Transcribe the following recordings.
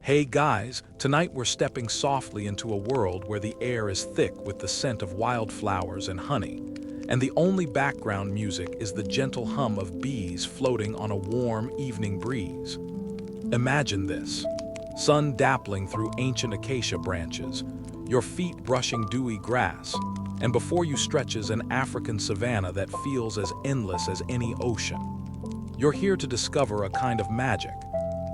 Hey guys, tonight we're stepping softly into a world where the air is thick with the scent of wildflowers and honey, and the only background music is the gentle hum of bees floating on a warm evening breeze. Imagine this: sun dappling through ancient acacia branches, your feet brushing dewy grass, and before you stretches an African savanna that feels as endless as any ocean. You're here to discover a kind of magic,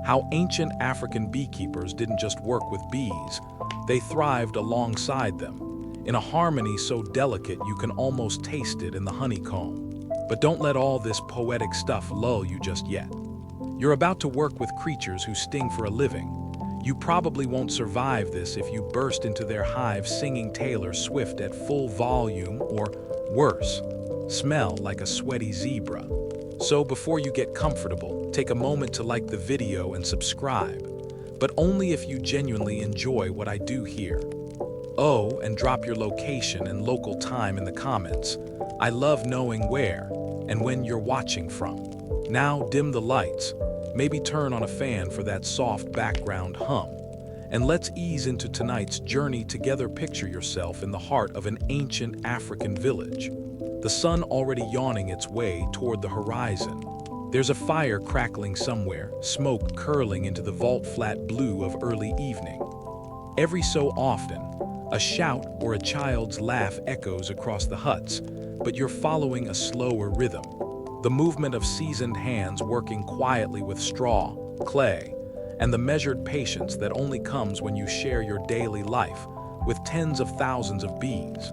how ancient African beekeepers didn't just work with bees, they thrived alongside them, in a harmony so delicate you can almost taste it in the honeycomb. But don't let all this poetic stuff lull you just yet. You're about to work with creatures who sting for a living. You probably won't survive this if you burst into their hive singing Taylor Swift at full volume, or worse, smell like a sweaty zebra. So before you get comfortable, take a moment to like the video and subscribe, but only if you genuinely enjoy what I do here. Oh, and drop your location and local time in the comments. I love knowing where and when you're watching from. Now dim the lights, maybe turn on a fan for that soft background hum, and let's ease into tonight's journey together. Picture yourself in the heart of an ancient African village, the sun already yawning its way toward the horizon. There's a fire crackling somewhere, smoke curling into the vault-flat blue of early evening. Every so often, a shout or a child's laugh echoes across the huts, but you're following a slower rhythm, the movement of seasoned hands working quietly with straw, clay, and the measured patience that only comes when you share your daily life with tens of thousands of bees.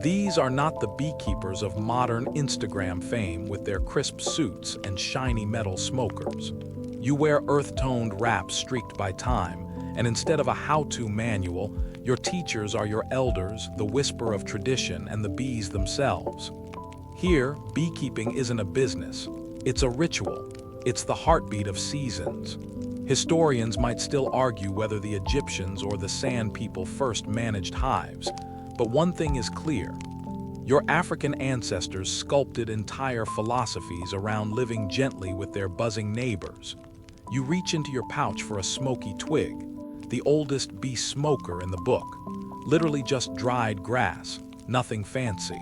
These are not the beekeepers of modern Instagram fame with their crisp suits and shiny metal smokers. You wear earth-toned wraps streaked by time, and instead of a how-to manual, your teachers are your elders, the whisper of tradition, and the bees themselves. Here, beekeeping isn't a business. It's a ritual. It's the heartbeat of seasons. Historians might still argue whether the Egyptians or the Sand People first managed hives, but one thing is clear: your African ancestors sculpted entire philosophies around living gently with their buzzing neighbors. You reach into your pouch for a smoky twig, the oldest bee smoker in the book, literally just dried grass, nothing fancy.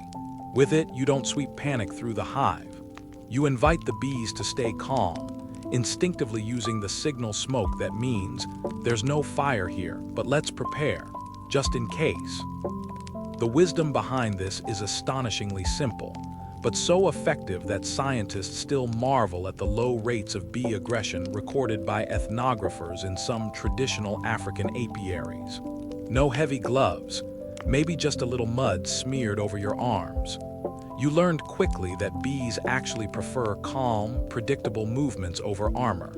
With it, you don't sweep panic through the hive. You invite the bees to stay calm, instinctively using the signal smoke that means there's no fire here, but let's prepare, just in case. The wisdom behind this is astonishingly simple, but so effective that scientists still marvel at the low rates of bee aggression recorded by ethnographers in some traditional African apiaries. No heavy gloves, maybe just a little mud smeared over your arms. You learned quickly that bees actually prefer calm, predictable movements over armor.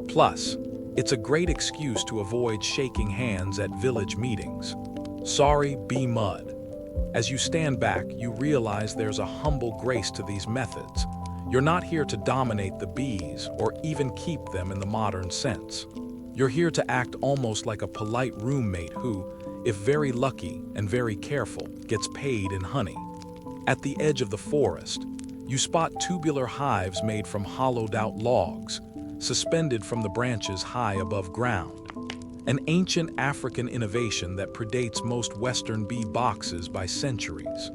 Plus, it's a great excuse to avoid shaking hands at village meetings. Sorry, bee mud. As you stand back, you realize there's a humble grace to these methods. You're not here to dominate the bees or even keep them in the modern sense. You're here to act almost like a polite roommate who, if very lucky and very careful, gets paid in honey. At the edge of the forest, you spot tubular hives made from hollowed-out logs, suspended from the branches high above ground. An ancient African innovation that predates most Western bee boxes by centuries.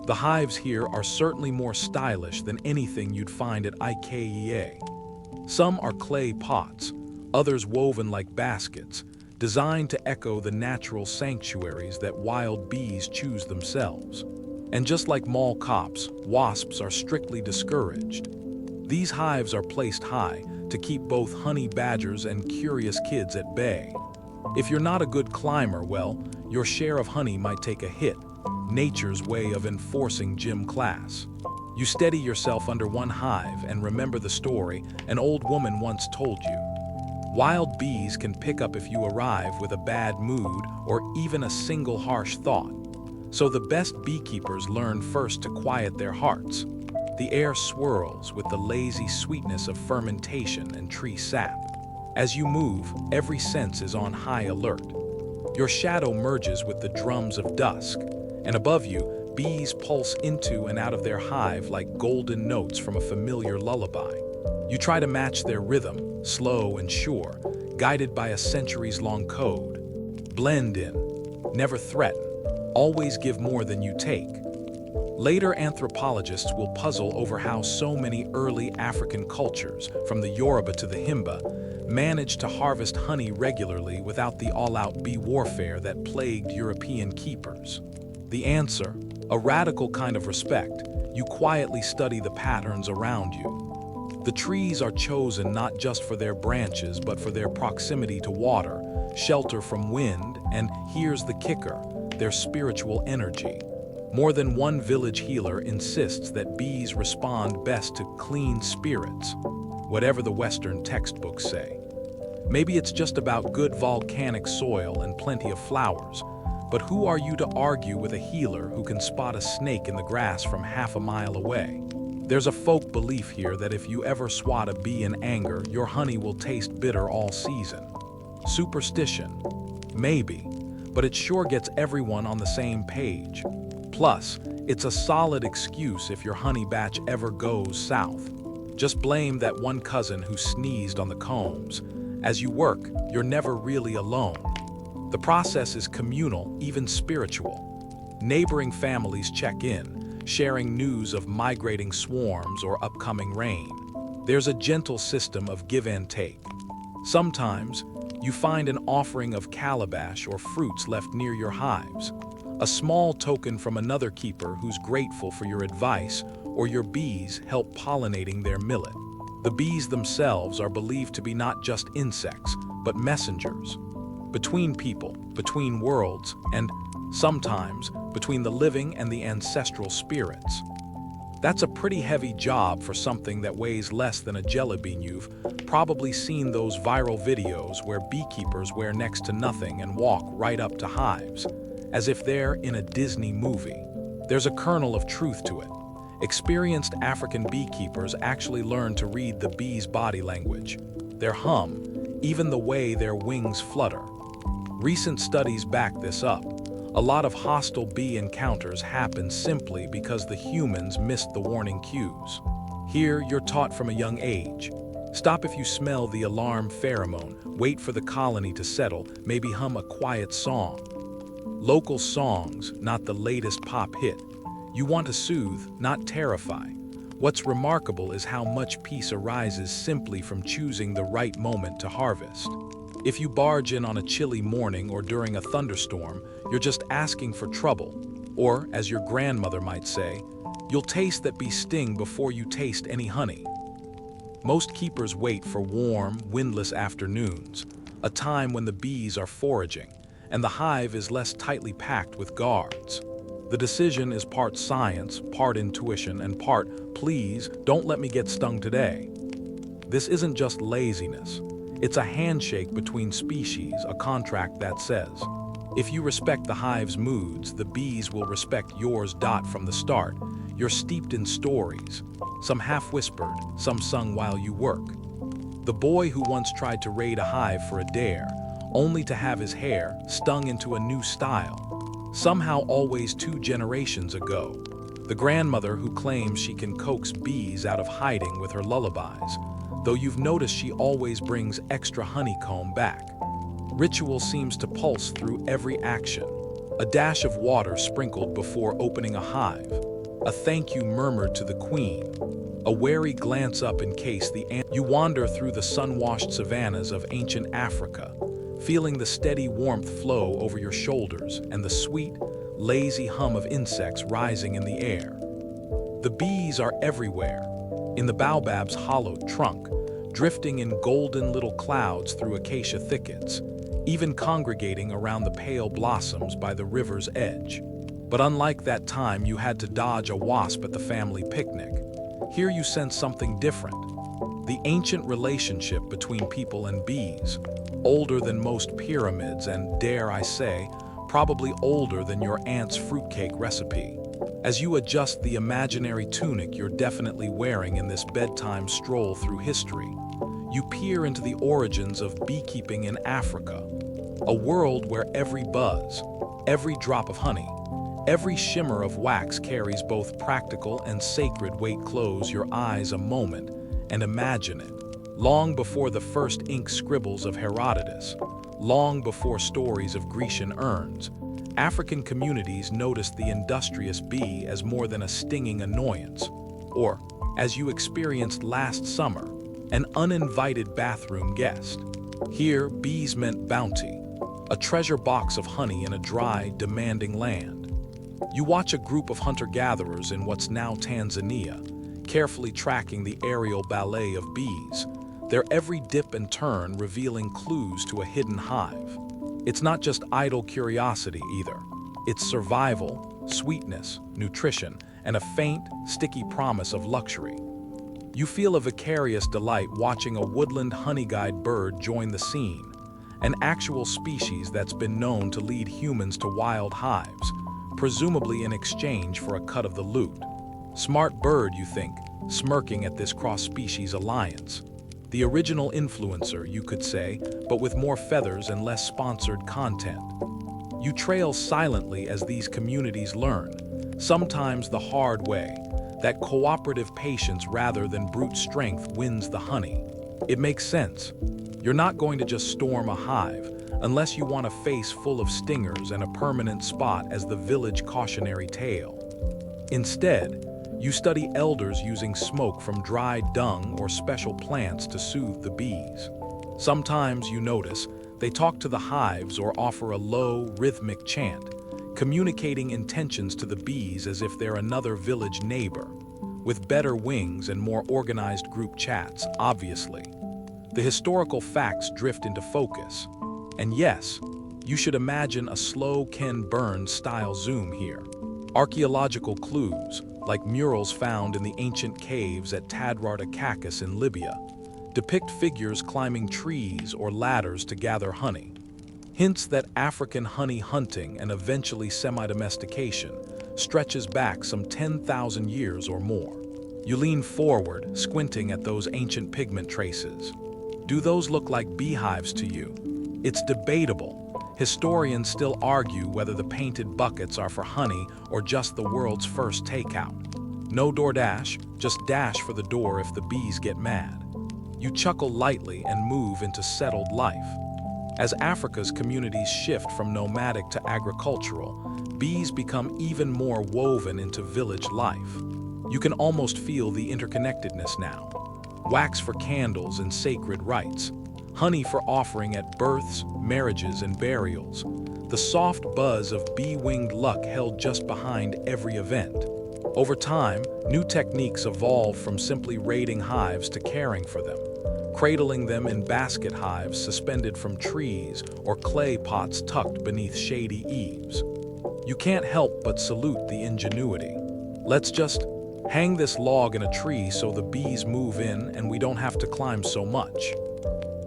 The hives here are certainly more stylish than anything you'd find at IKEA. Some are clay pots, others woven like baskets, designed to echo the natural sanctuaries that wild bees choose themselves. And just like mall cops, wasps are strictly discouraged. These hives are placed high to keep both honey badgers and curious kids at bay. If you're not a good climber, well, your share of honey might take a hit, nature's way of enforcing gym class. You steady yourself under one hive and remember the story an old woman once told you. Wild bees can pick up if you arrive with a bad mood or even a single harsh thought. So the best beekeepers learn first to quiet their hearts. The air swirls with the lazy sweetness of fermentation and tree sap. As you move, every sense is on high alert. Your shadow merges with the drums of dusk, and above you, bees pulse into and out of their hive like golden notes from a familiar lullaby. You try to match their rhythm, slow and sure, guided by a centuries-long code. Blend in, never threaten, always give more than you take. Later anthropologists will puzzle over how so many early African cultures, from the Yoruba to the Himba, managed to harvest honey regularly without the all-out bee warfare that plagued European keepers. The answer: a radical kind of respect. You quietly study the patterns around you. The trees are chosen not just for their branches, but for their proximity to water, shelter from wind, and here's the kicker: their spiritual energy. More than one village healer insists that bees respond best to clean spirits, whatever the Western textbooks say. Maybe it's just about good volcanic soil and plenty of flowers, but who are you to argue with a healer who can spot a snake in the grass from half a mile away? There's a folk belief here that if you ever swat a bee in anger, your honey will taste bitter all season. Superstition? Maybe, but it sure gets everyone on the same page. Plus, it's a solid excuse if your honey batch ever goes south. Just blame that one cousin who sneezed on the combs. As you work, you're never really alone. The process is communal, even spiritual. Neighboring families check in, sharing news of migrating swarms or upcoming rain. There's a gentle system of give and take. Sometimes, you find an offering of calabash or fruits left near your hives. A small token from another keeper who's grateful for your advice, or your bees help pollinating their millet. The bees themselves are believed to be not just insects, but messengers. Between people, between worlds, and sometimes between the living and the ancestral spirits. That's a pretty heavy job for something that weighs less than a jelly bean. You've probably seen those viral videos where beekeepers wear next to nothing and walk right up to hives, as if they're in a Disney movie. There's a kernel of truth to it. Experienced African beekeepers actually learn to read the bee's body language, their hum, even the way their wings flutter. Recent studies back this up. A lot of hostile bee encounters happen simply because the humans missed the warning cues. Here, you're taught from a young age. Stop if you smell the alarm pheromone, wait for the colony to settle, maybe hum a quiet song. Local songs, not the latest pop hit. You want to soothe, not terrify. What's remarkable is how much peace arises simply from choosing the right moment to harvest. If you barge in on a chilly morning or during a thunderstorm, you're just asking for trouble. Or, as your grandmother might say, you'll taste that bee sting before you taste any honey. Most keepers wait for warm, windless afternoons, a time when the bees are foraging, and the hive is less tightly packed with guards. The decision is part science, part intuition, and part, please, don't let me get stung today. This isn't just laziness. It's a handshake between species, a contract that says, if you respect the hive's moods, the bees will respect yours. From the start, you're steeped in stories, some half-whispered, some sung while you work. The boy who once tried to raid a hive for a dare, only to have his hair stung into a new style, somehow always 2 generations ago. The grandmother who claims she can coax bees out of hiding with her lullabies, though you've noticed she always brings extra honeycomb back. Ritual seems to pulse through every action. A dash of water sprinkled before opening a hive, a thank you murmured to the queen, a wary glance up in case you wander through the sun-washed savannas of ancient Africa, feeling the steady warmth flow over your shoulders and the sweet, lazy hum of insects rising in the air. The bees are everywhere, in the baobab's hollowed trunk, drifting in golden little clouds through acacia thickets, even congregating around the pale blossoms by the river's edge. But unlike that time you had to dodge a wasp at the family picnic, here you sense something different. The ancient relationship between people and bees, older than most pyramids and, dare I say, probably older than your aunt's fruitcake recipe. As you adjust the imaginary tunic you're definitely wearing in this bedtime stroll through history, you peer into the origins of beekeeping in Africa, a world where every buzz, every drop of honey, every shimmer of wax carries both practical and sacred weight. Close your eyes a moment and imagine it. long before the first ink scribbles of Herodotus, long before stories of Grecian urns, African communities noticed the industrious bee as more than a stinging annoyance, or, as you experienced last summer, an uninvited bathroom guest. Here, bees meant bounty, a treasure box of honey in a dry, demanding land. You watch a group of hunter-gatherers in what's now Tanzania, carefully tracking the aerial ballet of bees, their every dip and turn revealing clues to a hidden hive. It's not just idle curiosity either. It's survival, sweetness, nutrition, and a faint, sticky promise of luxury. You feel a vicarious delight watching a woodland honey-guide bird join the scene, an actual species that's been known to lead humans to wild hives, presumably in exchange for a cut of the loot. Smart bird, you think, smirking at this cross-species alliance. The original influencer, you could say, but with more feathers and less sponsored content. You trail silently as these communities learn, sometimes the hard way, that cooperative patience rather than brute strength wins the honey. It makes sense. You're not going to just storm a hive unless you want a face full of stingers and a permanent spot as the village cautionary tale. Instead, you study elders using smoke from dried dung or special plants to soothe the bees. Sometimes, you notice, they talk to the hives or offer a low, rhythmic chant, communicating intentions to the bees as if they're another village neighbor, with better wings and more organized group chats, obviously. The historical facts drift into focus. And yes, you should imagine a slow Ken Burns-style zoom here. Archaeological clues, like murals found in the ancient caves at Tadwart Akakis in Libya, depict figures climbing trees or ladders to gather honey. Hints that African honey hunting and eventually semi-domestication stretches back some 10,000 years or more. You lean forward, squinting at those ancient pigment traces. Do those look like beehives to you? It's debatable. Historians still argue whether the painted buckets are for honey or just the world's first takeout. No DoorDash, just dash for the door if the bees get mad. You chuckle lightly and move into settled life. As Africa's communities shift from nomadic to agricultural, bees become even more woven into village life. You can almost feel the interconnectedness now. Wax for candles and sacred rites, honey for offering at births, marriages, and burials. The soft buzz of bee-winged luck held just behind every event. Over time, new techniques evolved from simply raiding hives to caring for them, cradling them in basket hives suspended from trees or clay pots tucked beneath shady eaves. You can't help but salute the ingenuity. Let's just hang this log in a tree so the bees move in and we don't have to climb so much.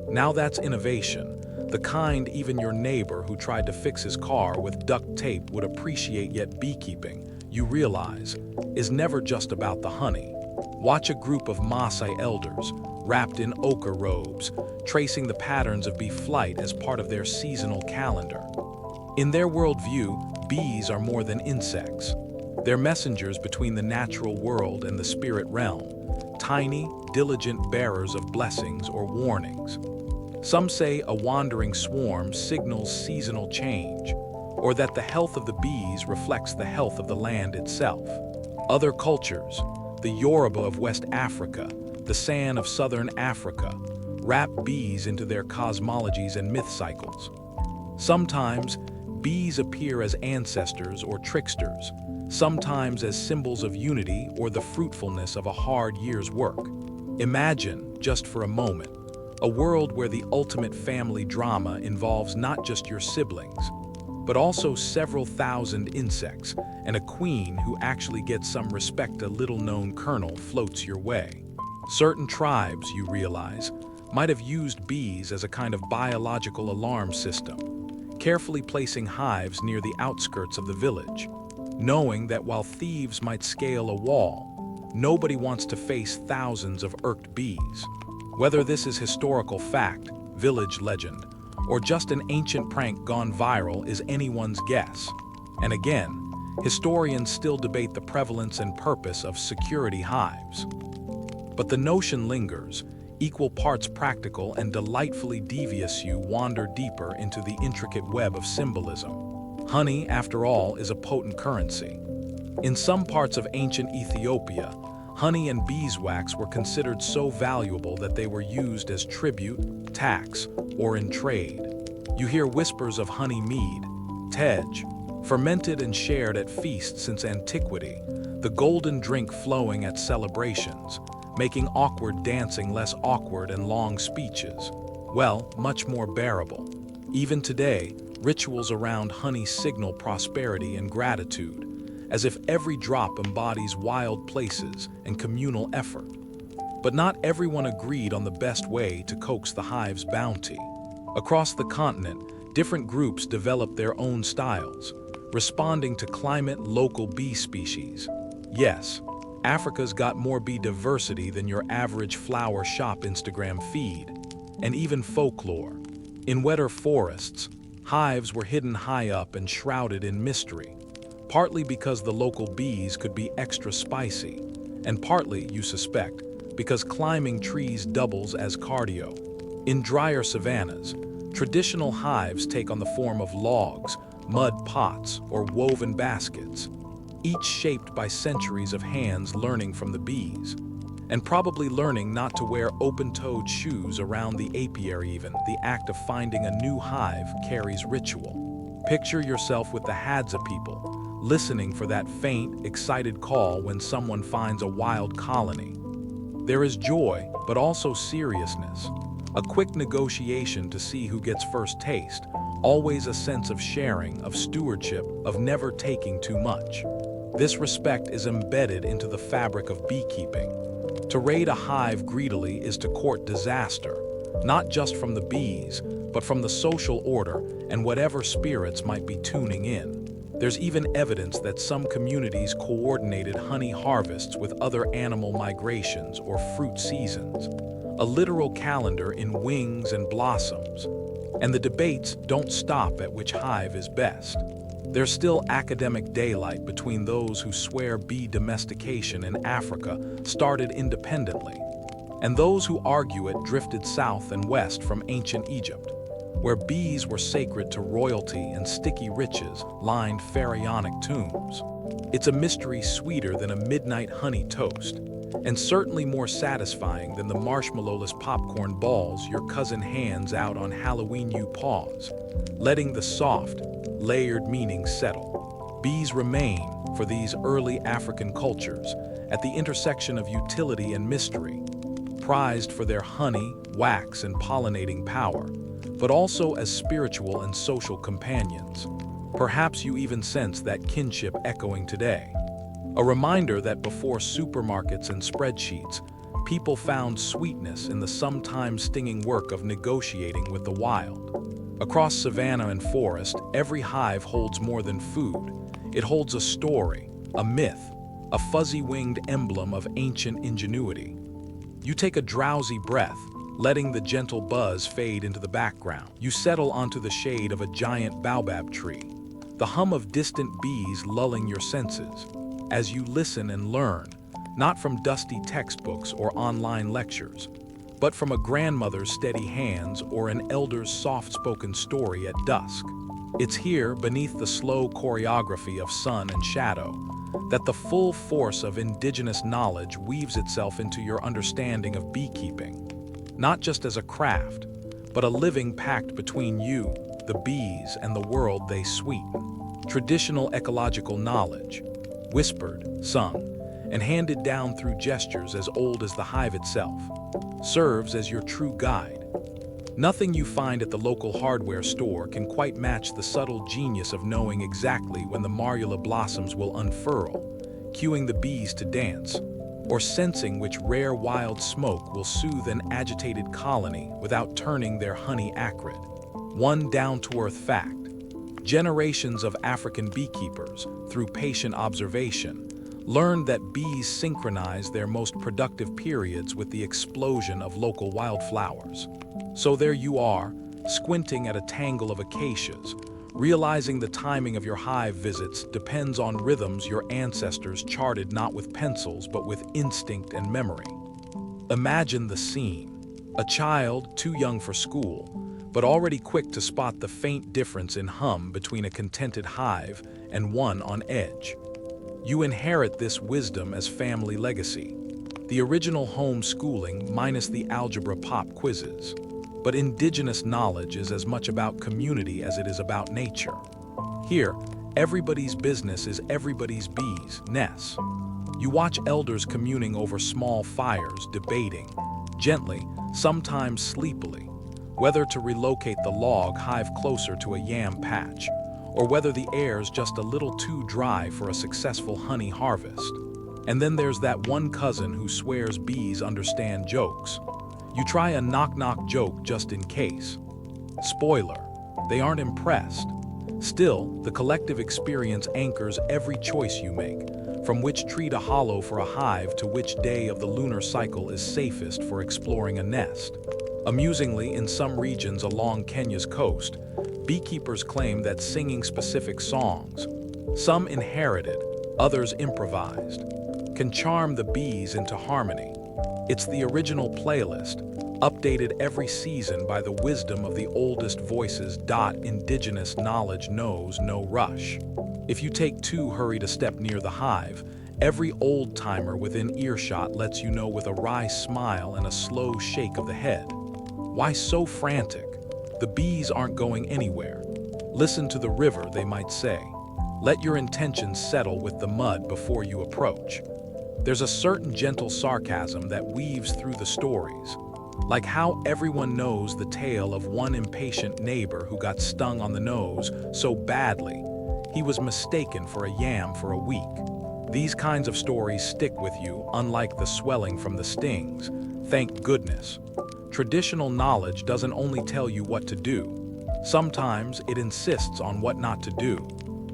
Now that's innovation, the kind even your neighbor who tried to fix his car with duct tape would appreciate. Yet beekeeping, you realize, is never just about the honey. Watch a group of Maasai elders, wrapped in ochre robes, tracing the patterns of bee flight as part of their seasonal calendar. In their worldview, bees are more than insects. They're messengers between the natural world and the spirit realm, tiny, diligent bearers of blessings or warnings. Some say a wandering swarm signals seasonal change, or that the health of the bees reflects the health of the land itself. Other cultures, the Yoruba of West Africa, the San of Southern Africa, wrap bees into their cosmologies and myth cycles. Sometimes, bees appear as ancestors or tricksters, sometimes as symbols of unity or the fruitfulness of a hard year's work. Imagine, just for a moment, a world where the ultimate family drama involves not just your siblings, but also several thousand insects and a queen who actually gets some respect. A little-known kernel floats your way. Certain tribes, you realize, might have used bees as a kind of biological alarm system, carefully placing hives near the outskirts of the village, knowing that while thieves might scale a wall, nobody wants to face thousands of irked bees. Whether this is historical fact, village legend, or just an ancient prank gone viral is anyone's guess. And again, historians still debate the prevalence and purpose of security hives. But the notion lingers, equal parts practical and delightfully devious, you wander deeper into the intricate web of symbolism. Honey, after all, is a potent currency. In some parts of ancient Ethiopia, honey and beeswax were considered so valuable that they were used as tribute, tax, or in trade. You hear whispers of honey mead, tej, fermented and shared at feasts since antiquity, the golden drink flowing at celebrations, making awkward dancing less awkward and long speeches, well, much more bearable. Even today, rituals around honey signal prosperity and gratitude, as if every drop embodies wild places and communal effort. But not everyone agreed on the best way to coax the hive's bounty. Across the continent, different groups developed their own styles, responding to climate, local bee species. Yes, Africa's got more bee diversity than your average flower shop Instagram feed, and even folklore. In wetter forests, hives were hidden high up and shrouded in mystery, partly because the local bees could be extra spicy, and partly, you suspect, because climbing trees doubles as cardio. In drier savannas, traditional hives take on the form of logs, mud pots, or woven baskets, each shaped by centuries of hands learning from the bees, and probably learning not to wear open-toed shoes around the apiary. Even the act of finding a new hive carries ritual. Picture yourself with the Hadza people, listening for that faint, excited call when someone finds a wild colony. There is joy, but also seriousness. A quick negotiation to see who gets first taste, always a sense of sharing, of stewardship, of never taking too much. This respect is embedded into the fabric of beekeeping. To raid a hive greedily is to court disaster, not just from the bees, but from the social order and whatever spirits might be tuning in. There's even evidence that some communities coordinated honey harvests with other animal migrations or fruit seasons, a literal calendar in wings and blossoms. And the debates don't stop at which hive is best. There's still academic daylight between those who swear bee domestication in Africa started independently, and those who argue it drifted south and west from ancient Egypt, where bees were sacred to royalty and sticky riches lined pharaonic tombs. It's a mystery sweeter than a midnight honey toast, and certainly more satisfying than the marshmallowless popcorn balls your cousin hands out on Halloween. You pause, letting the soft, layered meanings settle. Bees remain, for these early African cultures, at the intersection of utility and mystery, prized for their honey, wax, and pollinating power, but also as spiritual and social companions. Perhaps you even sense that kinship echoing today. A reminder that before supermarkets and spreadsheets, people found sweetness in the sometimes stinging work of negotiating with the wild. Across savanna and forest, every hive holds more than food. It holds a story, a myth, a fuzzy-winged emblem of ancient ingenuity. You take a drowsy breath, letting the gentle buzz fade into the background. You settle onto the shade of a giant baobab tree, the hum of distant bees lulling your senses, as you listen and learn, not from dusty textbooks or online lectures, but from a grandmother's steady hands or an elder's soft-spoken story at dusk. It's here, beneath the slow choreography of sun and shadow, that the full force of indigenous knowledge weaves itself into your understanding of beekeeping, not just as a craft, but a living pact between you, the bees, and the world they sweeten. Traditional ecological knowledge, whispered, sung, and handed down through gestures as old as the hive itself, serves as your true guide. Nothing you find at the local hardware store can quite match the subtle genius of knowing exactly when the marula blossoms will unfurl, cueing the bees to dance, or sensing which rare wild smoke will soothe an agitated colony without turning their honey acrid. One down-to-earth fact: generations of African beekeepers, through patient observation, learned that bees synchronize their most productive periods with the explosion of local wildflowers. So there you are, squinting at a tangle of acacias, realizing the timing of your hive visits depends on rhythms your ancestors charted not with pencils but with instinct and memory. Imagine the scene. A child too young for school, but already quick to spot the faint difference in hum between a contented hive and one on edge. You inherit this wisdom as family legacy. The original home schooling minus the algebra pop quizzes. But indigenous knowledge is as much about community as it is about nature. Here, everybody's business is everybody's bees' nests. You watch elders communing over small fires, debating, gently, sometimes sleepily, whether to relocate the log hive closer to a yam patch, or whether the air's just a little too dry for a successful honey harvest. And then there's that one cousin who swears bees understand jokes. You try a knock-knock joke just in case. Spoiler, they aren't impressed. Still, the collective experience anchors every choice you make, from which tree to hollow for a hive to which day of the lunar cycle is safest for exploring a nest. Amusingly, in some regions along Kenya's coast, beekeepers claim that singing specific songs, some inherited, others improvised, can charm the bees into harmony. It's the original playlist, updated every season by the wisdom of the oldest voices. Indigenous knowledge knows no rush. If you take too hurried a step near the hive, every old-timer within earshot lets you know with a wry smile and a slow shake of the head. Why so frantic? The bees aren't going anywhere. Listen to the river, they might say. Let your intentions settle with the mud before you approach. There's a certain gentle sarcasm that weaves through the stories, like how everyone knows the tale of one impatient neighbor who got stung on the nose so badly he was mistaken for a yam for a week. These kinds of stories stick with you, unlike the swelling from the stings. Thank goodness. Traditional knowledge doesn't only tell you what to do. Sometimes it insists on what not to do.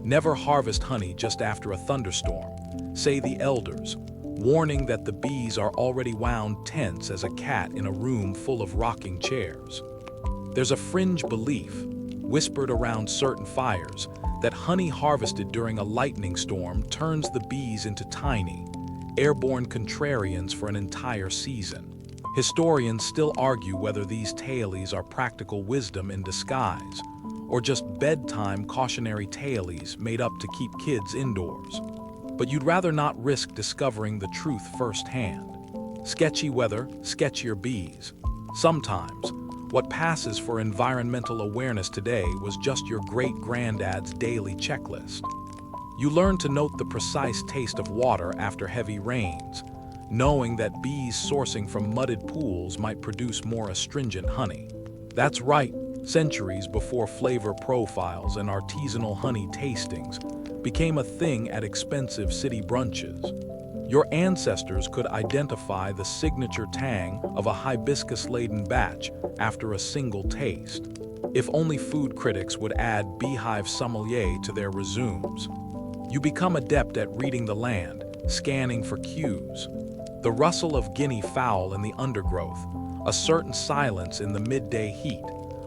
Never harvest honey just after a thunderstorm, say the elders, warning that the bees are already wound tense as a cat in a room full of rocking chairs. There's a fringe belief, whispered around certain fires, that honey harvested during a lightning storm turns the bees into tiny, airborne contrarians for an entire season. Historians still argue whether these tales are practical wisdom in disguise, or just bedtime cautionary tales made up to keep kids indoors. But you'd rather not risk discovering the truth firsthand. Sketchy weather, sketchier bees. Sometimes, what passes for environmental awareness today was just your great-granddad's daily checklist. You learn to note the precise taste of water after heavy rains, knowing that bees sourcing from mudded pools might produce more astringent honey. That's right, centuries before flavor profiles and artisanal honey tastings became a thing at expensive city brunches. Your ancestors could identify the signature tang of a hibiscus-laden batch after a single taste. If only food critics would add beehive sommelier to their resumes. You become adept at reading the land, scanning for cues. The rustle of guinea fowl in the undergrowth, a certain silence in the midday heat,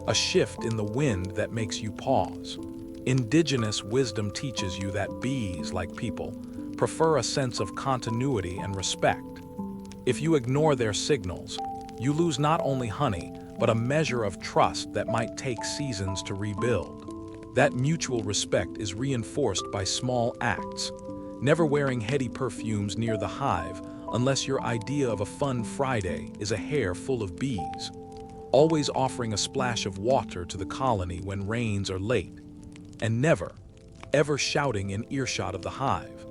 a shift in the wind that makes you pause. Indigenous wisdom teaches you that bees, like people, prefer a sense of continuity and respect. If you ignore their signals, you lose not only honey, but a measure of trust that might take seasons to rebuild. That mutual respect is reinforced by small acts, never wearing heady perfumes near the hive unless your idea of a fun Friday is a hair full of bees, always offering a splash of water to the colony when rains are late, and never, ever shouting in earshot of the hive,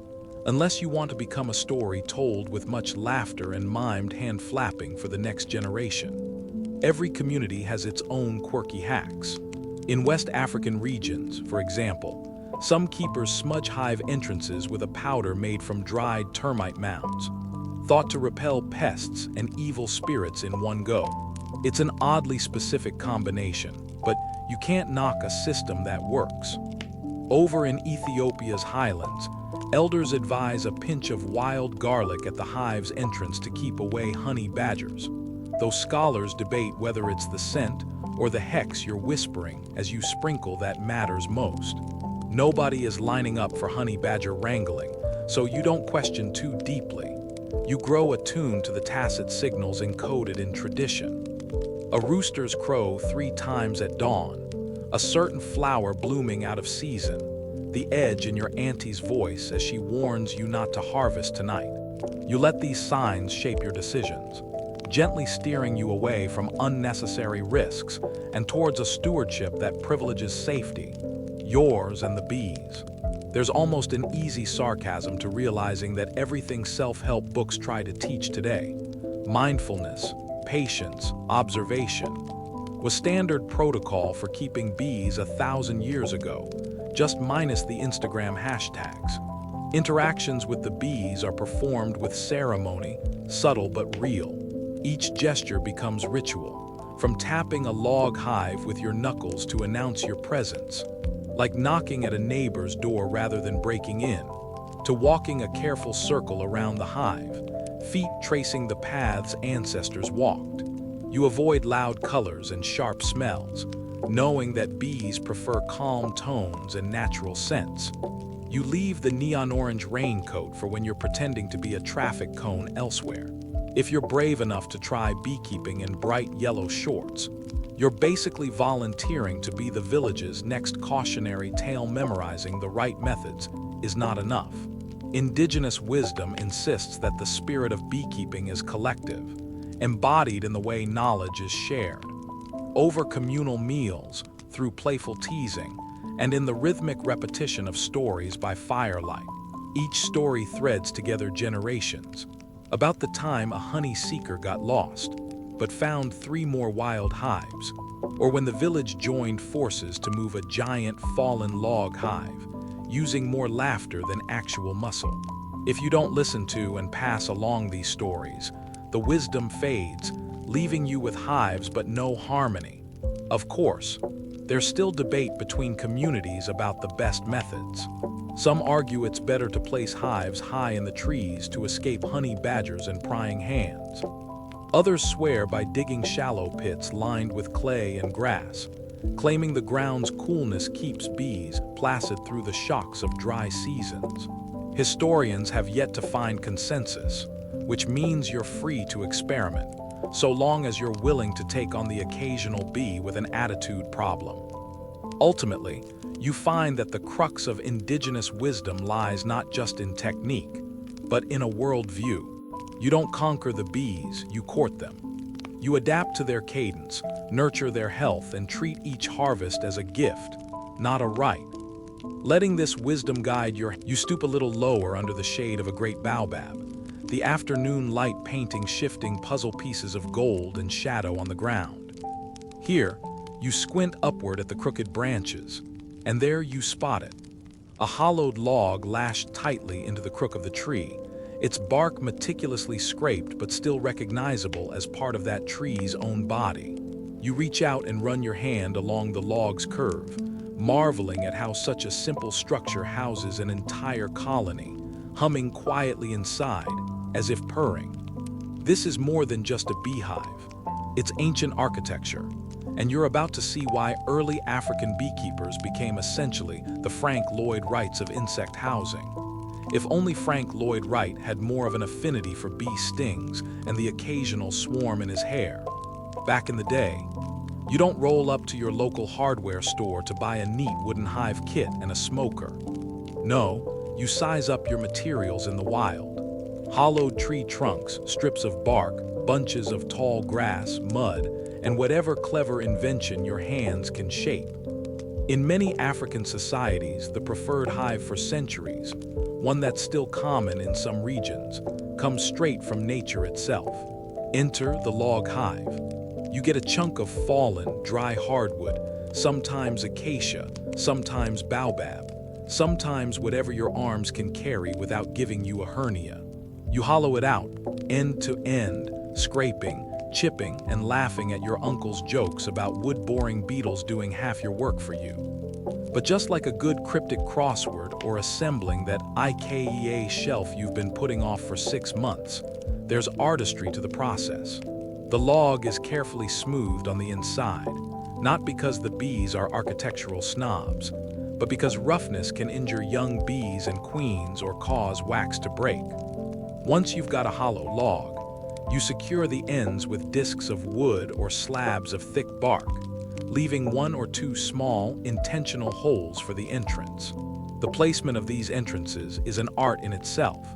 unless you want to become a story told with much laughter and mimed hand flapping for the next generation. Every community has its own quirky hacks. In West African regions, for example, some keepers smudge hive entrances with a powder made from dried termite mounds, thought to repel pests and evil spirits in one go. It's an oddly specific combination, but you can't knock a system that works. Over in Ethiopia's highlands, elders advise a pinch of wild garlic at the hive's entrance to keep away honey badgers, though scholars debate whether it's the scent or the hex you're whispering as you sprinkle that matters most. Nobody is lining up for honey badger wrangling, so you don't question too deeply. You grow attuned to the tacit signals encoded in tradition. A rooster's crow 3 times at dawn, a certain flower blooming out of season, the edge in your auntie's voice as she warns you not to harvest tonight. You let these signs shape your decisions, gently steering you away from unnecessary risks and towards a stewardship that privileges safety, yours and the bees. There's almost an easy sarcasm to realizing that everything self-help books try to teach today, mindfulness, patience, observation, was standard protocol for keeping bees 1,000 years ago, just minus the Instagram hashtags. Interactions with the bees are performed with ceremony, subtle but real. Each gesture becomes ritual, from tapping a log hive with your knuckles to announce your presence, like knocking at a neighbor's door rather than breaking in, to walking a careful circle around the hive, feet tracing the paths ancestors walked. You avoid loud colors and sharp smells, knowing that bees prefer calm tones and natural scents. You leave the neon orange raincoat for when you're pretending to be a traffic cone elsewhere. If you're brave enough to try beekeeping in bright yellow shorts, you're basically volunteering to be the village's next cautionary tale. Memorizing the right methods is not enough. Indigenous wisdom insists that the spirit of beekeeping is collective, embodied in the way knowledge is shared. Over communal meals, through playful teasing, and in the rhythmic repetition of stories by firelight. Each story threads together generations. About the time a honey seeker got lost, but found 3 more wild hives, or when the village joined forces to move a giant fallen log hive, using more laughter than actual muscle. If you don't listen to and pass along these stories, the wisdom fades, leaving you with hives but no harmony. Of course, there's still debate between communities about the best methods. Some argue it's better to place hives high in the trees to escape honey badgers and prying hands. Others swear by digging shallow pits lined with clay and grass, claiming the ground's coolness keeps bees placid through the shocks of dry seasons. Historians have yet to find consensus, which means you're free to experiment, so long as you're willing to take on the occasional bee with an attitude problem. Ultimately, you find that the crux of indigenous wisdom lies not just in technique, but in a worldview. You don't conquer the bees, you court them. You adapt to their cadence, nurture their health, and treat each harvest as a gift, not a right. Letting this wisdom guide you stoop a little lower under the shade of a great baobab, the afternoon light painting shifting puzzle pieces of gold and shadow on the ground. Here, you squint upward at the crooked branches, and there you spot it. A hollowed log lashed tightly into the crook of the tree, its bark meticulously scraped but still recognizable as part of that tree's own body. You reach out and run your hand along the log's curve, marveling at how such a simple structure houses an entire colony, humming quietly inside, as if purring. This is more than just a beehive. It's ancient architecture, and you're about to see why early African beekeepers became essentially the Frank Lloyd Wrights of insect housing. If only Frank Lloyd Wright had more of an affinity for bee stings and the occasional swarm in his hair. Back in the day, you don't roll up to your local hardware store to buy a neat wooden hive kit and a smoker. No, you size up your materials in the wild. Hollowed tree trunks, strips of bark, bunches of tall grass, mud, and whatever clever invention your hands can shape. In many African societies, the preferred hive for centuries, one that's still common in some regions, comes straight from nature itself. Enter the log hive. You get a chunk of fallen, dry hardwood, sometimes acacia, sometimes baobab, sometimes whatever your arms can carry without giving you a hernia. You hollow it out, end to end, scraping, chipping, and laughing at your uncle's jokes about wood-boring beetles doing half your work for you. But just like a good cryptic crossword or assembling that IKEA shelf you've been putting off for 6 months, there's artistry to the process. The log is carefully smoothed on the inside, not because the bees are architectural snobs, but because roughness can injure young bees and queens or cause wax to break. Once you've got a hollow log, You secure the ends with discs of wood or slabs of thick bark, leaving 1 or 2 small, intentional holes for the entrance. The placement of these entrances is an art in itself.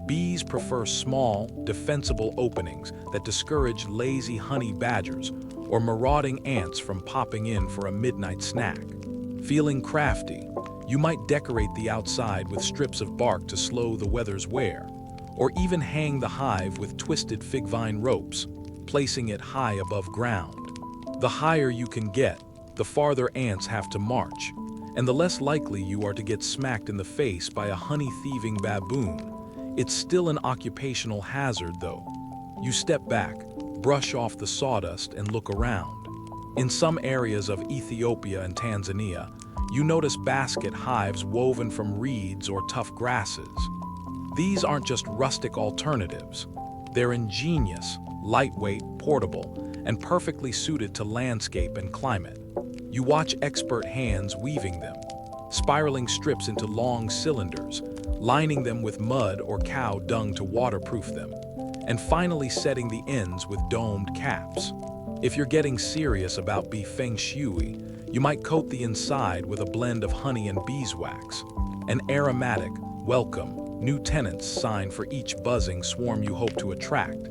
Bees prefer small, defensible openings that discourage lazy honey badgers or marauding ants from popping in for a midnight snack. Feeling crafty, you might decorate the outside with strips of bark to slow the weather's wear, or even hang the hive with twisted fig vine ropes, placing it high above ground. The higher you can get, the farther ants have to march, and the less likely you are to get smacked in the face by a honey-thieving baboon. It's still an occupational hazard, though. You step back, brush off the sawdust, and look around. In some areas of Ethiopia and Tanzania, you notice basket hives woven from reeds or tough grasses. These aren't just rustic alternatives. They're ingenious, lightweight, portable, and perfectly suited to landscape and climate. You watch expert hands weaving them, spiraling strips into long cylinders, lining them with mud or cow dung to waterproof them, and finally setting the ends with domed caps. If you're getting serious about bee feng shui, you might coat the inside with a blend of honey and beeswax, an aromatic, welcome, new tenants sign for each buzzing swarm you hope to attract.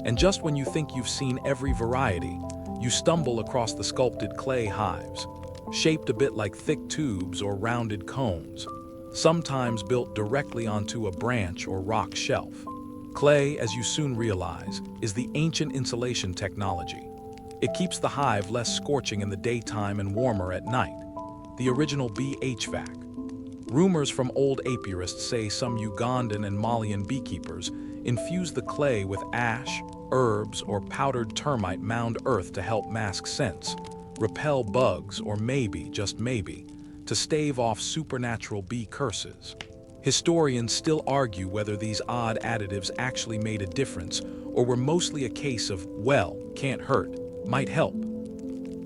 And just when you think you've seen every variety, you stumble across the sculpted clay hives, shaped a bit like thick tubes or rounded cones, sometimes built directly onto a branch or rock shelf. Clay, as you soon realize, is the ancient insulation technology. It keeps the hive less scorching in the daytime and warmer at night. The original bee HVAC. Rumors from old apiarists say some Ugandan and Malian beekeepers infuse the clay with ash, herbs, or powdered termite mound earth to help mask scents, repel bugs, or maybe, just maybe, to stave off supernatural bee curses. Historians still argue whether these odd additives actually made a difference or were mostly a case of, well, can't hurt, might help.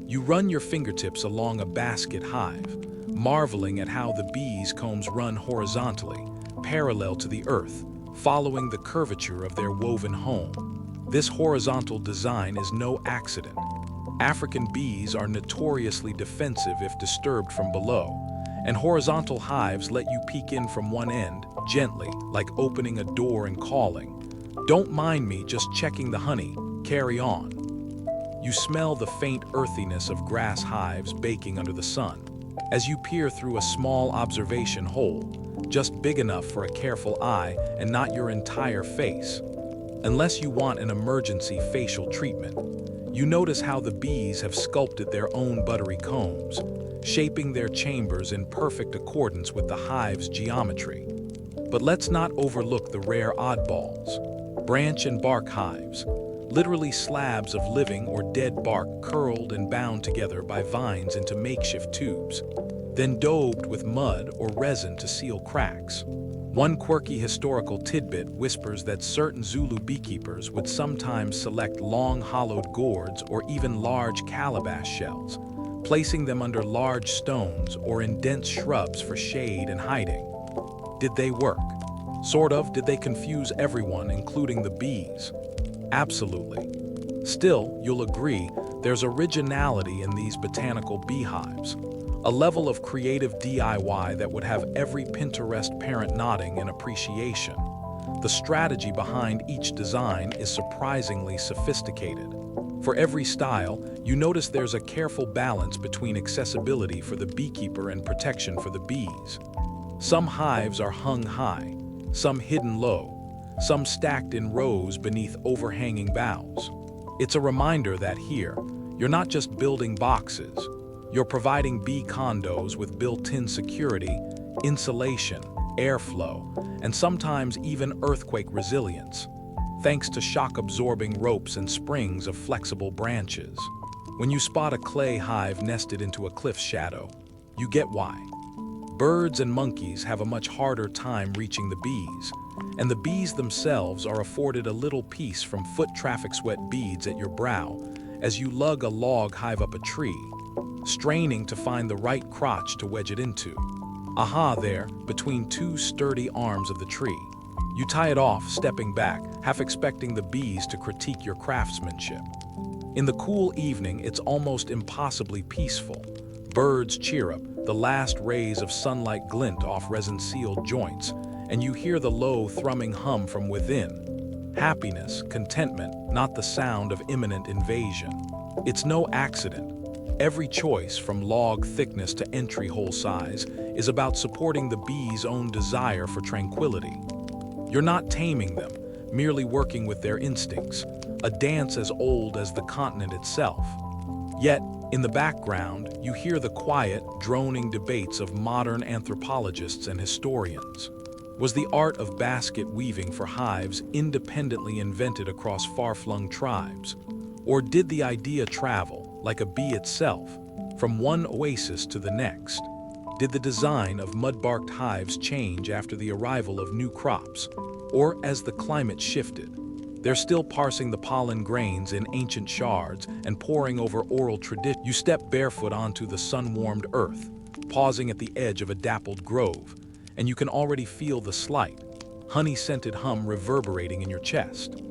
You run your fingertips along a basket hive, marveling at how the bees' combs run horizontally, parallel to the earth, following the curvature of their woven home. This horizontal design is no accident. African bees are notoriously defensive if disturbed from below, and horizontal hives let you peek in from one end, gently, like opening a door and calling, "Don't mind me, just checking the honey, carry on." You smell the faint earthiness of grass hives baking under the sun, as you peer through a small observation hole, just big enough for a careful eye and not your entire face. Unless you want an emergency facial treatment, you notice how the bees have sculpted their own buttery combs, shaping their chambers in perfect accordance with the hive's geometry. But let's not overlook the rare oddballs. Branch and bark hives, literally slabs of living or dead bark curled and bound together by vines into makeshift tubes, then daubed with mud or resin to seal cracks. One quirky historical tidbit whispers that certain Zulu beekeepers would sometimes select long hollowed gourds or even large calabash shells, placing them under large stones or in dense shrubs for shade and hiding. Did they work? Sort of. Did they confuse everyone, including the bees? Absolutely. Still, you'll agree, there's originality in these botanical beehives. A level of creative DIY that would have every Pinterest parent nodding in appreciation. The strategy behind each design is surprisingly sophisticated. For every style, you notice there's a careful balance between accessibility for the beekeeper and protection for the bees. Some hives are hung high, some hidden low, some stacked in rows beneath overhanging boughs. It's a reminder that here, you're not just building boxes, you're providing bee condos with built-in security, insulation, airflow, and sometimes even earthquake resilience, thanks to shock-absorbing ropes and springs of flexible branches. When you spot a clay hive nested into a cliff shadow, you get why. Birds and monkeys have a much harder time reaching the bees, and the bees themselves are afforded a little peace from foot traffic sweat beads at your brow as you lug a log hive up a tree, straining to find the right crotch to wedge it into. Aha, there, between two sturdy arms of the tree, You tie it off, stepping back, half expecting the bees to critique your craftsmanship. In the cool evening, it's almost impossibly peaceful. Birds chirrup, the last rays of sunlight glint off resin-sealed joints, and you hear the low, thrumming hum from within. Happiness, contentment, not the sound of imminent invasion. It's no accident. Every choice, from log thickness to entry hole size, is about supporting the bees' own desire for tranquility. You're not taming them, merely working with their instincts, a dance as old as the continent itself. Yet, in the background, you hear the quiet, droning debates of modern anthropologists and historians. Was the art of basket weaving for hives independently invented across far-flung tribes? Or did the idea travel, like a bee itself, from one oasis to the next? Did the design of mud-barked hives change after the arrival of new crops, or as the climate shifted? They're still parsing the pollen grains in ancient shards and poring over oral tradition. You step barefoot onto the sun-warmed earth, pausing at the edge of a dappled grove, and you can already feel the slight, honey-scented hum reverberating in your chest.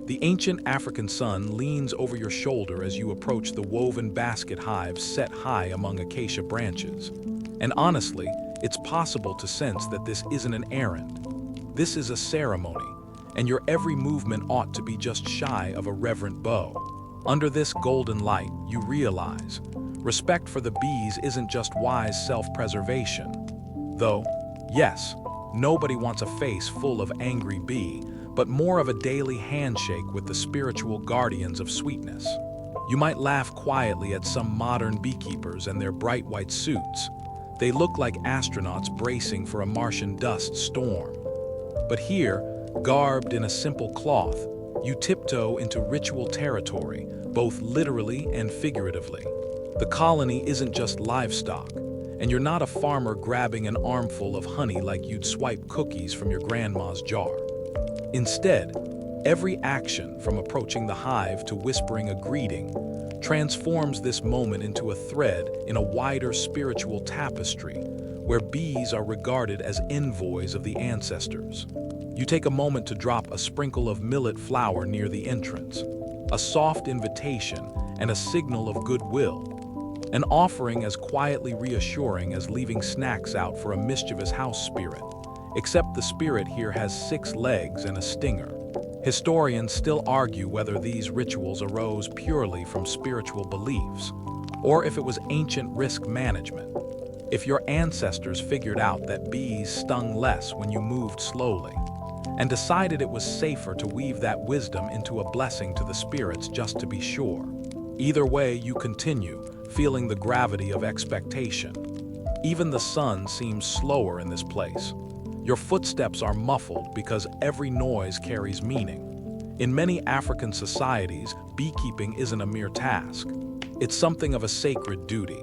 The ancient African sun leans over your shoulder as you approach the woven basket hives set high among acacia branches. And honestly, it's possible to sense that this isn't an errand. This is a ceremony, and your every movement ought to be just shy of a reverent bow. Under this golden light, you realize, respect for the bees isn't just wise self-preservation. Though, yes, nobody wants a face full of angry bee, but more of a daily handshake with the spiritual guardians of sweetness. You might laugh quietly at some modern beekeepers and their bright white suits. They look like astronauts bracing for a Martian dust storm. But here, garbed in a simple cloth, you tiptoe into ritual territory, both literally and figuratively. The colony isn't just livestock, and you're not a farmer grabbing an armful of honey like you'd swipe cookies from your grandma's jar. Instead, every action, from approaching the hive to whispering a greeting, transforms this moment into a thread in a wider spiritual tapestry, where bees are regarded as envoys of the ancestors. You take a moment to drop a sprinkle of millet flour near the entrance, a soft invitation and a signal of goodwill, an offering as quietly reassuring as leaving snacks out for a mischievous house spirit, except the spirit here has 6 legs and a stinger. Historians still argue whether these rituals arose purely from spiritual beliefs, or if it was ancient risk management. If your ancestors figured out that bees stung less when you moved slowly, and decided it was safer to weave that wisdom into a blessing to the spirits just to be sure. Either way, you continue, feeling the gravity of expectation. Even the sun seems slower in this place. Your footsteps are muffled because every noise carries meaning. In many African societies, beekeeping isn't a mere task. It's something of a sacred duty.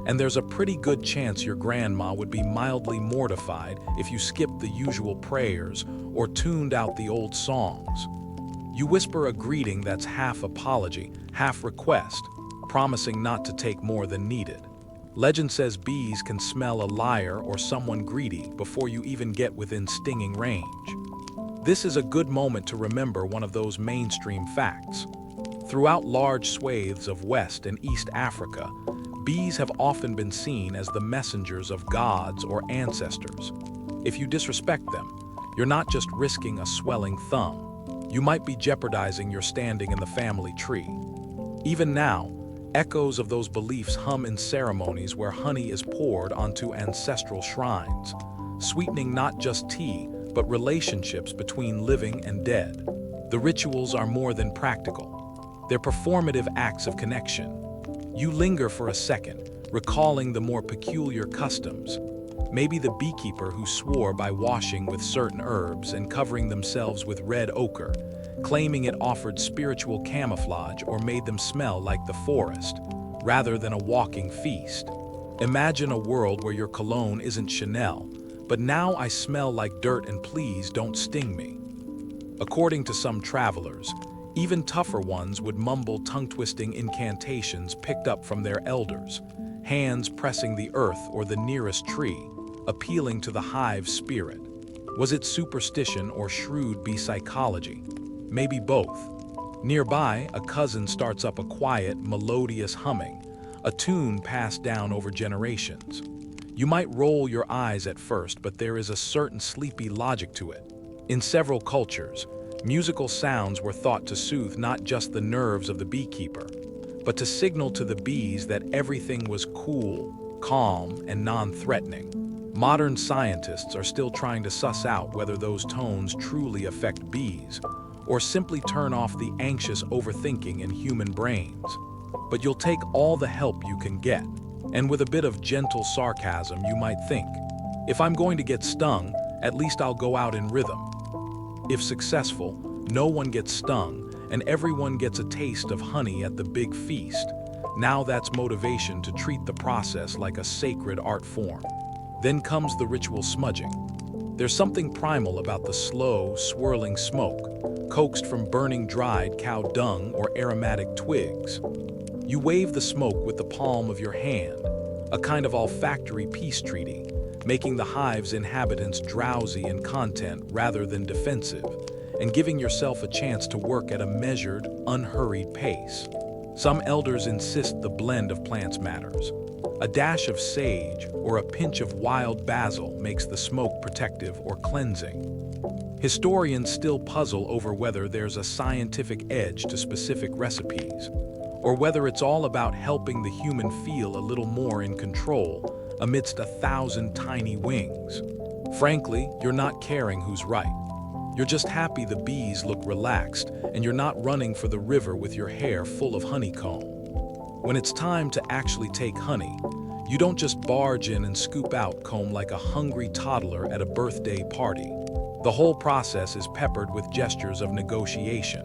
And there's a pretty good chance your grandma would be mildly mortified if you skipped the usual prayers or tuned out the old songs. You whisper a greeting that's half apology, half request, promising not to take more than needed. Legend says bees can smell a liar or someone greedy before you even get within stinging range. This is a good moment to remember one of those mainstream facts. Throughout large swathes of West and East Africa, bees have often been seen as the messengers of gods or ancestors. If you disrespect them, you're not just risking a swelling thumb. You might be jeopardizing your standing in the family tree. Even now, echoes of those beliefs hum in ceremonies where honey is poured onto ancestral shrines, sweetening not just tea, but relationships between living and dead. The rituals are more than practical. They're performative acts of connection. You linger for a second, recalling the more peculiar customs. Maybe the beekeeper who swore by washing with certain herbs and covering themselves with red ochre, claiming it offered spiritual camouflage or made them smell like the forest, rather than a walking feast. Imagine a world where your cologne isn't Chanel, but now I smell like dirt and please don't sting me. According to some travelers, even tougher ones would mumble tongue-twisting incantations picked up from their elders, hands pressing the earth or the nearest tree, appealing to the hive spirit. Was it superstition or shrewd bee psychology? Maybe both. Nearby, a cousin starts up a quiet, melodious humming, a tune passed down over generations. You might roll your eyes at first, but there is a certain sleepy logic to it. In several cultures, musical sounds were thought to soothe not just the nerves of the beekeeper, but to signal to the bees that everything was cool, calm, and non-threatening. Modern scientists are still trying to suss out whether those tones truly affect bees, or simply turn off the anxious overthinking in human brains. But you'll take all the help you can get. And with a bit of gentle sarcasm, you might think, if I'm going to get stung, at least I'll go out in rhythm. If successful, no one gets stung, and everyone gets a taste of honey at the big feast. Now that's motivation to treat the process like a sacred art form. Then comes the ritual smudging. There's something primal about the slow, swirling smoke, coaxed from burning dried cow dung or aromatic twigs. You wave the smoke with the palm of your hand, a kind of olfactory peace treaty, making the hive's inhabitants drowsy and content rather than defensive, and giving yourself a chance to work at a measured, unhurried pace. Some elders insist the blend of plants matters. A dash of sage or a pinch of wild basil makes the smoke protective or cleansing. Historians still puzzle over whether there's a scientific edge to specific recipes, or whether it's all about helping the human feel a little more in control amidst 1,000 tiny wings. Frankly, you're not caring who's right. You're just happy the bees look relaxed and you're not running for the river with your hair full of honeycomb. When it's time to actually take honey, you don't just barge in and scoop out comb like a hungry toddler at a birthday party. The whole process is peppered with gestures of negotiation.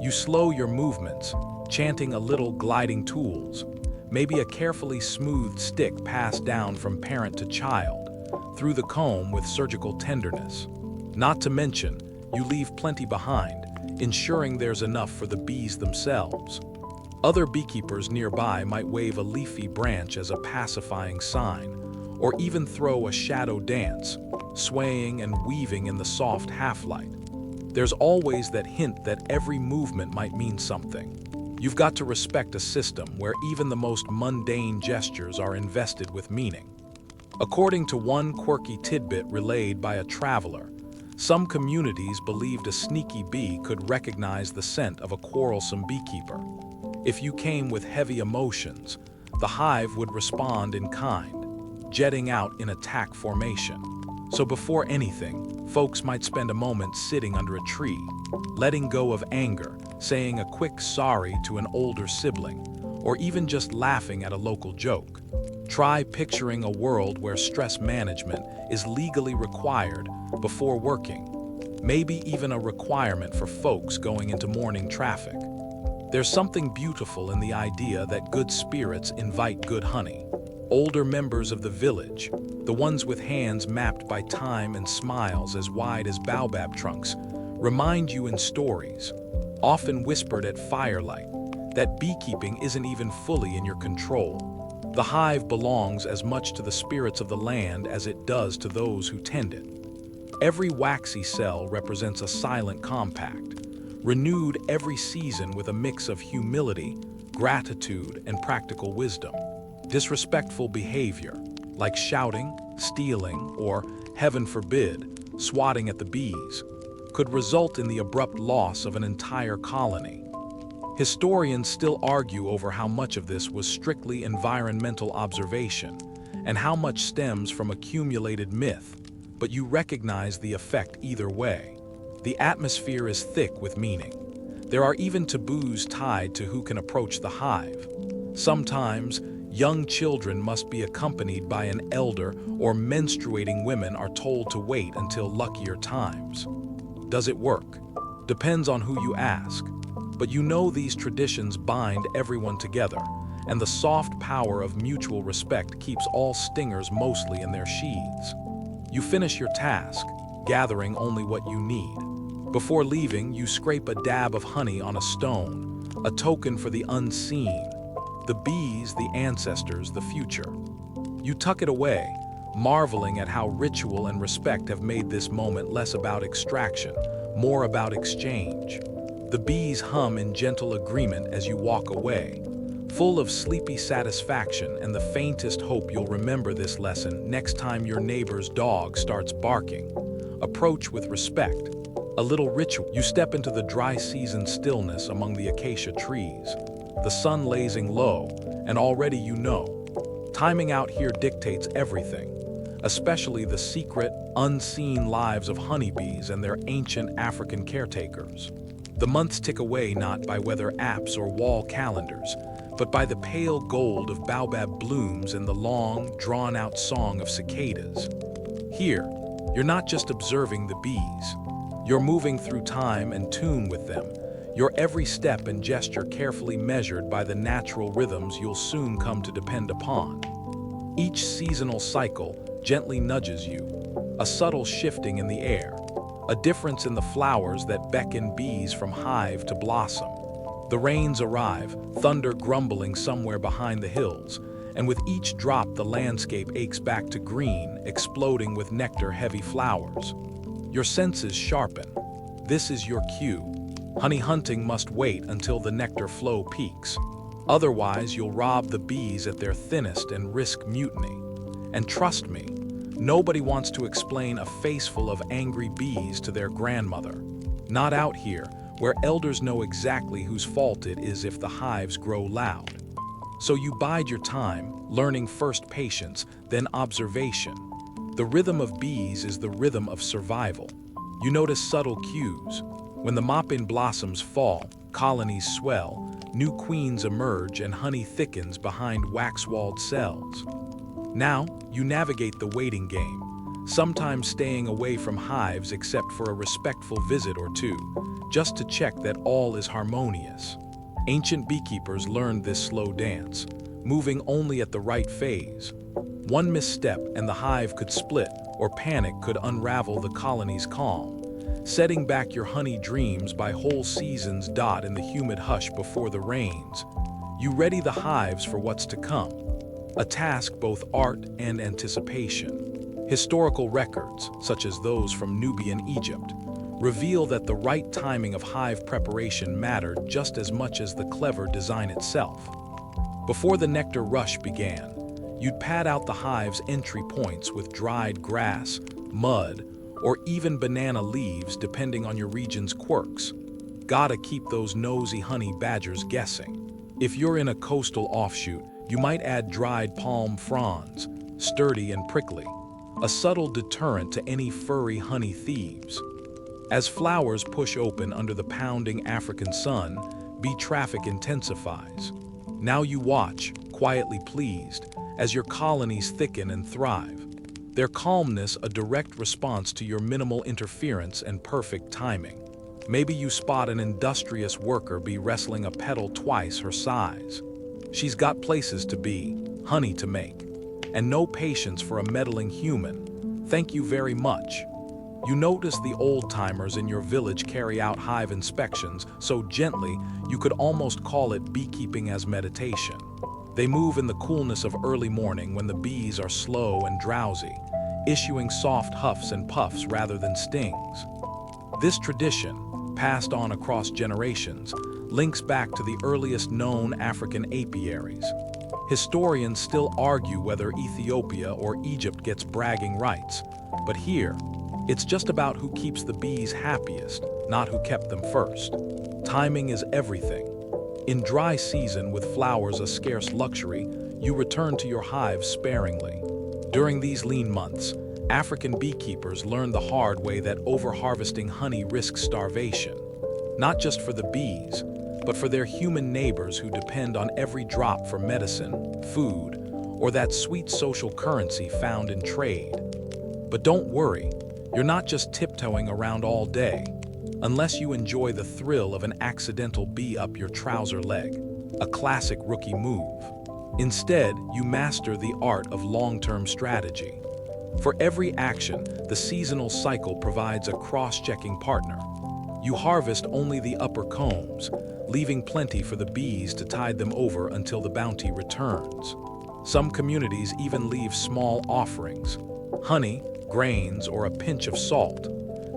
You slow your movements, chanting a little gliding tools, maybe a carefully smoothed stick passed down from parent to child, through the comb with surgical tenderness. Not to mention, you leave plenty behind, ensuring there's enough for the bees themselves. Other beekeepers nearby might wave a leafy branch as a pacifying sign, or even throw a shadow dance, swaying and weaving in the soft half-light. There's always that hint that every movement might mean something. You've got to respect a system where even the most mundane gestures are invested with meaning. According to one quirky tidbit relayed by a traveler, some communities believed a sneaky bee could recognize the scent of a quarrelsome beekeeper. If you came with heavy emotions, the hive would respond in kind, jetting out in attack formation. So before anything, folks might spend a moment sitting under a tree, letting go of anger, saying a quick sorry to an older sibling, or even just laughing at a local joke. Try picturing a world where stress management is legally required before working, maybe even a requirement for folks going into morning traffic. There's something beautiful in the idea that good spirits invite good honey. Older members of the village, the ones with hands mapped by time and smiles as wide as baobab trunks, remind you in stories, often whispered at firelight, that beekeeping isn't even fully in your control. The hive belongs as much to the spirits of the land as it does to those who tend it. Every waxy cell represents a silent compact, renewed every season with a mix of humility, gratitude, and practical wisdom. Disrespectful behavior, like shouting, stealing, or, heaven forbid, swatting at the bees, could result in the abrupt loss of an entire colony. Historians still argue over how much of this was strictly environmental observation and how much stems from accumulated myth, but you recognize the effect either way. The atmosphere is thick with meaning. There are even taboos tied to who can approach the hive. Sometimes, young children must be accompanied by an elder, or menstruating women are told to wait until luckier times. Does it work? Depends on who you ask. But you know these traditions bind everyone together, and the soft power of mutual respect keeps all stingers mostly in their sheaths. You finish your task, gathering only what you need. Before leaving, you scrape a dab of honey on a stone, a token for the unseen, the bees, the ancestors, the future. You tuck it away, marveling at how ritual and respect have made this moment less about extraction, more about exchange. The bees hum in gentle agreement as you walk away, full of sleepy satisfaction and the faintest hope you'll remember this lesson next time your neighbor's dog starts barking. Approach with respect. A little ritual. You step into the dry season stillness among the acacia trees, the sun blazing low, and already you know. Timing out here dictates everything, especially the secret, unseen lives of honeybees and their ancient African caretakers. The months tick away not by weather apps or wall calendars, but by the pale gold of baobab blooms and the long, drawn-out song of cicadas. Here, you're not just observing the bees. You're moving through time and tune with them, your every step and gesture carefully measured by the natural rhythms you'll soon come to depend upon. Each seasonal cycle gently nudges you, a subtle shifting in the air, a difference in the flowers that beckon bees from hive to blossom. The rains arrive, thunder grumbling somewhere behind the hills, and with each drop the landscape aches back to green, exploding with nectar-heavy flowers. Your senses sharpen. This is your cue. Honey hunting must wait until the nectar flow peaks. Otherwise, you'll rob the bees at their thinnest and risk mutiny. And trust me, nobody wants to explain a face full of angry bees to their grandmother. Not out here, where elders know exactly whose fault it is if the hives grow loud. So you bide your time, learning first patience, then observation. The rhythm of bees is the rhythm of survival. You notice subtle cues. When the mop-in blossoms fall, colonies swell, new queens emerge and honey thickens behind wax-walled cells. Now, you navigate the waiting game, sometimes staying away from hives except for a respectful visit or two, just to check that all is harmonious. Ancient beekeepers learned this slow dance, moving only at the right phase. One misstep and the hive could split, or panic could unravel the colony's calm, setting back your honey dreams by whole seasons in the humid hush before the rains. You ready the hives for what's to come, a task both art and anticipation. Historical records, such as those from Nubian Egypt, reveal that the right timing of hive preparation mattered just as much as the clever design itself. Before the nectar rush began, you'd pad out the hive's entry points with dried grass, mud, or even banana leaves depending on your region's quirks. Gotta keep those nosy honey badgers guessing. If you're in a coastal offshoot, you might add dried palm fronds, sturdy and prickly, a subtle deterrent to any furry honey thieves. As flowers push open under the pounding African sun, bee traffic intensifies. Now you watch, quietly pleased, as your colonies thicken and thrive, their calmness a direct response to your minimal interference and perfect timing. Maybe you spot an industrious worker bee wrestling a petal twice her size. She's got places to be, honey to make, and no patience for a meddling human. Thank you very much. You notice the old-timers in your village carry out hive inspections so gently you could almost call it beekeeping as meditation. They move in the coolness of early morning when the bees are slow and drowsy, issuing soft huffs and puffs rather than stings. This tradition, passed on across generations, links back to the earliest known African apiaries. Historians still argue whether Ethiopia or Egypt gets bragging rights, but here, it's just about who keeps the bees happiest, not who kept them first. Timing is everything. In dry season, with flowers a scarce luxury, you return to your hives sparingly. During these lean months, African beekeepers learn the hard way that over-harvesting honey risks starvation, not just for the bees, but for their human neighbors who depend on every drop for medicine, food, or that sweet social currency found in trade. But don't worry, you're not just tiptoeing around all day, unless you enjoy the thrill of an accidental bee up your trouser leg, a classic rookie move. Instead, you master the art of long-term strategy. For every action, the seasonal cycle provides a cross-checking partner. You harvest only the upper combs, leaving plenty for the bees to tide them over until the bounty returns. Some communities even leave small offerings, honey, grains, or a pinch of salt,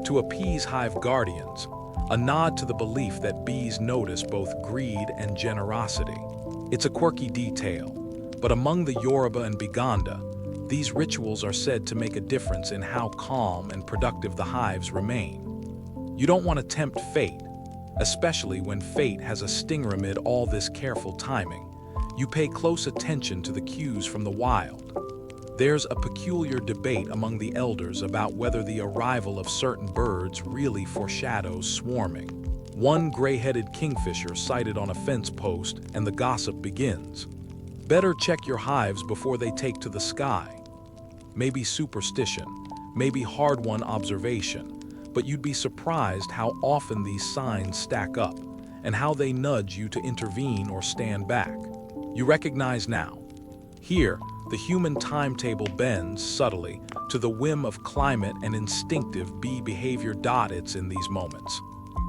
to appease hive guardians, a nod to the belief that bees notice both greed and generosity. It's a quirky detail, but among the Yoruba and Baganda, these rituals are said to make a difference in how calm and productive the hives remain. You don't want to tempt fate, especially when fate has a stinger amid all this careful timing. You pay close attention to the cues from the wild. There's a peculiar debate among the elders about whether the arrival of certain birds really foreshadows swarming. One gray-headed kingfisher sighted on a fence post, and the gossip begins. Better check your hives before they take to the sky. Maybe superstition, maybe hard-won observation, but you'd be surprised how often these signs stack up and how they nudge you to intervene or stand back. You recognize now. Here, the human timetable bends subtly to the whim of climate and instinctive bee behavior. It's in these moments,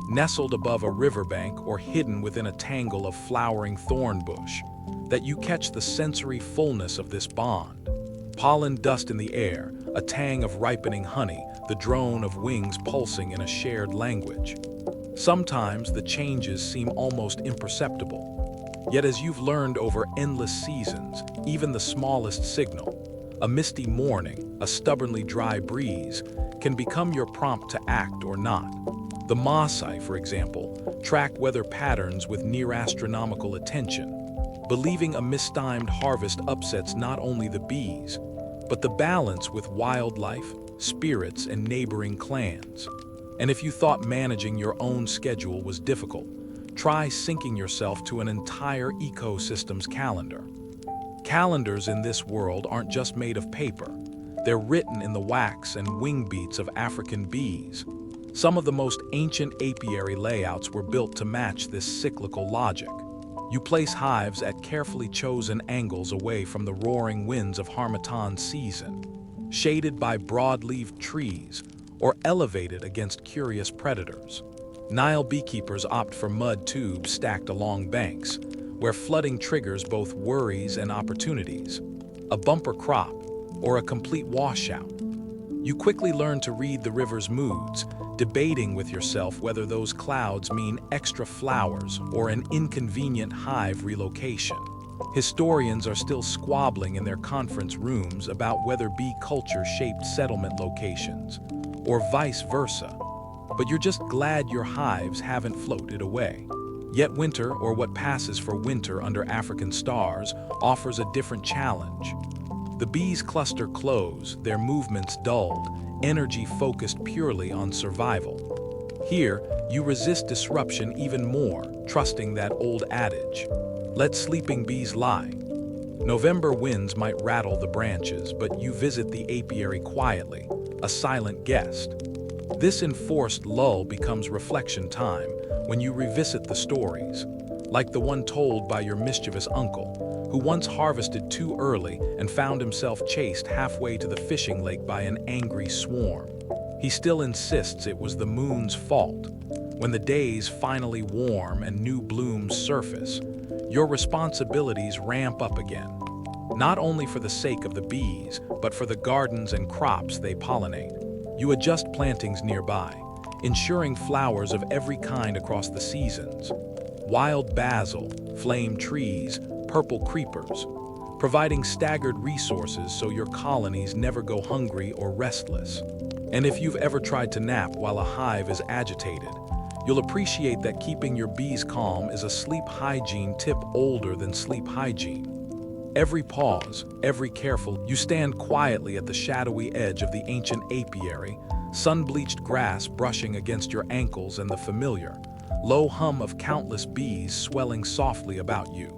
nestled above a riverbank or hidden within a tangle of flowering thorn bush, that you catch the sensory fullness of this bond. Pollen dust in the air, a tang of ripening honey, the drone of wings pulsing in a shared language. Sometimes the changes seem almost imperceptible. Yet as you've learned over endless seasons, even the smallest signal, a misty morning, a stubbornly dry breeze, can become your prompt to act or not. The Maasai, for example, track weather patterns with near-astronomical attention, believing a mistimed harvest upsets not only the bees, but the balance with wildlife, spirits, and neighboring clans. And if you thought managing your own schedule was difficult, try syncing yourself to an entire ecosystem's calendar. Calendars in this world aren't just made of paper. They're written in the wax and wing beats of African bees. Some of the most ancient apiary layouts were built to match this cyclical logic. You place hives at carefully chosen angles away from the roaring winds of Harmattan season, shaded by broad-leaved trees or elevated against curious predators. Nile beekeepers opt for mud tubes stacked along banks, where flooding triggers both worries and opportunities, a bumper crop or a complete washout. You quickly learn to read the river's moods, debating with yourself whether those clouds mean extra flowers or an inconvenient hive relocation. Historians are still squabbling in their conference rooms about whether bee culture shaped settlement locations, or vice versa. But you're just glad your hives haven't floated away. Yet winter, or what passes for winter under African stars, offers a different challenge. The bees cluster close, their movements dulled, energy focused purely on survival. Here, you resist disruption even more, trusting that old adage, let sleeping bees lie. November winds might rattle the branches, but you visit the apiary quietly, a silent guest. This enforced lull becomes reflection time when you revisit the stories, like the one told by your mischievous uncle, who once harvested too early and found himself chased halfway to the fishing lake by an angry swarm. He still insists it was the moon's fault. When the days finally warm and new blooms surface, your responsibilities ramp up again, not only for the sake of the bees, but for the gardens and crops they pollinate. You adjust plantings nearby, ensuring flowers of every kind across the seasons. Wild basil, flame trees, purple creepers, providing staggered resources so your colonies never go hungry or restless. And if you've ever tried to nap while a hive is agitated, you'll appreciate that keeping your bees calm is a sleep hygiene tip older than sleep hygiene. Every pause, every careful, you stand quietly at the shadowy edge of the ancient apiary, sun-bleached grass brushing against your ankles and the familiar, low hum of countless bees swelling softly about you.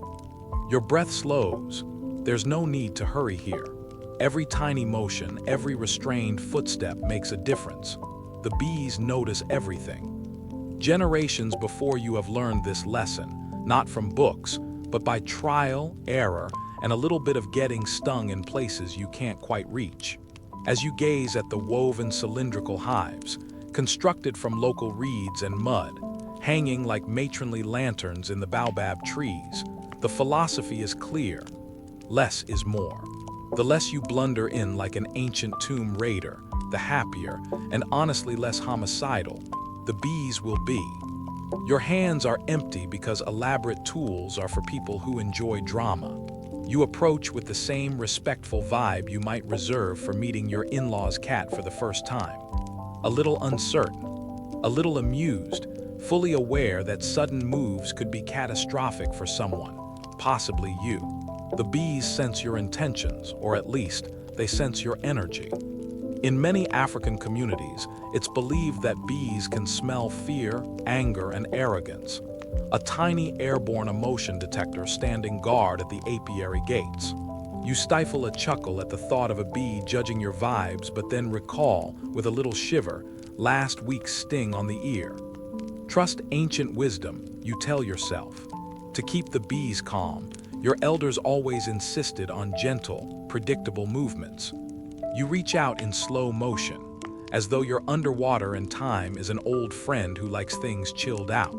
Your breath slows. There's no need to hurry here. Every tiny motion, every restrained footstep makes a difference. The bees notice everything. Generations before you have learned this lesson, not from books, but by trial, error, and a little bit of getting stung in places you can't quite reach. As you gaze at the woven cylindrical hives, constructed from local reeds and mud, hanging like matronly lanterns in the baobab trees, the philosophy is clear. less is more. The less you blunder in like an ancient tomb raider, the happier, and honestly less homicidal, the bees will be. Your hands are empty because elaborate tools are for people who enjoy drama. You approach with the same respectful vibe you might reserve for meeting your in-law's cat for the first time. A little uncertain, a little amused, fully aware that sudden moves could be catastrophic for someone, possibly you. The bees sense your intentions, or at least, they sense your energy. In many African communities, it's believed that bees can smell fear, anger, and arrogance. A tiny airborne emotion detector standing guard at the apiary gates. You stifle a chuckle at the thought of a bee judging your vibes, but then recall, with a little shiver, last week's sting on the ear. Trust ancient wisdom, you tell yourself. To keep the bees calm, your elders always insisted on gentle, predictable movements. You reach out in slow motion, as though you're underwater and time is an old friend who likes things chilled out.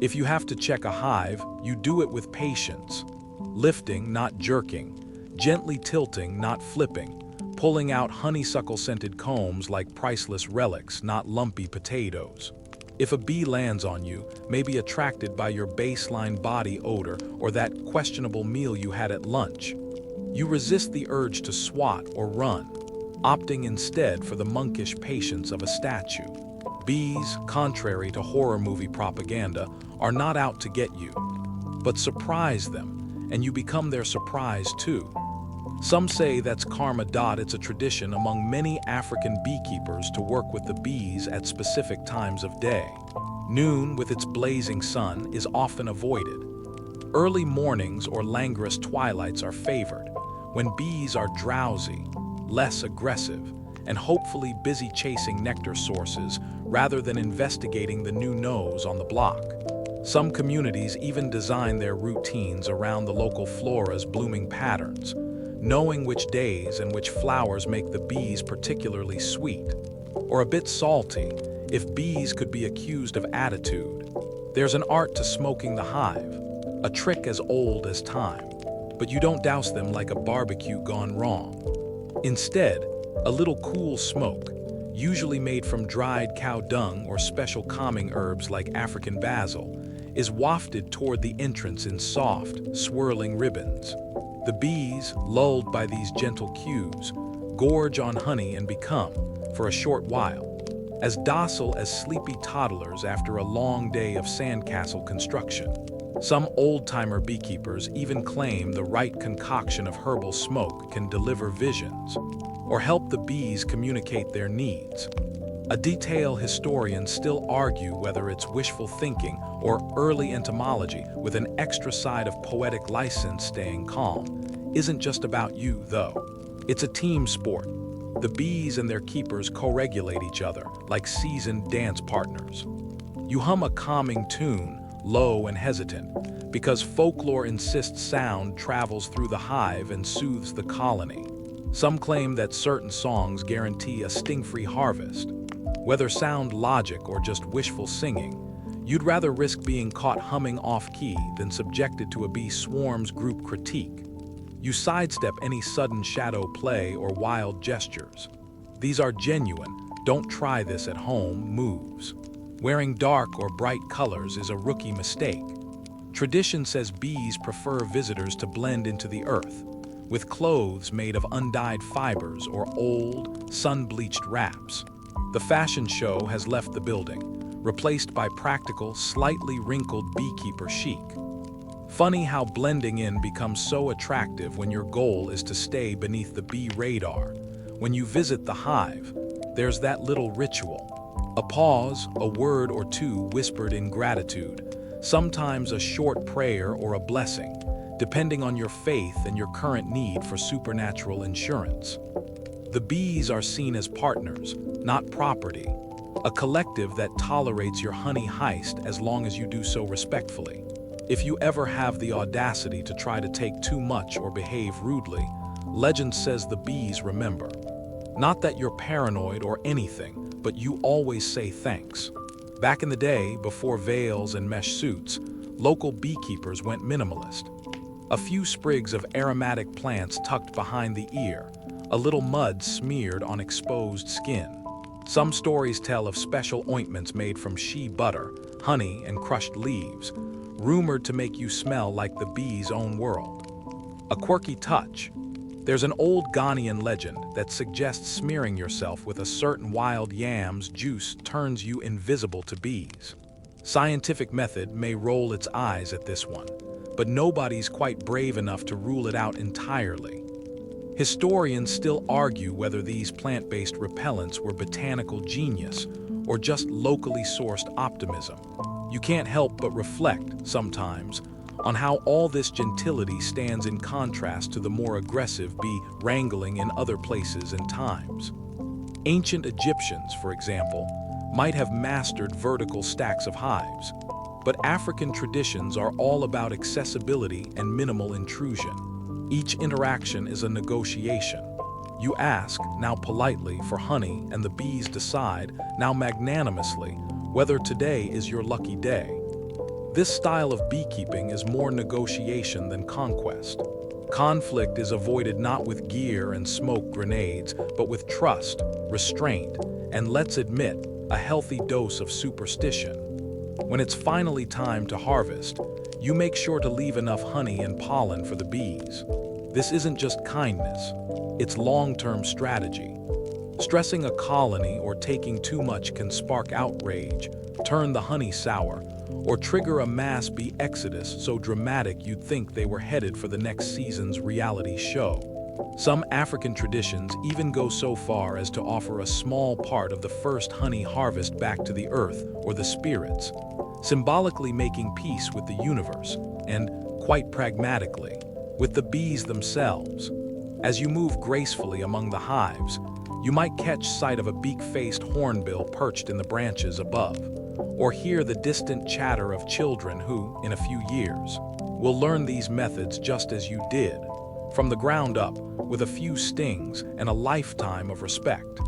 If you have to check a hive, you do it with patience, lifting, not jerking, gently tilting, not flipping, pulling out honeysuckle-scented combs like priceless relics, not lumpy potatoes. If a bee lands on you, may be attracted by your baseline body odor or that questionable meal you had at lunch. You resist the urge to swat or run, opting instead for the monkish patience of a statue. Bees, contrary to horror movie propaganda, are not out to get you, but surprise them, and you become their surprise too. Some say that's karma. It's a tradition among many African beekeepers to work with the bees at specific times of day. Noon, with its blazing sun, is often avoided. Early mornings or languorous twilights are favored, when bees are drowsy, less aggressive, and hopefully busy chasing nectar sources rather than investigating the new nose on the block. Some communities even design their routines around the local flora's blooming patterns, knowing which days and which flowers make the bees particularly sweet, or a bit salty, if bees could be accused of attitude. There's an art to smoking the hive, a trick as old as time, but you don't douse them like a barbecue gone wrong. Instead, a little cool smoke, usually made from dried cow dung or special calming herbs like African basil, is wafted toward the entrance in soft, swirling ribbons. The bees, lulled by these gentle cues, gorge on honey and become, for a short while, as docile as sleepy toddlers after a long day of sandcastle construction. Some old-timer beekeepers even claim the right concoction of herbal smoke can deliver visions, or help the bees communicate their needs. A detail historians still argue whether it's wishful thinking or early entomology with an extra side of poetic license. Staying calm isn't just about you, though. It's a team sport. The bees and their keepers co-regulate each other like seasoned dance partners. You hum a calming tune, low and hesitant, because folklore insists sound travels through the hive and soothes the colony. Some claim that certain songs guarantee a sting-free harvest. Whether sound logic or just wishful singing, you'd rather risk being caught humming off-key than subjected to a bee swarm's group critique. You sidestep any sudden shadow play or wild gestures. These are genuine, don't try this at home moves. Wearing dark or bright colors is a rookie mistake. Tradition says bees prefer visitors to blend into the earth, with clothes made of undyed fibers or old, sun-bleached wraps. The fashion show has left the building, replaced by practical, slightly wrinkled beekeeper chic. Funny how blending in becomes so attractive when your goal is to stay beneath the bee radar. When you visit the hive, there's that little ritual. A pause, a word or two whispered in gratitude, sometimes a short prayer or a blessing, depending on your faith and your current need for supernatural insurance. The bees are seen as partners, not property, a collective that tolerates your honey heist as long as you do so respectfully. If you ever have the audacity to try to take too much or behave rudely, legend says the bees remember. Not that you're paranoid or anything, but you always say thanks. Back in the day, before veils and mesh suits, local beekeepers went minimalist. A few sprigs of aromatic plants tucked behind the ear, a little mud smeared on exposed skin. Some stories tell of special ointments made from shea butter, honey, and crushed leaves, rumored to make you smell like the bee's own world. A quirky touch. There's an old Ghanaian legend that suggests smearing yourself with a certain wild yam's juice turns you invisible to bees. Scientific method may roll its eyes at this one, but nobody's quite brave enough to rule it out entirely. Historians still argue whether these plant-based repellents were botanical genius or just locally sourced optimism. You can't help but reflect, sometimes, on how all this gentility stands in contrast to the more aggressive bee wrangling in other places and times. Ancient Egyptians, for example, might have mastered vertical stacks of hives, but African traditions are all about accessibility and minimal intrusion. Each interaction is a negotiation. You ask, now politely, for honey, and the bees decide, now magnanimously, whether today is your lucky day. This style of beekeeping is more negotiation than conquest. Conflict is avoided not with gear and smoke grenades, but with trust, restraint, and let's admit, a healthy dose of superstition. When it's finally time to harvest, you make sure to leave enough honey and pollen for the bees. This isn't just kindness, it's long-term strategy. Stressing a colony or taking too much can spark outrage, turn the honey sour, or trigger a mass bee exodus so dramatic you'd think they were headed for the next season's reality show. Some African traditions even go so far as to offer a small part of the first honey harvest back to the earth or the spirits, symbolically making peace with the universe and, quite pragmatically, with the bees themselves. As you move gracefully among the hives, you might catch sight of a beak-faced hornbill perched in the branches above, or hear the distant chatter of children who, in a few years, will learn these methods just as you did, from the ground up, with a few stings and a lifetime of respect.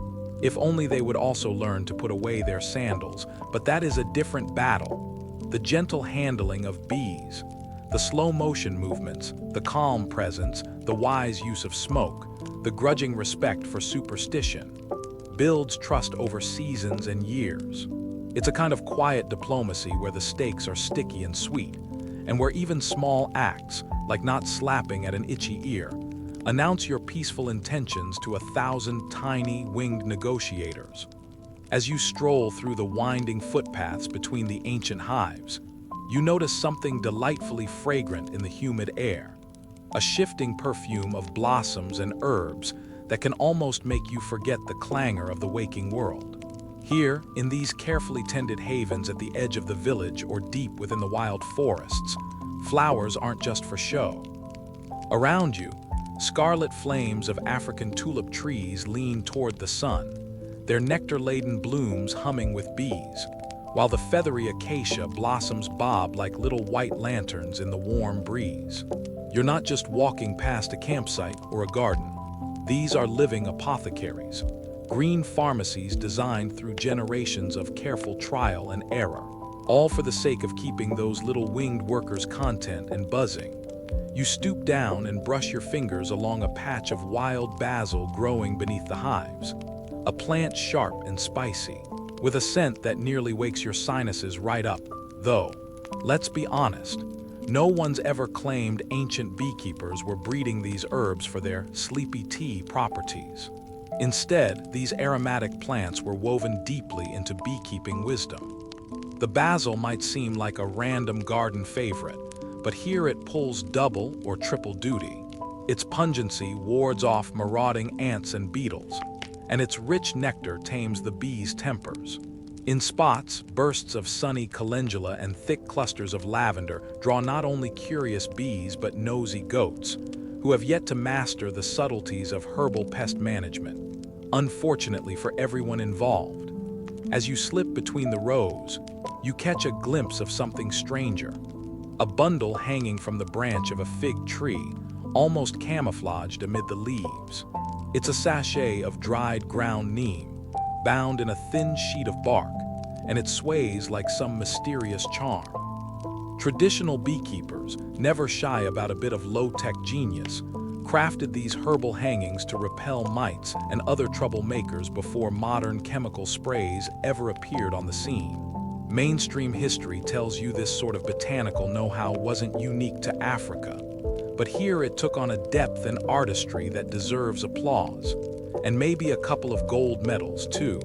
If only they would also learn to put away their sandals, but that is a different battle. The gentle handling of bees, the slow motion movements, the calm presence, the wise use of smoke, the grudging respect for superstition, builds trust over seasons and years. It's a kind of quiet diplomacy where the stakes are sticky and sweet, and where even small acts, like not slapping at an itchy ear, announce your peaceful intentions to 1,000 tiny, winged negotiators. As you stroll through the winding footpaths between the ancient hives, you notice something delightfully fragrant in the humid air, a shifting perfume of blossoms and herbs that can almost make you forget the clangor of the waking world. Here, in these carefully tended havens at the edge of the village or deep within the wild forests, flowers aren't just for show. Around you, scarlet flames of African tulip trees lean toward the sun, their nectar-laden blooms humming with bees, while the feathery acacia blossoms bob like little white lanterns in the warm breeze. You're not just walking past a campsite or a garden. These are living apothecaries, green pharmacies designed through generations of careful trial and error, all for the sake of keeping those little winged workers content and buzzing. You stoop down and brush your fingers along a patch of wild basil growing beneath the hives, a plant sharp and spicy, with a scent that nearly wakes your sinuses right up, though, let's be honest, no one's ever claimed ancient beekeepers were breeding these herbs for their sleepy tea properties. Instead, these aromatic plants were woven deeply into beekeeping wisdom. The basil might seem like a random garden favorite, but here it pulls double or triple duty. Its pungency wards off marauding ants and beetles, and its rich nectar tames the bees' tempers. In spots, bursts of sunny calendula and thick clusters of lavender draw not only curious bees but nosy goats, who have yet to master the subtleties of herbal pest management, unfortunately for everyone involved. As you slip between the rows, you catch a glimpse of something stranger, a bundle hanging from the branch of a fig tree, almost camouflaged amid the leaves. It's a sachet of dried ground neem, bound in a thin sheet of bark, and it sways like some mysterious charm. Traditional beekeepers, never shy about a bit of low-tech genius, crafted these herbal hangings to repel mites and other troublemakers before modern chemical sprays ever appeared on the scene. Mainstream history tells you this sort of botanical know-how wasn't unique to Africa, but here it took on a depth and artistry that deserves applause. And maybe a couple of gold medals, too.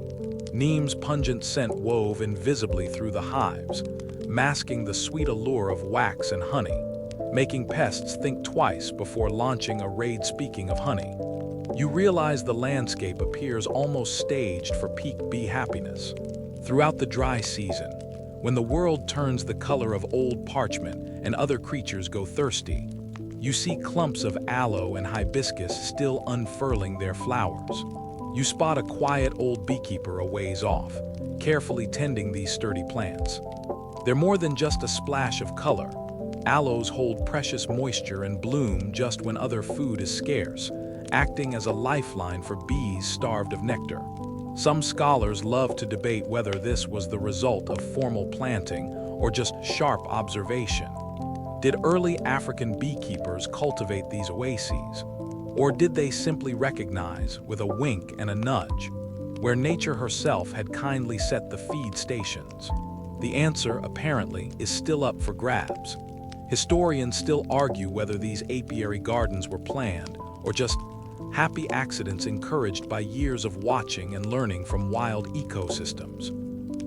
Neem's pungent scent wove invisibly through the hives, masking the sweet allure of wax and honey, making pests think twice before launching a raid. Speaking of honey, you realize the landscape appears almost staged for peak bee happiness. Throughout the dry season, when the world turns the color of old parchment and other creatures go thirsty, you see clumps of aloe and hibiscus still unfurling their flowers. You spot a quiet old beekeeper a ways off, carefully tending these sturdy plants. They're more than just a splash of color. Aloes hold precious moisture and bloom just when other food is scarce, acting as a lifeline for bees starved of nectar. Some scholars love to debate whether this was the result of formal planting or just sharp observation. Did early African beekeepers cultivate these oases? Or did they simply recognize, with a wink and a nudge, where nature herself had kindly set the feed stations? The answer, apparently, is still up for grabs. Historians still argue whether these apiary gardens were planned or just happy accidents encouraged by years of watching and learning from wild ecosystems.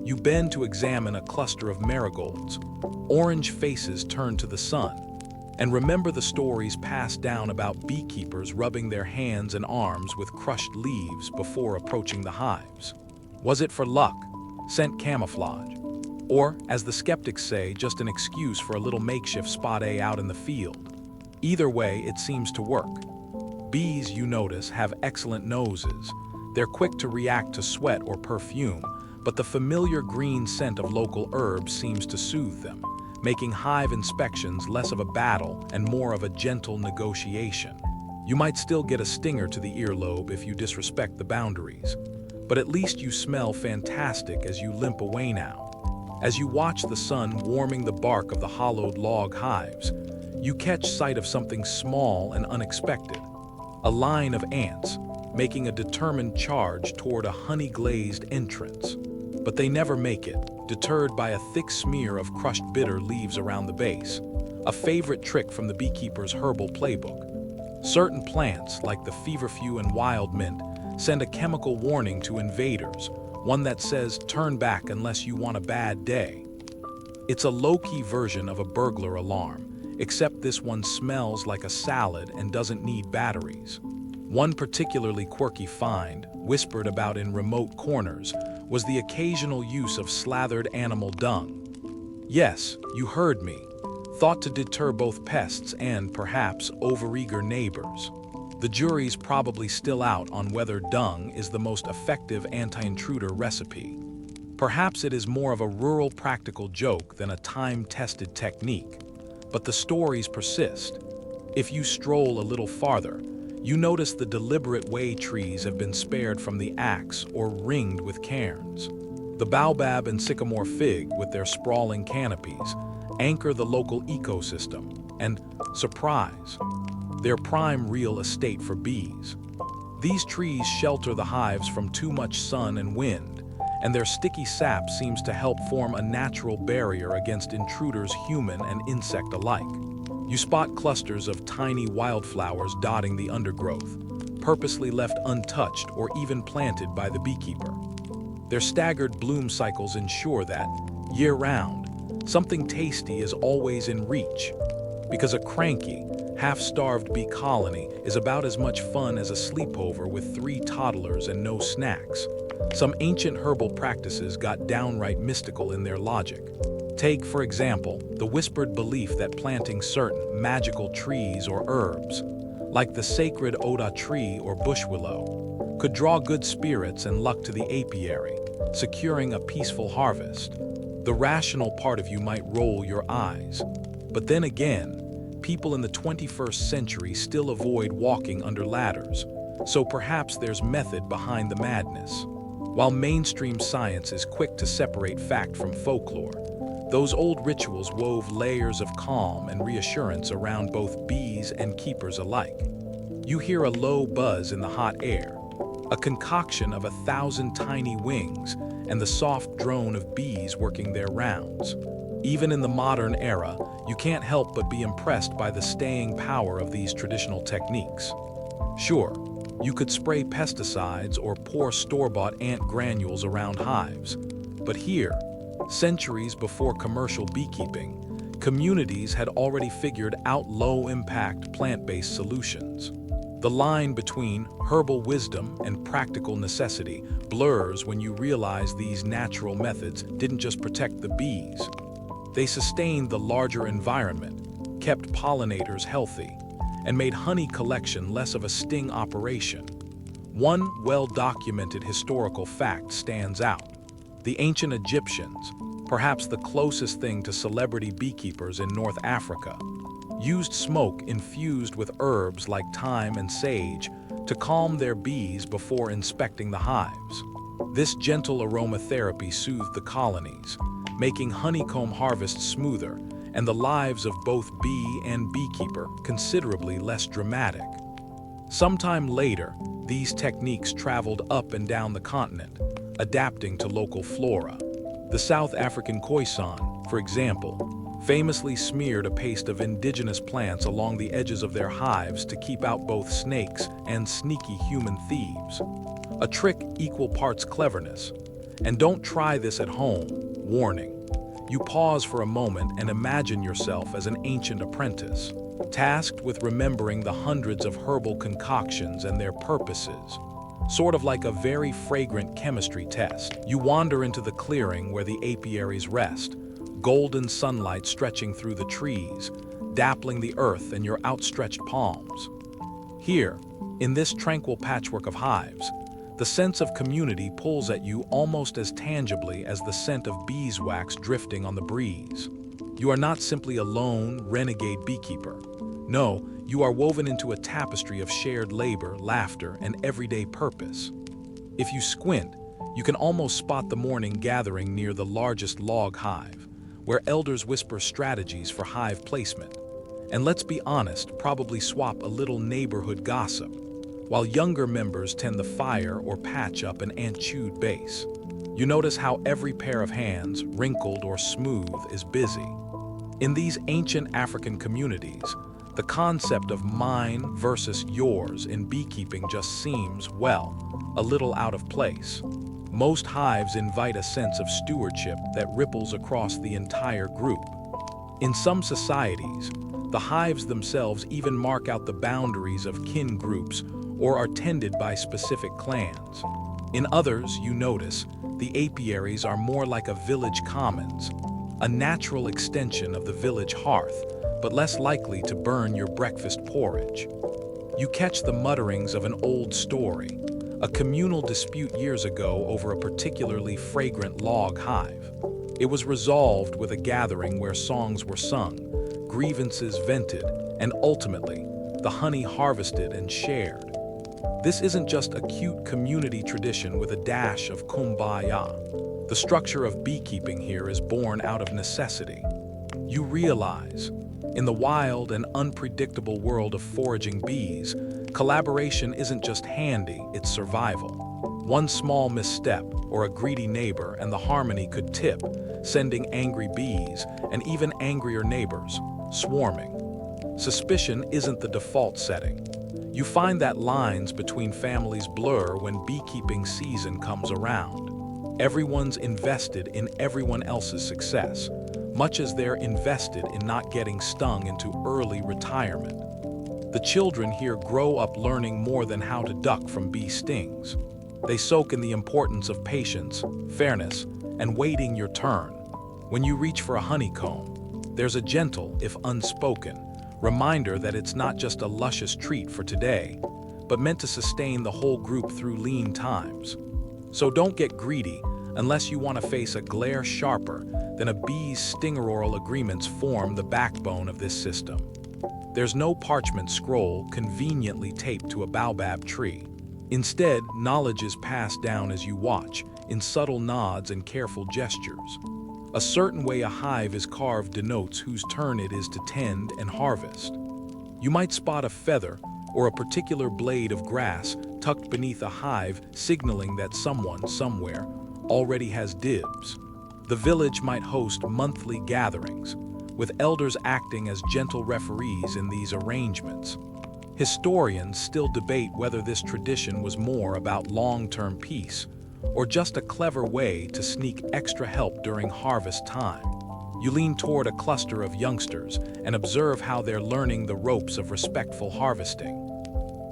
You bend to examine a cluster of marigolds. Orange faces turn to the sun, and remember the stories passed down about beekeepers rubbing their hands and arms with crushed leaves before approaching the hives. Was it for luck, scent camouflage, or, as the skeptics say, just an excuse for a little makeshift spot out in the field? Either way, it seems to work. Bees, you notice, have excellent noses. They're quick to react to sweat or perfume, but the familiar green scent of local herbs seems to soothe them, making hive inspections less of a battle and more of a gentle negotiation. You might still get a stinger to the earlobe if you disrespect the boundaries, but at least you smell fantastic as you limp away now. As you watch the sun warming the bark of the hollowed log hives, you catch sight of something small and unexpected. A line of ants, making a determined charge toward a honey-glazed entrance. But they never make it, deterred by a thick smear of crushed bitter leaves around the base, a favorite trick from the beekeeper's herbal playbook. Certain plants, like the feverfew and wild mint, send a chemical warning to invaders, one that says, "Turn back unless you want a bad day." It's a low-key version of a burglar alarm, except this one smells like a salad and doesn't need batteries. One particularly quirky find, whispered about in remote corners, was the occasional use of slathered animal dung. Yes, you heard me, thought to deter both pests and, perhaps, overeager neighbors. The jury's probably still out on whether dung is the most effective anti-intruder recipe. Perhaps it is more of a rural practical joke than a time-tested technique, but the stories persist. If you stroll a little farther, you notice the deliberate way trees have been spared from the axe or ringed with cairns. The baobab and sycamore fig, with their sprawling canopies, anchor the local ecosystem, and, surprise, they're prime real estate for bees. These trees shelter the hives from too much sun and wind, and their sticky sap seems to help form a natural barrier against intruders, human and insect alike. You spot clusters of tiny wildflowers dotting the undergrowth, purposely left untouched or even planted by the beekeeper. Their staggered bloom cycles ensure that, year-round, something tasty is always in reach, because a cranky, half-starved bee colony is about as much fun as a sleepover with 3 toddlers and no snacks. Some ancient herbal practices got downright mystical in their logic. Take, for example, the whispered belief that planting certain magical trees or herbs, like the sacred Oda tree or bush willow, could draw good spirits and luck to the apiary, securing a peaceful harvest. The rational part of you might roll your eyes. But then again, people in the 21st century still avoid walking under ladders, so perhaps there's method behind the madness. While mainstream science is quick to separate fact from folklore, Those old rituals wove layers of calm and reassurance around both bees and keepers alike. You hear a low buzz in the hot air, a concoction of 1,000 tiny wings, and the soft drone of bees working their rounds. Even in the modern era, you can't help but be impressed by the staying power of these traditional techniques. Sure, you could spray pesticides or pour store-bought ant granules around hives, but here, centuries before commercial beekeeping, communities had already figured out low-impact plant-based solutions. The line between herbal wisdom and practical necessity blurs when you realize these natural methods didn't just protect the bees. They sustained the larger environment, kept pollinators healthy, and made honey collection less of a sting operation. One well-documented historical fact stands out. The ancient Egyptians, perhaps the closest thing to celebrity beekeepers in North Africa, used smoke infused with herbs like thyme and sage to calm their bees before inspecting the hives. This gentle aromatherapy soothed the colonies, making honeycomb harvests smoother and the lives of both bee and beekeeper considerably less dramatic. Sometime later, these techniques traveled up and down the continent, adapting to local flora. The South African Khoisan, for example, famously smeared a paste of indigenous plants along the edges of their hives to keep out both snakes and sneaky human thieves. A trick equal parts cleverness. And don't try this at home. Warning. You pause for a moment and imagine yourself as an ancient apprentice, tasked with remembering the hundreds of herbal concoctions and their purposes. Sort of like a very fragrant chemistry test. You wander into the clearing where the apiaries rest, golden sunlight stretching through the trees, dappling the earth in your outstretched palms. Here, in this tranquil patchwork of hives, the sense of community pulls at you almost as tangibly as the scent of beeswax drifting on the breeze. You are not simply a lone, renegade beekeeper. No, you are woven into a tapestry of shared labor, laughter, and everyday purpose. If you squint, you can almost spot the morning gathering near the largest log hive, where elders whisper strategies for hive placement. And let's be honest, probably swap a little neighborhood gossip, while younger members tend the fire or patch up an ant-chewed base. You notice how every pair of hands, wrinkled or smooth, is busy. In these ancient African communities, the concept of mine versus yours in beekeeping just seems, well, a little out of place. Most hives invite a sense of stewardship that ripples across the entire group. In some societies, the hives themselves even mark out the boundaries of kin groups or are tended by specific clans. In others, you notice, the apiaries are more like a village commons, a natural extension of the village hearth, but less likely to burn your breakfast porridge. You catch the mutterings of an old story, a communal dispute years ago over a particularly fragrant log hive. It was resolved with a gathering where songs were sung, grievances vented, and ultimately, the honey harvested and shared. This isn't just a cute community tradition with a dash of kumbaya. The structure of beekeeping here is born out of necessity. You realize, in the wild and unpredictable world of foraging bees, collaboration isn't just handy, it's survival. One small misstep or a greedy neighbor and the harmony could tip, sending angry bees and even angrier neighbors swarming. Suspicion isn't the default setting. You find that lines between families blur when beekeeping season comes around. Everyone's invested in everyone else's success, much as they're invested in not getting stung into early retirement. The children here grow up learning more than how to duck from bee stings. They soak in the importance of patience, fairness, and waiting your turn. When you reach for a honeycomb, there's a gentle, if unspoken, reminder that it's not just a luscious treat for today, but meant to sustain the whole group through lean times. So don't get greedy unless you want to face a glare sharper than a bee's stingeroral agreements form the backbone of this system. There's no parchment scroll conveniently taped to a baobab tree. Instead, knowledge is passed down as you watch, in subtle nods and careful gestures. A certain way a hive is carved denotes whose turn it is to tend and harvest. You might spot a feather or a particular blade of grass tucked beneath a hive, signaling that someone, somewhere, already has dibs. The village might host monthly gatherings, with elders acting as gentle referees in these arrangements. Historians still debate whether this tradition was more about long-term peace or just a clever way to sneak extra help during harvest time. You lean toward a cluster of youngsters and observe how they're learning the ropes of respectful harvesting.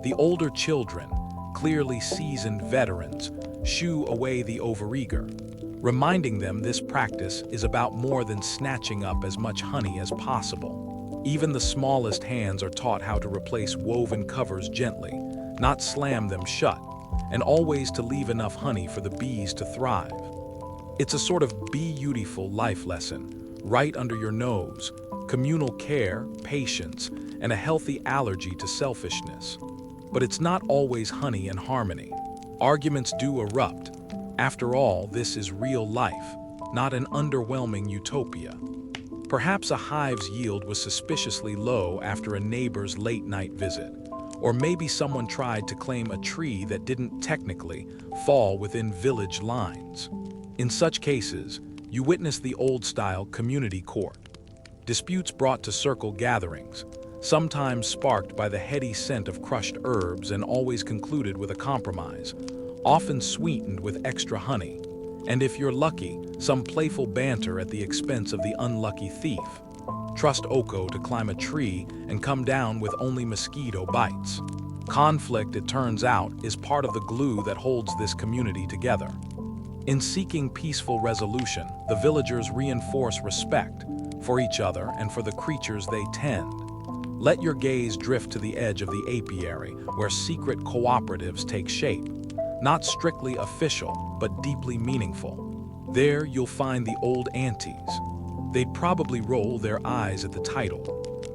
The older children, clearly seasoned veterans, shoo away the overeager, reminding them this practice is about more than snatching up as much honey as possible. Even the smallest hands are taught how to replace woven covers gently, not slam them shut, and always to leave enough honey for the bees to thrive. It's a sort of beautiful life lesson, right under your nose: communal care, patience, and a healthy allergy to selfishness. But it's not always honey and harmony. Arguments do erupt. After all, this is real life, not an underwhelming utopia. Perhaps a hive's yield was suspiciously low after a neighbor's late-night visit, or maybe someone tried to claim a tree that didn't technically fall within village lines. In such cases, you witness the old-style community court. Disputes brought to circle gatherings, sometimes sparked by the heady scent of crushed herbs and always concluded with a compromise, often sweetened with extra honey, and if you're lucky, some playful banter at the expense of the unlucky thief. Trust Oko to climb a tree and come down with only mosquito bites. Conflict, it turns out, is part of the glue that holds this community together. In seeking peaceful resolution, the villagers reinforce respect for each other and for the creatures they tend. Let your gaze drift to the edge of the apiary, where secret cooperatives take shape. Not strictly official, but deeply meaningful. There you'll find the old aunties. They'd probably roll their eyes at the title,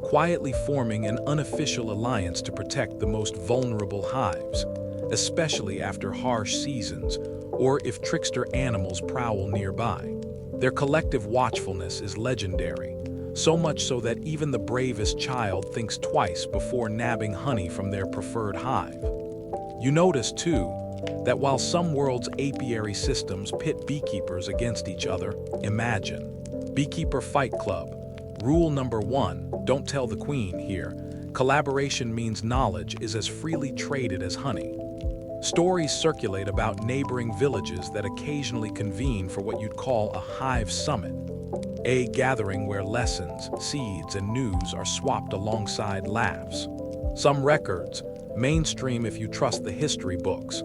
quietly forming an unofficial alliance to protect the most vulnerable hives, especially after harsh seasons or if trickster animals prowl nearby. Their collective watchfulness is legendary, so much so that even the bravest child thinks twice before nabbing honey from their preferred hive. You notice, too, that while some worlds' apiary systems pit beekeepers against each other, imagine. Beekeeper Fight Club. Rule number 1, don't tell the queen here. Collaboration means knowledge is as freely traded as honey. Stories circulate about neighboring villages that occasionally convene for what you'd call a hive summit, a gathering where lessons, seeds, and news are swapped alongside laughs. Some records, mainstream if you trust the history books,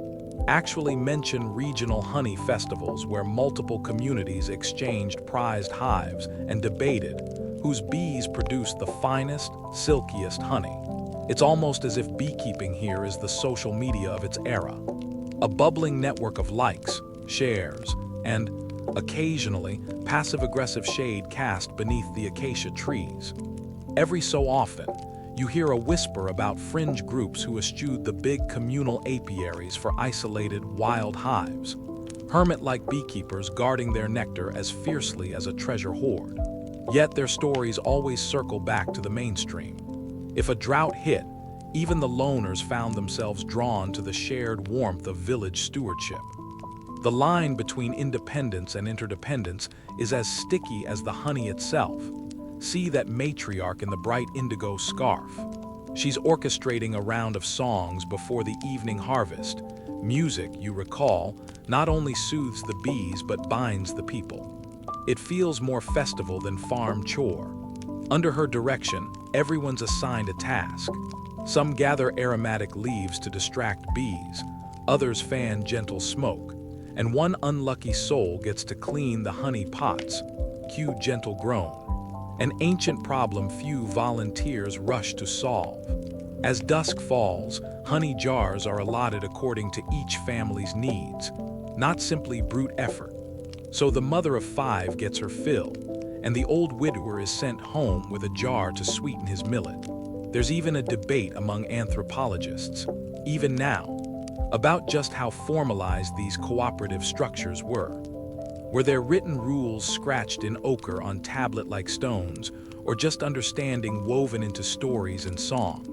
actually mention regional honey festivals where multiple communities exchanged prized hives and debated whose bees produced the finest, silkiest honey. It's almost as if beekeeping here is the social media of its era. A bubbling network of likes, shares, and, occasionally, passive-aggressive shade cast beneath the acacia trees. Every so often, you hear a whisper about fringe groups who eschewed the big communal apiaries for isolated, wild hives, hermit-like beekeepers guarding their nectar as fiercely as a treasure hoard. Yet their stories always circle back to the mainstream. If a drought hit, even the loners found themselves drawn to the shared warmth of village stewardship. The line between independence and interdependence is as sticky as the honey itself. See that matriarch in the bright indigo scarf. She's orchestrating a round of songs before the evening harvest. Music, you recall, not only soothes the bees but binds the people. It feels more festival than farm chore. Under her direction, everyone's assigned a task. Some gather aromatic leaves to distract bees, others fan gentle smoke, and one unlucky soul gets to clean the honey pots. Cue gentle groan. An ancient problem few volunteers rush to solve. As dusk falls, honey jars are allotted according to each family's needs, not simply brute effort. So the mother of 5 gets her fill, and the old widower is sent home with a jar to sweeten his millet. There's even a debate among anthropologists, even now, about just how formalized these cooperative structures were. Were there written rules scratched in ochre on tablet-like stones, or just understanding woven into stories and song?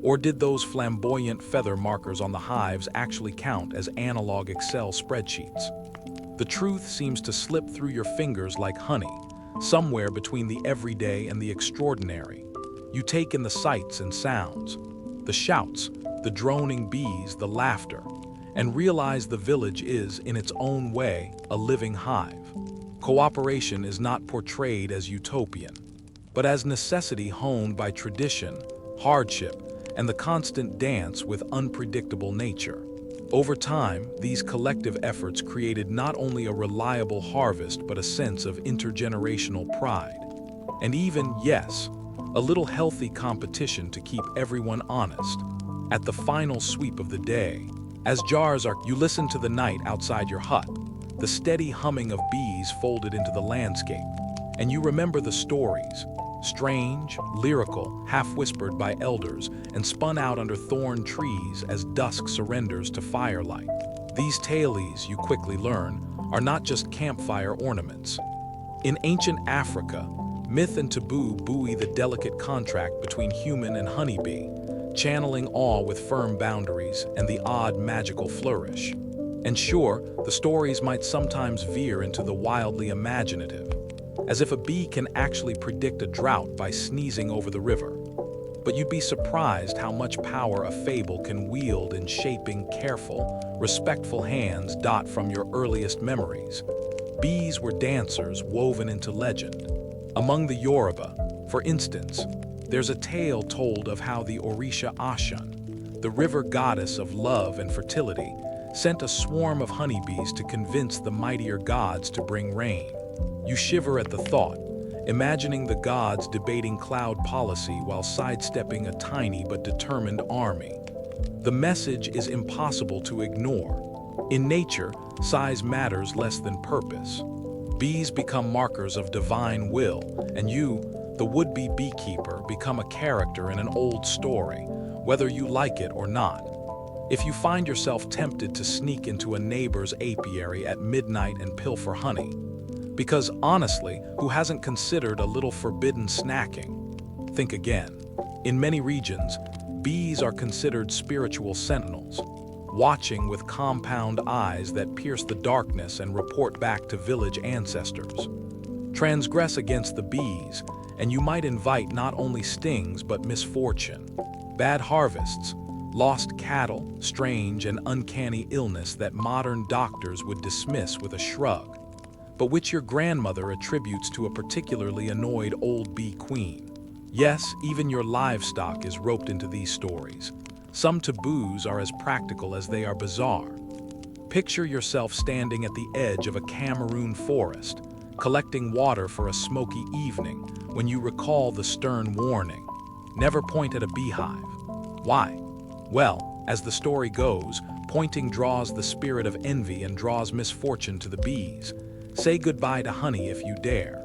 Or did those flamboyant feather markers on the hives actually count as analog Excel spreadsheets? The truth seems to slip through your fingers like honey, somewhere between the everyday and the extraordinary. You take in the sights and sounds, the shouts, the droning bees, the laughter, and realize the village is, in its own way, a living hive. Cooperation is not portrayed as utopian, but as necessity honed by tradition, hardship, and the constant dance with unpredictable nature. Over time, these collective efforts created not only a reliable harvest but a sense of intergenerational pride. And even, yes, a little healthy competition to keep everyone honest. At the final sweep of the day, as jars are, you listen to the night outside your hut, the steady humming of bees folded into the landscape, and you remember the stories, strange, lyrical, half-whispered by elders and spun out under thorn trees as dusk surrenders to firelight. These tales, you quickly learn, are not just campfire ornaments. In ancient Africa, myth and taboo buoy the delicate contract between human and honeybee, channeling awe with firm boundaries and the odd magical flourish. And sure, the stories might sometimes veer into the wildly imaginative, as if a bee can actually predict a drought by sneezing over the river. But you'd be surprised how much power a fable can wield in shaping careful, respectful hands dot from your earliest memories. Bees were dancers woven into legend. Among the Yoruba, for instance, there's a tale told of how the Orisha Ashun, the river goddess of love and fertility, sent a swarm of honeybees to convince the mightier gods to bring rain. You shiver at the thought, imagining the gods debating cloud policy while sidestepping a tiny but determined army. The message is impossible to ignore. In nature, size matters less than purpose. Bees become markers of divine will, and you, the would-be beekeeper, become a character in an old story, whether you like it or not. If you find yourself tempted to sneak into a neighbor's apiary at midnight and pilfer honey, because honestly, who hasn't considered a little forbidden snacking? Think again. In many regions, bees are considered spiritual sentinels, watching with compound eyes that pierce the darkness and report back to village ancestors. Transgress against the bees, and you might invite not only stings but misfortune, bad harvests, lost cattle, strange and uncanny illness that modern doctors would dismiss with a shrug, but which your grandmother attributes to a particularly annoyed old bee queen. Yes, even your livestock is roped into these stories. Some taboos are as practical as they are bizarre. Picture yourself standing at the edge of a Cameroon forest, collecting water for a smoky evening, when you recall the stern warning, never point at a beehive. Why? Well, as the story goes, pointing draws the spirit of envy and draws misfortune to the bees. Say goodbye to honey if you dare.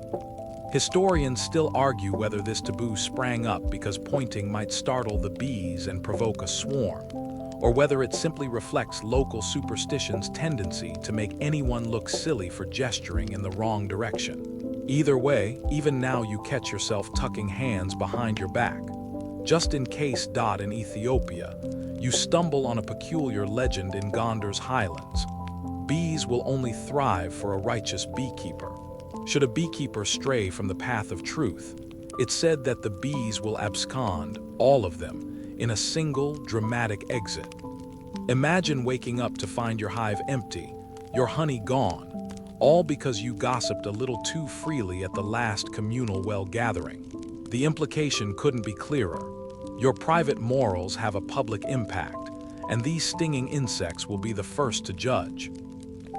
Historians still argue whether this taboo sprang up because pointing might startle the bees and provoke a swarm, or whether it simply reflects local superstition's tendency to make anyone look silly for gesturing in the wrong direction. Either way, even now you catch yourself tucking hands behind your back. Just in case. In Ethiopia, you stumble on a peculiar legend in Gondar's highlands. Bees will only thrive for a righteous beekeeper. Should a beekeeper stray from the path of truth, it's said that the bees will abscond, all of them, in a single, dramatic exit. Imagine waking up to find your hive empty, your honey gone, all because you gossiped a little too freely at the last communal well gathering. The implication couldn't be clearer. Your private morals have a public impact, and these stinging insects will be the first to judge.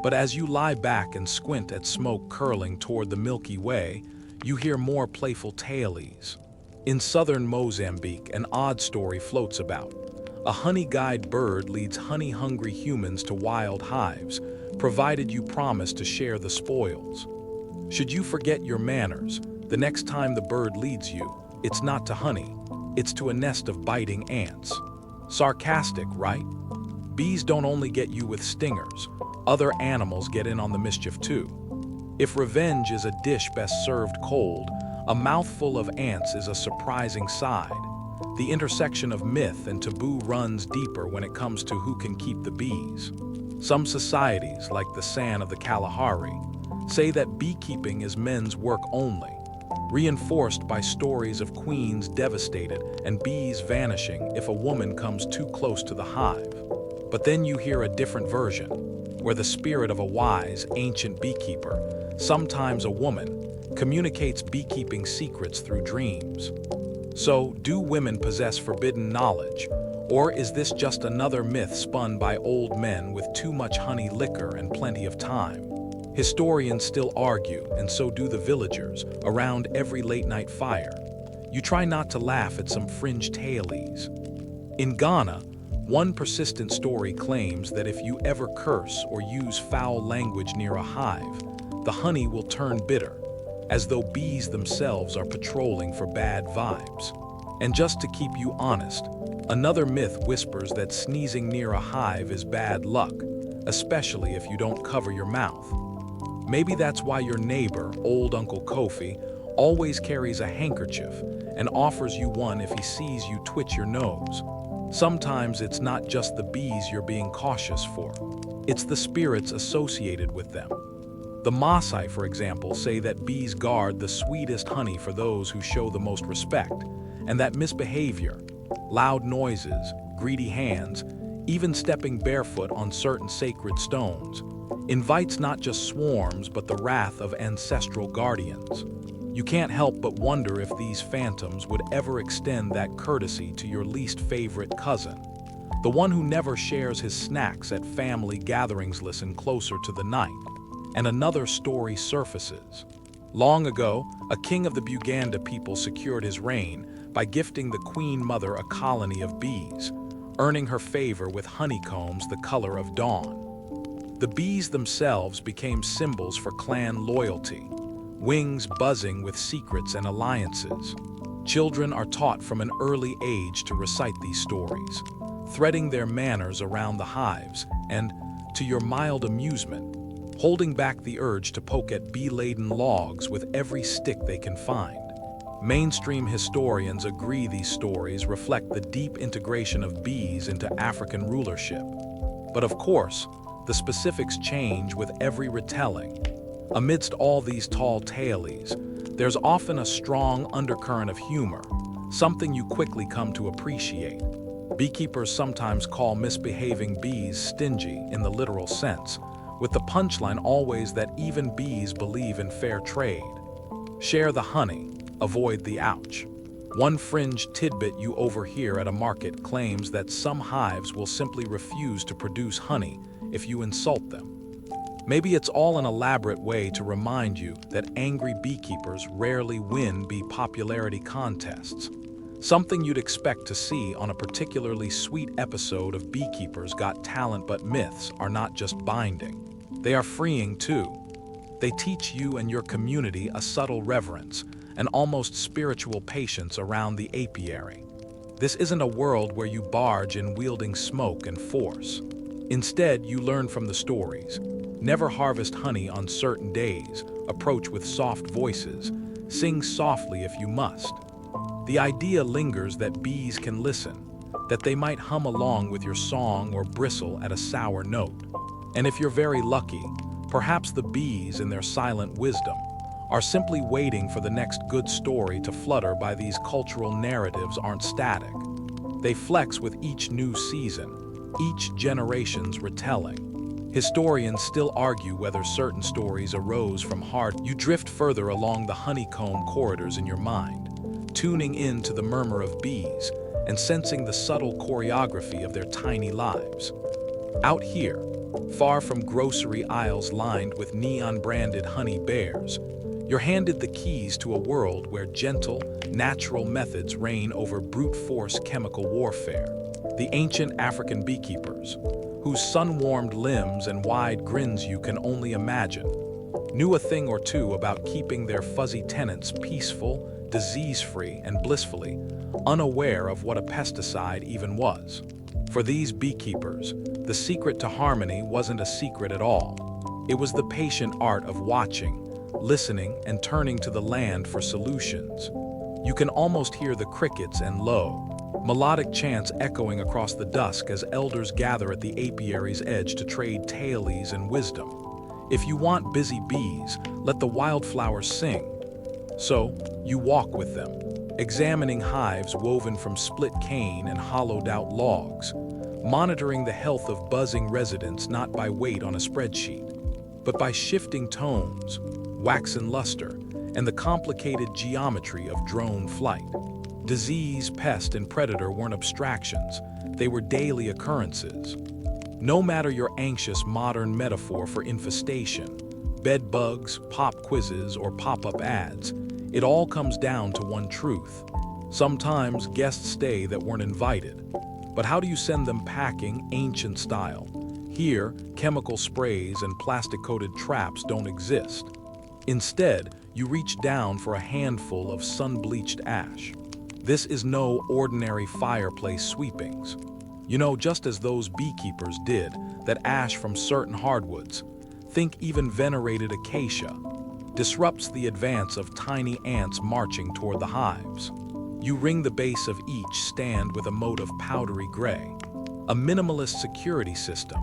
But as you lie back and squint at smoke curling toward the Milky Way, you hear more playful tales. In southern Mozambique, an odd story floats about. A honey-guide bird leads honey-hungry humans to wild hives, provided you promise to share the spoils. Should you forget your manners, the next time the bird leads you, it's not to honey, it's to a nest of biting ants. Sarcastic, right? Bees don't only get you with stingers, other animals get in on the mischief too. If revenge is a dish best served cold, a mouthful of ants is a surprising side. The intersection of myth and taboo runs deeper when it comes to who can keep the bees. Some societies, like the San of the Kalahari, say that beekeeping is men's work only, reinforced by stories of queens devastated and bees vanishing if a woman comes too close to the hive. But then you hear a different version, where the spirit of a wise, ancient beekeeper, sometimes a woman, communicates beekeeping secrets through dreams. So, do women possess forbidden knowledge, or is this just another myth spun by old men with too much honey liquor and plenty of time? Historians still argue, and so do the villagers, around every late-night fire. You try not to laugh at some fringe taleys. In Ghana, one persistent story claims that if you ever curse or use foul language near a hive, the honey will turn bitter, as though bees themselves are patrolling for bad vibes. And just to keep you honest, another myth whispers that sneezing near a hive is bad luck, especially if you don't cover your mouth. Maybe that's why your neighbor, old Uncle Kofi, always carries a handkerchief and offers you one if he sees you twitch your nose. Sometimes it's not just the bees you're being cautious for, it's the spirits associated with them. The Maasai, for example, say that bees guard the sweetest honey for those who show the most respect, and that misbehavior, loud noises, greedy hands, even stepping barefoot on certain sacred stones, invites not just swarms but the wrath of ancestral guardians. You can't help but wonder if these phantoms would ever extend that courtesy to your least favorite cousin, the one who never shares his snacks at family gatherings. Listen closer to the night, and another story surfaces. Long ago, a king of the Buganda people secured his reign by gifting the queen mother a colony of bees, earning her favor with honeycombs the color of dawn. The bees themselves became symbols for clan loyalty, wings buzzing with secrets and alliances. Children are taught from an early age to recite these stories, threading their manners around the hives and, to your mild amusement, holding back the urge to poke at bee-laden logs with every stick they can find. Mainstream historians agree these stories reflect the deep integration of bees into African rulership. But of course, the specifics change with every retelling. Amidst all these tall tales, there's often a strong undercurrent of humor, something you quickly come to appreciate. Beekeepers sometimes call misbehaving bees stingy in the literal sense, with the punchline always that even bees believe in fair trade. Share the honey, avoid the ouch. One fringe tidbit you overhear at a market claims that some hives will simply refuse to produce honey if you insult them. Maybe it's all an elaborate way to remind you that angry beekeepers rarely win bee popularity contests, something you'd expect to see on a particularly sweet episode of Beekeepers Got Talent. But myths are not just binding. They are freeing too. They teach you and your community a subtle reverence, an almost spiritual patience around the apiary. This isn't a world where you barge in wielding smoke and force. Instead, you learn from the stories. Never harvest honey on certain days, approach with soft voices, sing softly if you must. The idea lingers that bees can listen, that they might hum along with your song or bristle at a sour note. And if you're very lucky, perhaps the bees, in their silent wisdom, are simply waiting for the next good story to flutter by. These cultural narratives aren't static. They flex with each new season, each generation's retelling. Historians still argue whether certain stories arose from heart. You drift further along the honeycomb corridors in your mind, tuning in to the murmur of bees and sensing the subtle choreography of their tiny lives. Out here, far from grocery aisles lined with neon-branded honey bears, you're handed the keys to a world where gentle, natural methods reign over brute force chemical warfare. The ancient African beekeepers, whose sun-warmed limbs and wide grins you can only imagine, knew a thing or two about keeping their fuzzy tenants peaceful, disease-free, and blissfully unaware of what a pesticide even was. For these beekeepers, the secret to harmony wasn't a secret at all. It was the patient art of watching, listening and turning to the land for solutions. You can almost hear the crickets and low, melodic chants echoing across the dusk as elders gather at the apiary's edge to trade tales and wisdom. If you want busy bees, let the wildflowers sing. So, you walk with them, examining hives woven from split cane and hollowed-out logs, monitoring the health of buzzing residents not by weight on a spreadsheet, but by shifting tones, waxen luster, and the complicated geometry of drone flight. Disease, pest, and predator weren't abstractions, they were daily occurrences. No matter your anxious modern metaphor for infestation, bed bugs, pop quizzes, or pop-up ads, it all comes down to one truth. Sometimes guests stay that weren't invited. But how do you send them packing ancient style? Here, chemical sprays and plastic-coated traps don't exist. Instead, you reach down for a handful of sun-bleached ash. This is no ordinary fireplace sweepings. You know, just as those beekeepers did, that ash from certain hardwoods, think even venerated acacia, disrupts the advance of tiny ants marching toward the hives. You ring the base of each stand with a mote of powdery gray, a minimalist security system,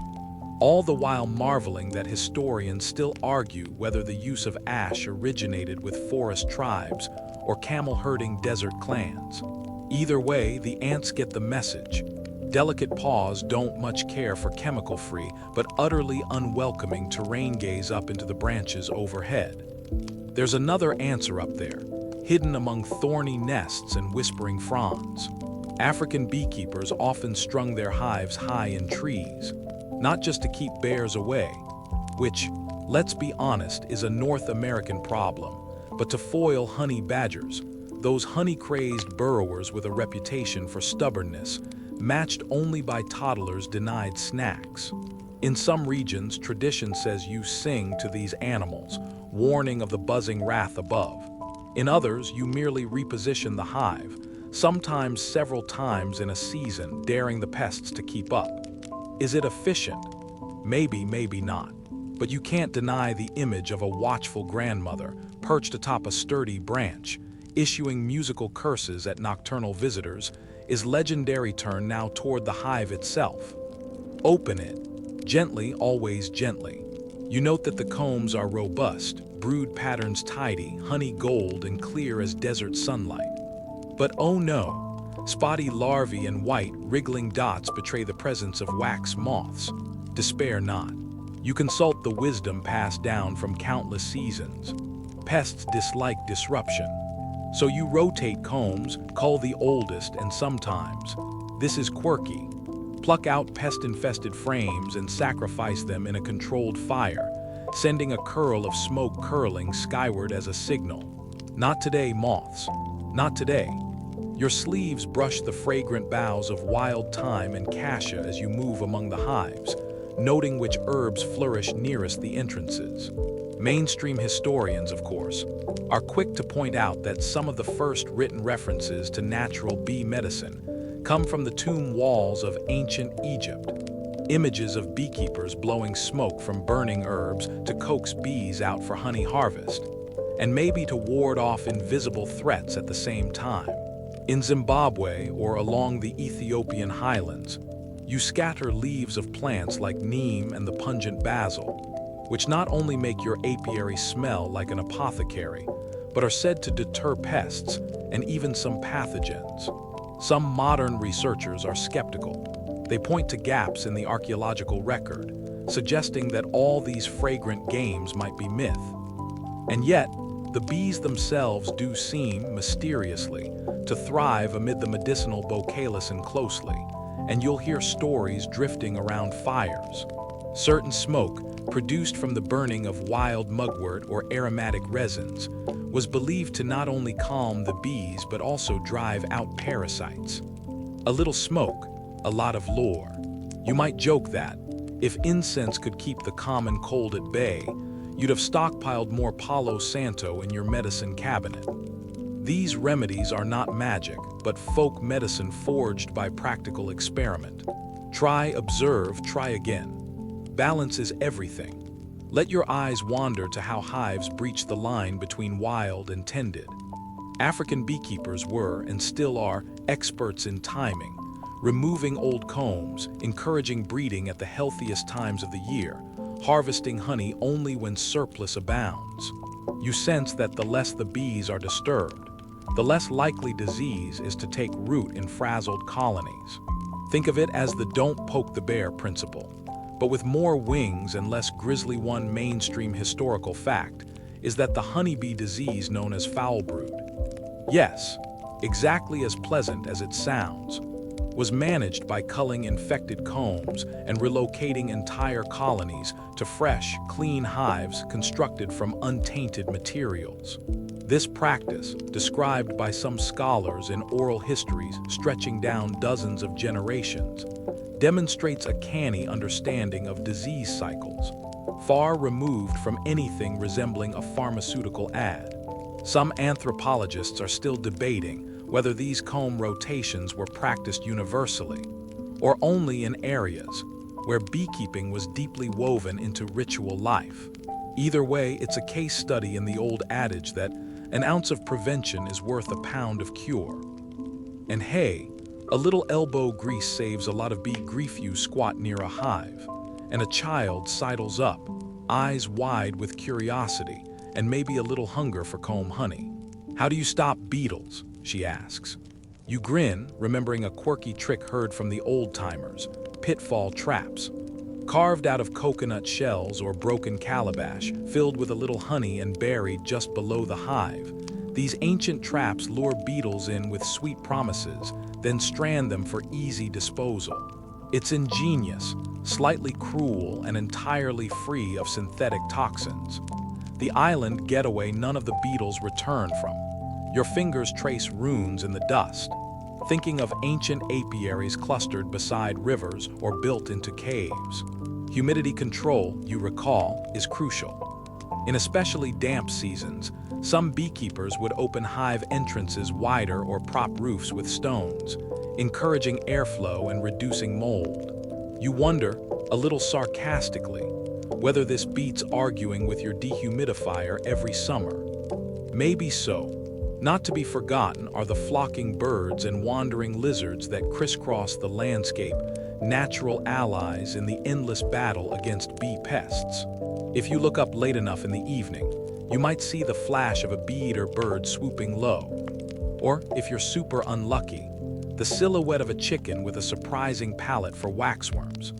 all the while marveling that historians still argue whether the use of ash originated with forest tribes or camel-herding desert clans. Either way, the ants get the message. Delicate paws don't much care for chemical-free but utterly unwelcoming terrain gaze up into the branches overhead. There's another answer up there, hidden among thorny nests and whispering fronds. African beekeepers often strung their hives high in trees, not just to keep bears away, which, let's be honest, is a North American problem, but to foil honey badgers, those honey-crazed burrowers with a reputation for stubbornness, matched only by toddlers denied snacks. In some regions, tradition says you sing to these animals, warning of the buzzing wrath above. In others, you merely reposition the hive, sometimes several times in a season, daring the pests to keep up. Is it efficient? Maybe, maybe not. But you can't deny the image of a watchful grandmother perched atop a sturdy branch, issuing musical curses at nocturnal visitors, is legendary turn now toward the hive itself. Open it, gently, always gently. You note that the combs are robust, brood patterns tidy, honey gold and clear as desert sunlight. But oh no, spotty larvae and white, wriggling dots betray the presence of wax moths. Despair not. You consult the wisdom passed down from countless seasons. Pests dislike disruption. So you rotate combs, cull the oldest, and sometimes, this is quirky, pluck out pest-infested frames and sacrifice them in a controlled fire, sending a curl of smoke curling skyward as a signal. Not today, moths. Not today. Your sleeves brush the fragrant boughs of wild thyme and acacia as you move among the hives, noting which herbs flourish nearest the entrances. Mainstream historians, of course, are quick to point out that some of the first written references to natural bee medicine come from the tomb walls of ancient Egypt. Images of beekeepers blowing smoke from burning herbs to coax bees out for honey harvest, and maybe to ward off invisible threats at the same time. In Zimbabwe or along the Ethiopian highlands, you scatter leaves of plants like neem and the pungent basil, which not only make your apiary smell like an apothecary, but are said to deter pests and even some pathogens. Some modern researchers are skeptical. They point to gaps in the archaeological record, suggesting that all these fragrant games might be myth. And yet, the bees themselves do seem, mysteriously, to thrive amid the medicinal bouquet closely, and you'll hear stories drifting around fires. Certain smoke, produced from the burning of wild mugwort or aromatic resins, was believed to not only calm the bees but also drive out parasites. A little smoke, a lot of lore. You might joke that, if incense could keep the common cold at bay, you'd have stockpiled more Palo Santo in your medicine cabinet. These remedies are not magic, but folk medicine forged by practical experiment. Try, observe, try again. Balance is everything. Let your eyes wander to how hives breach the line between wild and tended. African beekeepers were, and still are, experts in timing, removing old combs, encouraging breeding at the healthiest times of the year, harvesting honey only when surplus abounds. You sense that the less the bees are disturbed, the less likely disease is to take root in frazzled colonies. Think of it as the don't poke the bear principle. But with more wings and less grisly, one mainstream historical fact is that the honeybee disease known as foul brood, yes, exactly as pleasant as it sounds, was managed by culling infected combs and relocating entire colonies to fresh, clean hives constructed from untainted materials. This practice, described by some scholars in oral histories stretching down dozens of generations, demonstrates a canny understanding of disease cycles, far removed from anything resembling a pharmaceutical ad. Some anthropologists are still debating whether these comb rotations were practiced universally, or only in areas where beekeeping was deeply woven into ritual life. Either way, it's a case study in the old adage that an ounce of prevention is worth a pound of cure. And hey, a little elbow grease saves a lot of bee grief. You squat near a hive, and a child sidles up, eyes wide with curiosity and maybe a little hunger for comb honey. "How do you stop beetles?" she asks. You grin, remembering a quirky trick heard from the old-timers: pitfall traps. Carved out of coconut shells or broken calabash, filled with a little honey and buried just below the hive, these ancient traps lure beetles in with sweet promises, then strand them for easy disposal. It's ingenious, slightly cruel, and entirely free of synthetic toxins. The island getaway none of the beetles return from. Your fingers trace runes in the dust, thinking of ancient apiaries clustered beside rivers or built into caves. Humidity control, you recall, is crucial. In especially damp seasons, some beekeepers would open hive entrances wider or prop roofs with stones, encouraging airflow and reducing mold. You wonder, a little sarcastically, whether this beats arguing with your dehumidifier every summer. Maybe so. Not to be forgotten are the flocking birds and wandering lizards that crisscross the landscape, natural allies in the endless battle against bee pests. If you look up late enough in the evening, you might see the flash of a bead or bird swooping low. Or, if you're super unlucky, the silhouette of a chicken with a surprising palate for waxworms,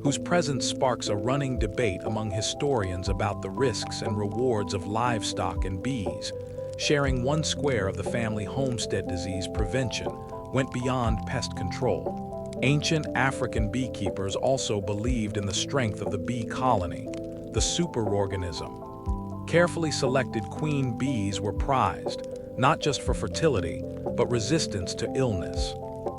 whose presence sparks a running debate among historians about the risks and rewards of livestock and bees. Sharing one square of the family homestead disease prevention went beyond pest control. Ancient African beekeepers also believed in the strength of the bee colony, the superorganism. Carefully selected queen bees were prized, not just for fertility, but resistance to illness.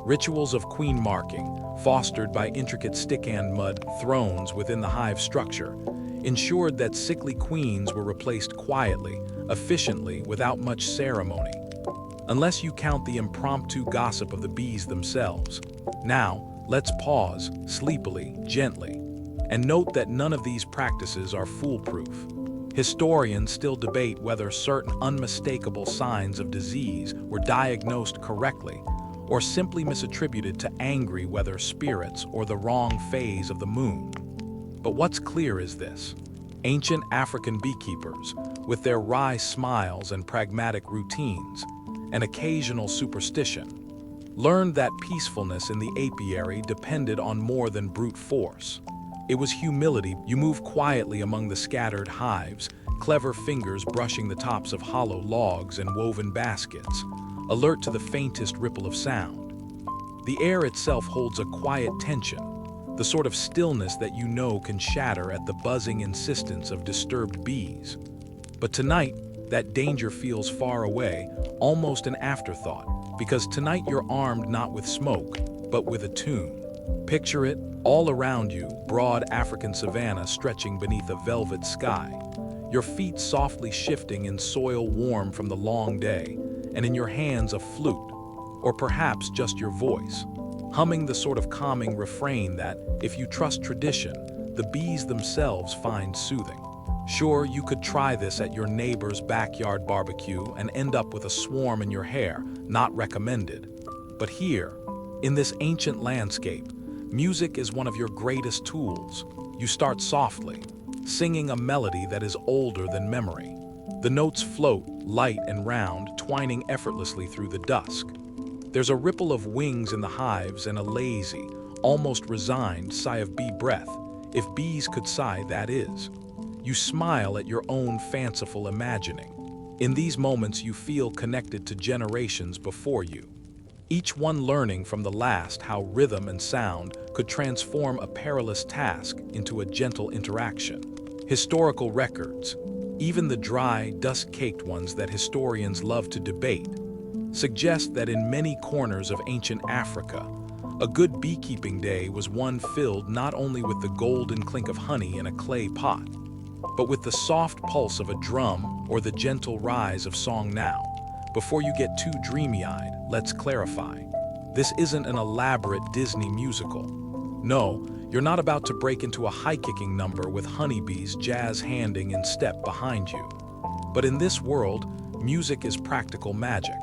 Rituals of queen marking, fostered by intricate stick-and mud thrones within the hive structure, ensured that sickly queens were replaced quietly, efficiently, without much ceremony. Unless you count the impromptu gossip of the bees themselves. Now, let's pause, sleepily, gently, and note that none of these practices are foolproof. Historians still debate whether certain unmistakable signs of disease were diagnosed correctly, or simply misattributed to angry weather spirits or the wrong phase of the moon. But what's clear is this: ancient African beekeepers, with their wry smiles and pragmatic routines, and occasional superstition, learned that peacefulness in the apiary depended on more than brute force. It was humility. You move quietly among the scattered hives, clever fingers brushing the tops of hollow logs and woven baskets, alert to the faintest ripple of sound. The air itself holds a quiet tension, the sort of stillness that you know can shatter at the buzzing insistence of disturbed bees. But tonight, that danger feels far away, almost an afterthought, because tonight you're armed not with smoke, but with a tune. Picture it, all around you, broad African savanna stretching beneath a velvet sky, your feet softly shifting in soil warm from the long day, and in your hands a flute, or perhaps just your voice, humming the sort of calming refrain that, if you trust tradition, the bees themselves find soothing. Sure, you could try this at your neighbor's backyard barbecue and end up with a swarm in your hair, not recommended. But here, in this ancient landscape, music is one of your greatest tools. You start softly, singing a melody that is older than memory. The notes float, light and round, twining effortlessly through the dusk. There's a ripple of wings in the hives and a lazy, almost resigned sigh of bee breath, if bees could sigh, that is. You smile at your own fanciful imagining. In these moments, you feel connected to generations before you, each one learning from the last how rhythm and sound could transform a perilous task into a gentle interaction. Historical records, even the dry, dust-caked ones that historians love to debate, suggest that in many corners of ancient Africa, a good beekeeping day was one filled not only with the golden clink of honey in a clay pot, but with the soft pulse of a drum or the gentle rise of song. Now, before you get too dreamy-eyed, let's clarify. This isn't an elaborate Disney musical. No, you're not about to break into a high-kicking number with honeybees jazz-handing in step behind you. But in this world, music is practical magic.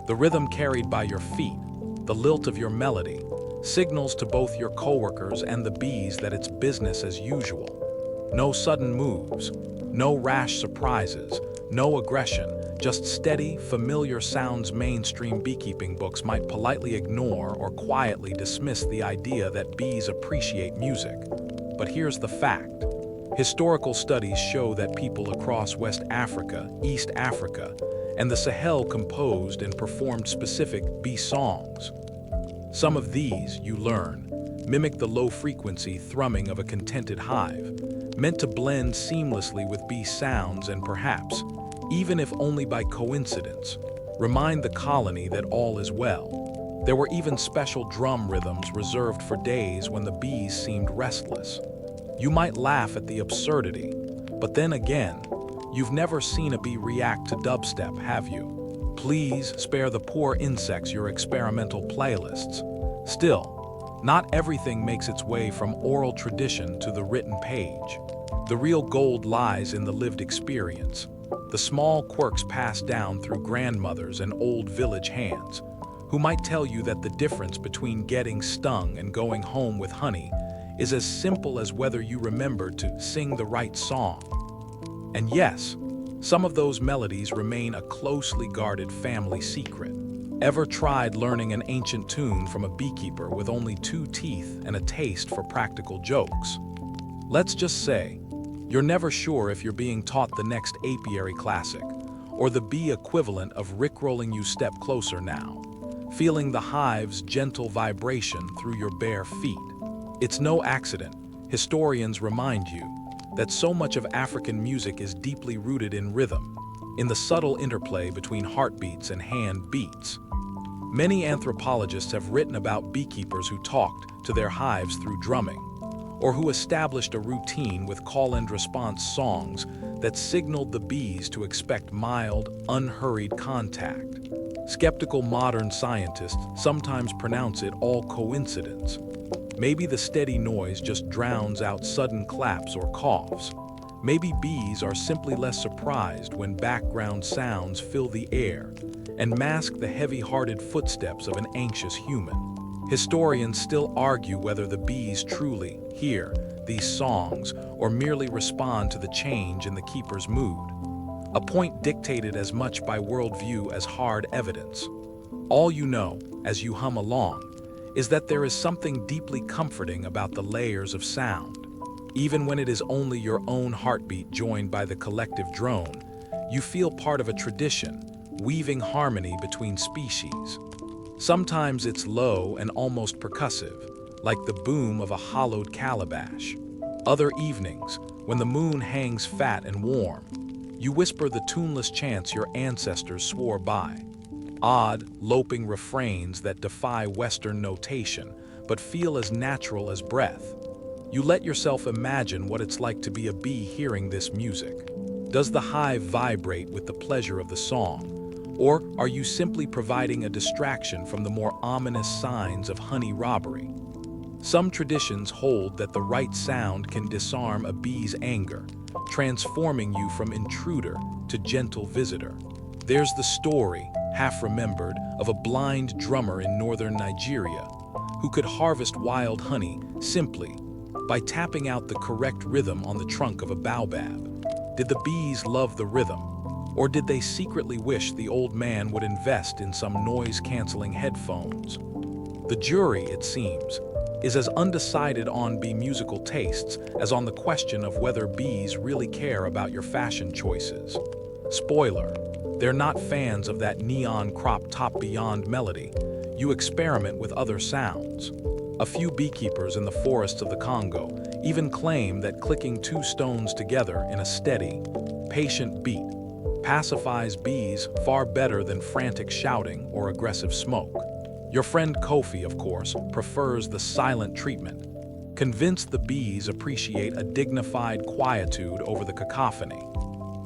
The rhythm carried by your feet, the lilt of your melody, signals to both your coworkers and the bees that it's business as usual. No sudden moves, no rash surprises, no aggression, just steady, familiar sounds. Mainstream beekeeping books might politely ignore or quietly dismiss the idea that bees appreciate music. But here's the fact. Historical studies show that people across West Africa, East Africa, and the Sahel composed and performed specific bee songs. Some of these, you learn, mimic the low-frequency thrumming of a contented hive, meant to blend seamlessly with bee sounds and perhaps, even if only by coincidence, remind the colony that all is well. There were even special drum rhythms reserved for days when the bees seemed restless. You might laugh at the absurdity, but then again, you've never seen a bee react to dubstep, have you? Please spare the poor insects your experimental playlists. Still, not everything makes its way from oral tradition to the written page. The real gold lies in the lived experience, the small quirks passed down through grandmothers and old village hands, who might tell you that the difference between getting stung and going home with honey is as simple as whether you remember to sing the right song. And yes, some of those melodies remain a closely guarded family secret. Ever tried learning an ancient tune from a beekeeper with only 2 teeth and a taste for practical jokes? Let's just say, you're never sure if you're being taught the next apiary classic, or the bee equivalent of rickrolling you step closer now, feeling the hive's gentle vibration through your bare feet. It's no accident, historians remind you, that so much of African music is deeply rooted in rhythm, in the subtle interplay between heartbeats and hand beats. Many anthropologists have written about beekeepers who talked to their hives through drumming, or who established a routine with call-and-response songs that signaled the bees to expect mild, unhurried contact. Skeptical modern scientists sometimes pronounce it all coincidence. Maybe the steady noise just drowns out sudden claps or coughs. Maybe bees are simply less surprised when background sounds fill the air and mask the heavy-hearted footsteps of an anxious human. Historians still argue whether the bees truly hear these songs or merely respond to the change in the keeper's mood, a point dictated as much by worldview as hard evidence. All you know, as you hum along, is that there is something deeply comforting about the layers of sound. Even when it is only your own heartbeat joined by the collective drone, you feel part of a tradition, weaving harmony between species. Sometimes it's low and almost percussive, like the boom of a hollowed calabash. Other evenings, when the moon hangs fat and warm, you whisper the tuneless chants your ancestors swore by. Odd, loping refrains that defy Western notation, but feel as natural as breath. You let yourself imagine what it's like to be a bee hearing this music. Does the hive vibrate with the pleasure of the song? Or are you simply providing a distraction from the more ominous signs of honey robbery? Some traditions hold that the right sound can disarm a bee's anger, transforming you from intruder to gentle visitor. There's the story, half remembered, of a blind drummer in northern Nigeria who could harvest wild honey simply by tapping out the correct rhythm on the trunk of a baobab. Did the bees love the rhythm, or did they secretly wish the old man would invest in some noise-canceling headphones? The jury, it seems, is as undecided on bee musical tastes as on the question of whether bees really care about your fashion choices. Spoiler, they're not fans of that neon crop top beyond melody. You experiment with other sounds. A few beekeepers in the forests of the Congo even claim that clicking two stones together in a steady, patient beat pacifies bees far better than frantic shouting or aggressive smoke. Your friend Kofi, of course, prefers the silent treatment, convinced the bees appreciate a dignified quietude over the cacophony.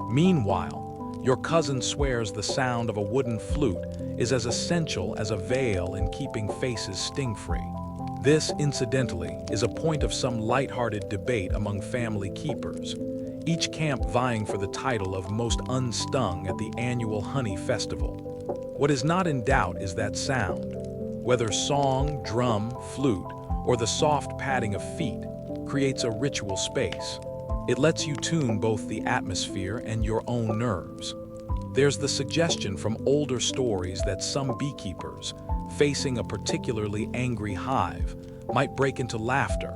Meanwhile, your cousin swears the sound of a wooden flute is as essential as a veil in keeping faces sting-free. This, incidentally, is a point of some light-hearted debate among family keepers, each camp vying for the title of most unstung at the annual honey festival. What is not in doubt is that sound, whether song, drum, flute, or the soft padding of feet, creates a ritual space. It lets you tune both the atmosphere and your own nerves. There's the suggestion from older stories that some beekeepers, facing a particularly angry hive, might break into laughter,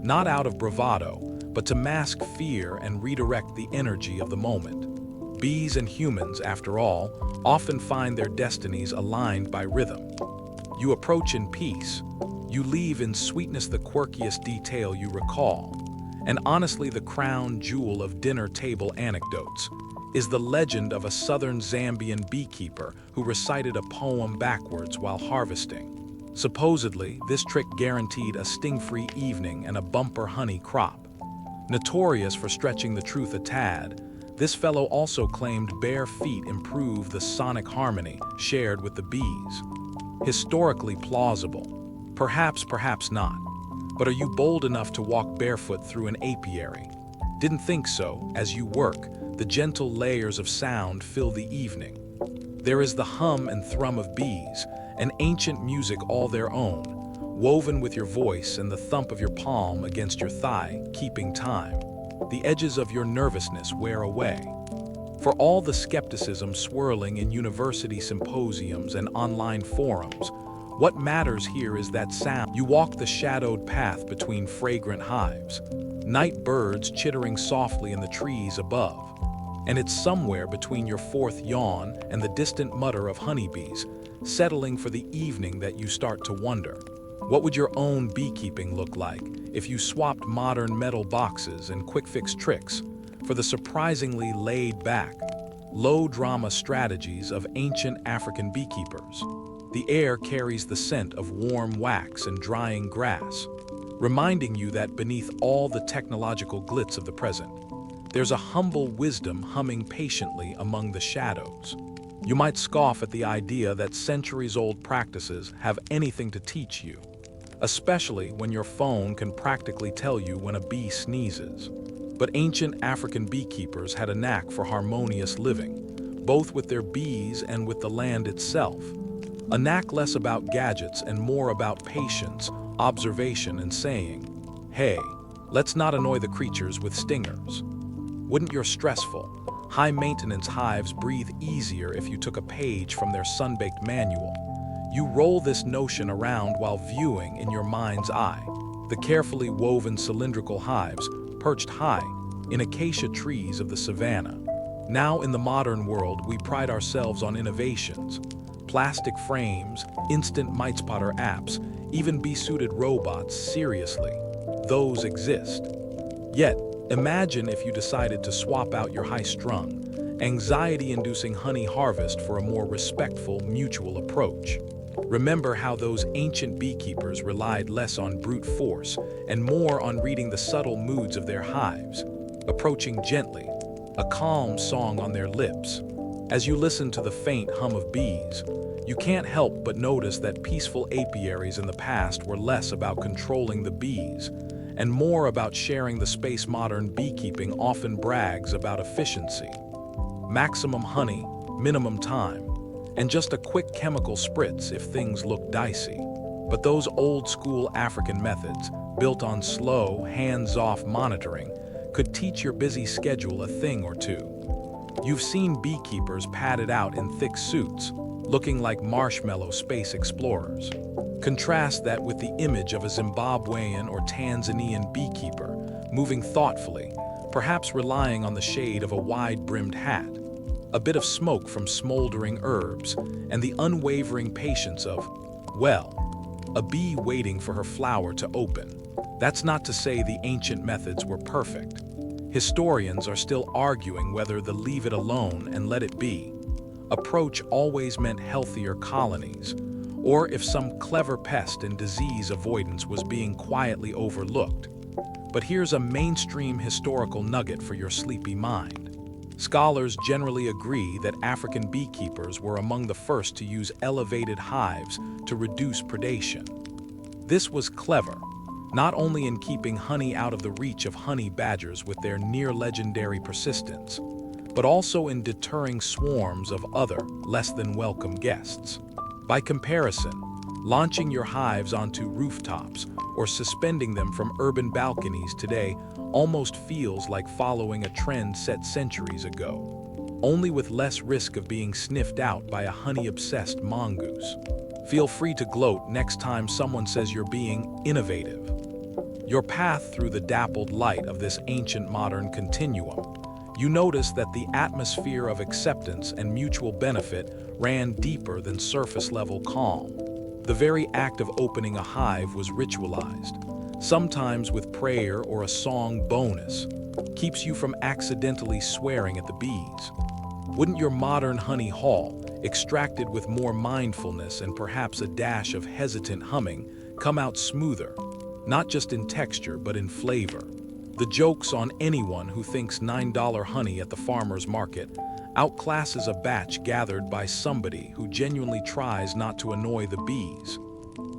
not out of bravado, but to mask fear and redirect the energy of the moment. Bees and humans, after all, often find their destinies aligned by rhythm. You approach in peace. You leave in sweetness the quirkiest detail you recall. And honestly, the crown jewel of dinner table anecdotes is the legend of a southern Zambian beekeeper who recited a poem backwards while harvesting. Supposedly, this trick guaranteed a sting-free evening and a bumper honey crop. Notorious for stretching the truth a tad, this fellow also claimed bare feet improve the sonic harmony shared with the bees. Historically plausible. Perhaps, perhaps not. But are you bold enough to walk barefoot through an apiary? Didn't think so. As you work, the gentle layers of sound fill the evening. There is the hum and thrum of bees, an ancient music all their own, woven with your voice and the thump of your palm against your thigh, keeping time. The edges of your nervousness wear away. For all the skepticism swirling in university symposiums and online forums, what matters here is that sound. You walk the shadowed path between fragrant hives, night birds chittering softly in the trees above, and it's somewhere between your fourth yawn and the distant mutter of honeybees, settling for the evening that you start to wonder, what would your own beekeeping look like if you swapped modern metal boxes and quick-fix tricks for the surprisingly laid-back, low-drama strategies of ancient African beekeepers? The air carries the scent of warm wax and drying grass, reminding you that beneath all the technological glitz of the present, there's a humble wisdom humming patiently among the shadows. You might scoff at the idea that centuries-old practices have anything to teach you, especially when your phone can practically tell you when a bee sneezes. But ancient African beekeepers had a knack for harmonious living, both with their bees and with the land itself. A knack less about gadgets and more about patience, observation, and saying, "Hey, let's not annoy the creatures with stingers." Wouldn't your stressful, high-maintenance hives breathe easier if you took a page from their sun-baked manual? You roll this notion around while viewing in your mind's eye the carefully woven cylindrical hives perched high in acacia trees of the savannah. Now in the modern world, we pride ourselves on innovations. Plastic frames, instant mite-spotter apps, even bee-suited robots, seriously, those exist. Yet, imagine if you decided to swap out your high-strung, anxiety-inducing honey harvest for a more respectful, mutual approach. Remember how those ancient beekeepers relied less on brute force and more on reading the subtle moods of their hives, approaching gently, a calm song on their lips. As you listen to the faint hum of bees, you can't help but notice that peaceful apiaries in the past were less about controlling the bees and more about sharing the space. Modern beekeeping often brags about efficiency. Maximum honey, minimum time, and just a quick chemical spritz if things look dicey. But those old-school African methods, built on slow, hands-off monitoring, could teach your busy schedule a thing or two. You've seen beekeepers padded out in thick suits, looking like marshmallow space explorers. Contrast that with the image of a Zimbabwean or Tanzanian beekeeper, moving thoughtfully, perhaps relying on the shade of a wide-brimmed hat, a bit of smoke from smoldering herbs, and the unwavering patience of, well, a bee waiting for her flower to open. That's not to say the ancient methods were perfect. Historians are still arguing whether the leave it alone and let it be approach always meant healthier colonies, or if some clever pest and disease avoidance was being quietly overlooked. But here's a mainstream historical nugget for your sleepy mind. Scholars generally agree that African beekeepers were among the first to use elevated hives to reduce predation. This was clever, not only in keeping honey out of the reach of honey badgers with their near-legendary persistence, but also in deterring swarms of other, less-than-welcome guests. By comparison, launching your hives onto rooftops or suspending them from urban balconies today almost feels like following a trend set centuries ago, only with less risk of being sniffed out by a honey-obsessed mongoose. Feel free to gloat next time someone says you're being innovative. Your path through the dappled light of this ancient modern continuum, you notice that the atmosphere of acceptance and mutual benefit ran deeper than surface-level calm. The very act of opening a hive was ritualized, sometimes with prayer or a song bonus, keeps you from accidentally swearing at the bees. Wouldn't your modern honey haul, extracted with more mindfulness and perhaps a dash of hesitant humming, come out smoother, not just in texture but in flavor? The joke's on anyone who thinks $9 honey at the farmer's market outclasses a batch gathered by somebody who genuinely tries not to annoy the bees.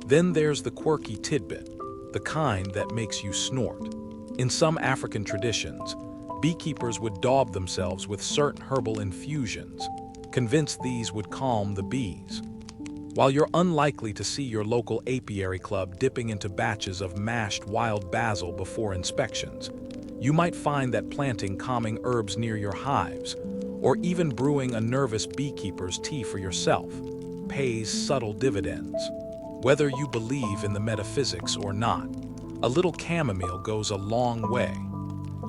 Then there's the quirky tidbit, the kind that makes you snort. In some African traditions, beekeepers would daub themselves with certain herbal infusions, convinced these would calm the bees. While you're unlikely to see your local apiary club dipping into batches of mashed wild basil before inspections, you might find that planting calming herbs near your hives, or even brewing a nervous beekeeper's tea for yourself, pays subtle dividends. Whether you believe in the metaphysics or not, a little chamomile goes a long way.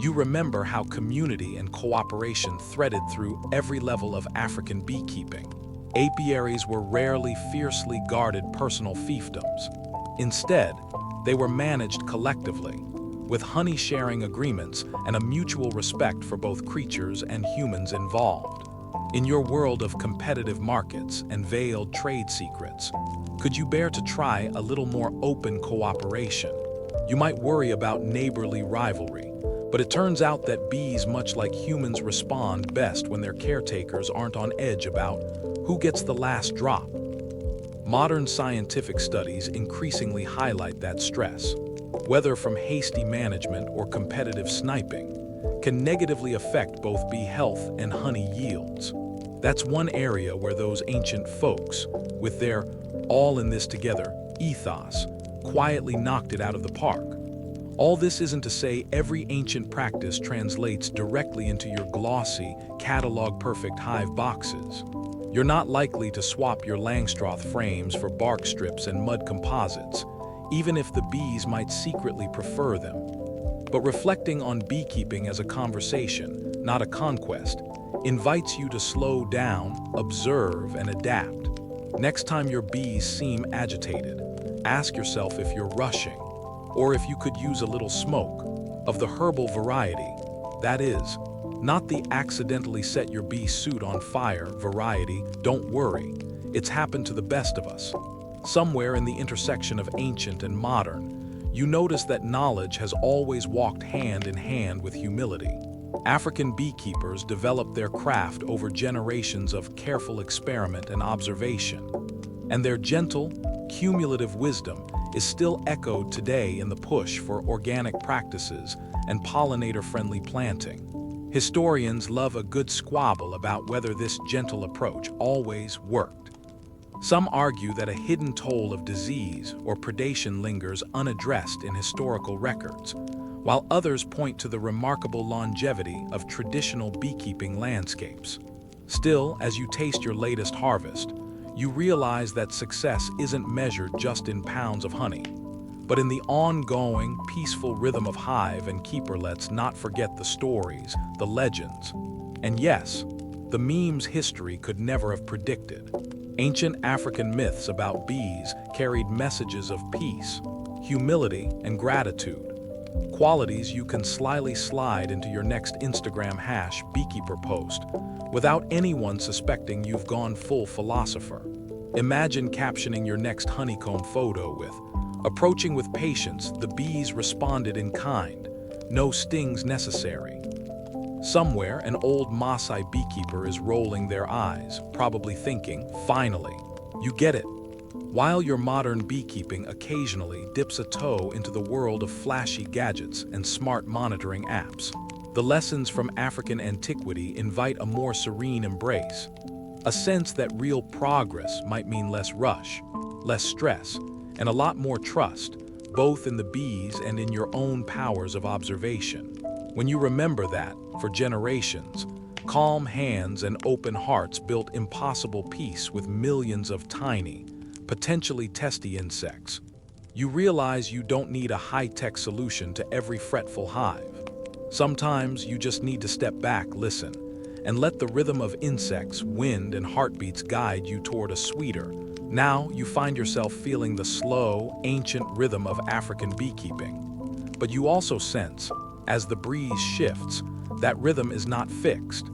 You remember how community and cooperation threaded through every level of African beekeeping. Apiaries were rarely fiercely guarded personal fiefdoms. Instead, they were managed collectively, with honey-sharing agreements and a mutual respect for both creatures and humans involved. In your world of competitive markets and veiled trade secrets, could you bear to try a little more open cooperation? You might worry about neighborly rivalry, but it turns out that bees, much like humans, respond best when their caretakers aren't on edge about who gets the last drop. Modern scientific studies increasingly highlight that stress, whether from hasty management or competitive sniping, can negatively affect both bee health and honey yields. That's one area where those ancient folks, with their all in this together ethos, quietly knocked it out of the park. All this isn't to say every ancient practice translates directly into your glossy, catalog-perfect hive boxes. You're not likely to swap your Langstroth frames for bark strips and mud composites, even if the bees might secretly prefer them. But reflecting on beekeeping as a conversation, not a conquest, invites you to slow down, observe, and adapt. Next time your bees seem agitated, ask yourself if you're rushing, or if you could use a little smoke, of the herbal variety, that is, not the accidentally set your bee suit on fire variety. Don't worry, it's happened to the best of us. Somewhere in the intersection of ancient and modern, you notice that knowledge has always walked hand in hand with humility. African beekeepers developed their craft over generations of careful experiment and observation, and their gentle, cumulative wisdom is still echoed today in the push for organic practices and pollinator-friendly planting. Historians love a good squabble about whether this gentle approach always worked. Some argue that a hidden toll of disease or predation lingers unaddressed in historical records, while others point to the remarkable longevity of traditional beekeeping landscapes. Still, as you taste your latest harvest, you realize that success isn't measured just in pounds of honey, but in the ongoing, peaceful rhythm of hive and keeper. Let's not forget the stories, the legends, and yes, the memes history could never have predicted. Ancient African myths about bees carried messages of peace, humility, and gratitude, qualities you can slyly slide into your next Instagram #beekeeper post without anyone suspecting you've gone full philosopher. Imagine captioning your next honeycomb photo with, "Approaching with patience, the bees responded in kind, no stings necessary." Somewhere, an old Maasai beekeeper is rolling their eyes, probably thinking, "Finally, you get it." While your modern beekeeping occasionally dips a toe into the world of flashy gadgets and smart monitoring apps, the lessons from African antiquity invite a more serene embrace, a sense that real progress might mean less rush, less stress, and a lot more trust, both in the bees and in your own powers of observation. When you remember that, for generations, calm hands and open hearts built impossible peace with millions of tiny, potentially testy insects, you realize you don't need a high-tech solution to every fretful hive. Sometimes you just need to step back, listen, and let the rhythm of insects, wind, and heartbeats guide you toward a sweeter. Now you find yourself feeling the slow, ancient rhythm of African beekeeping. But you also sense, as the breeze shifts, that rhythm is not fixed.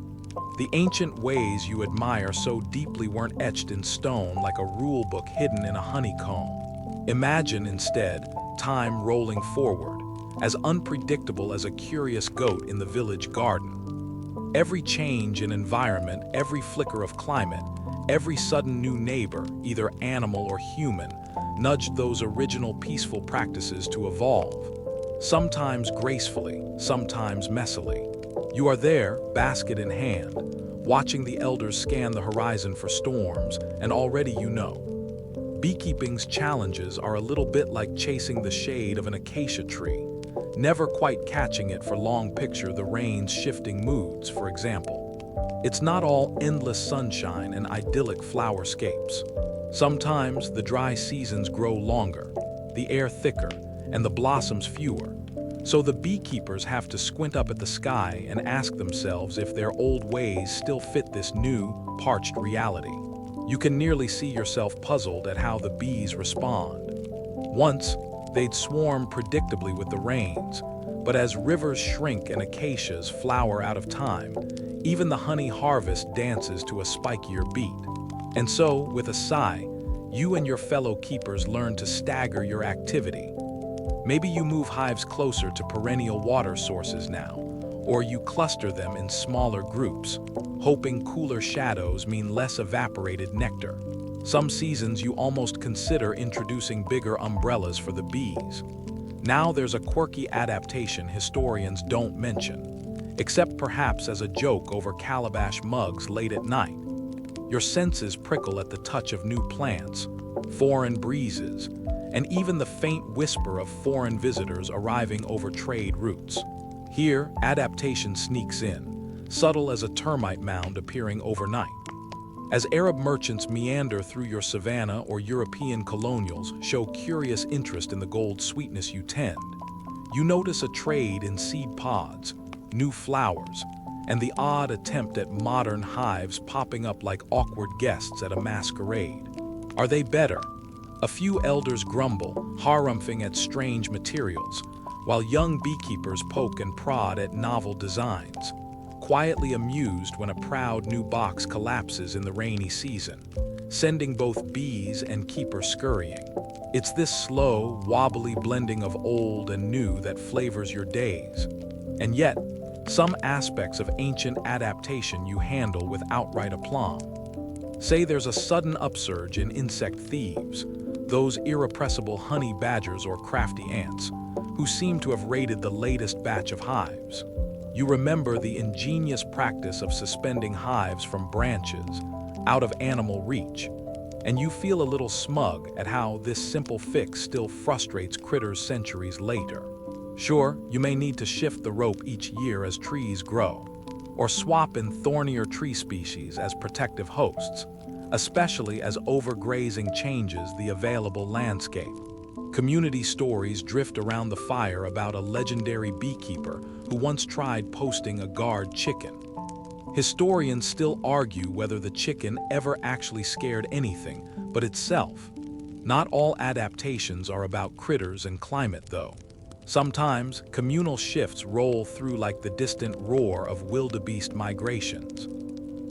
The ancient ways you admire so deeply weren't etched in stone like a rule book hidden in a honeycomb. Imagine, instead, time rolling forward, as unpredictable as a curious goat in the village garden. Every change in environment, every flicker of climate, every sudden new neighbor, either animal or human, nudged those original peaceful practices to evolve. Sometimes gracefully, sometimes messily. You are there, basket in hand, watching the elders scan the horizon for storms, and already you know. Beekeeping's challenges are a little bit like chasing the shade of an acacia tree, never quite catching it for long. Picture the rain's shifting moods, for example. It's not all endless sunshine and idyllic flowerscapes. Sometimes the dry seasons grow longer, the air thicker, and the blossoms fewer. So the beekeepers have to squint up at the sky and ask themselves if their old ways still fit this new, parched reality. You can nearly see yourself puzzled at how the bees respond. Once, they'd swarm predictably with the rains, but as rivers shrink and acacias flower out of time, even the honey harvest dances to a spikier beat. And so, with a sigh, you and your fellow keepers learn to stagger your activity. Maybe you move hives closer to perennial water sources now, or you cluster them in smaller groups, hoping cooler shadows mean less evaporated nectar. Some seasons you almost consider introducing bigger umbrellas for the bees. Now there's a quirky adaptation historians don't mention, except perhaps as a joke over calabash mugs late at night. Your senses prickle at the touch of new plants, foreign breezes, and even the faint whisper of foreign visitors arriving over trade routes. Here, adaptation sneaks in, subtle as a termite mound appearing overnight. As Arab merchants meander through your savanna or European colonials show curious interest in the gold sweetness you tend, you notice a trade in seed pods, new flowers, and the odd attempt at modern hives popping up like awkward guests at a masquerade. Are they better? A few elders grumble, harumphing at strange materials, while young beekeepers poke and prod at novel designs, quietly amused when a proud new box collapses in the rainy season, sending both bees and keepers scurrying. It's this slow, wobbly blending of old and new that flavors your days. And yet, Some aspects of ancient adaptation you handle with outright aplomb. Say there's a sudden upsurge in insect thieves, those irrepressible honey badgers or crafty ants, who seem to have raided the latest batch of hives. You remember the ingenious practice of suspending hives from branches, out of animal reach, and you feel a little smug at how this simple fix still frustrates critters centuries later. Sure, you may need to shift the rope each year as trees grow, or swap in thornier tree species as protective hosts, especially as overgrazing changes the available landscape. Community stories drift around the fire about a legendary beekeeper who once tried posting a guard chicken. Historians still argue whether the chicken ever actually scared anything but itself. Not all adaptations are about critters and climate, though. Sometimes, communal shifts roll through like the distant roar of wildebeest migrations.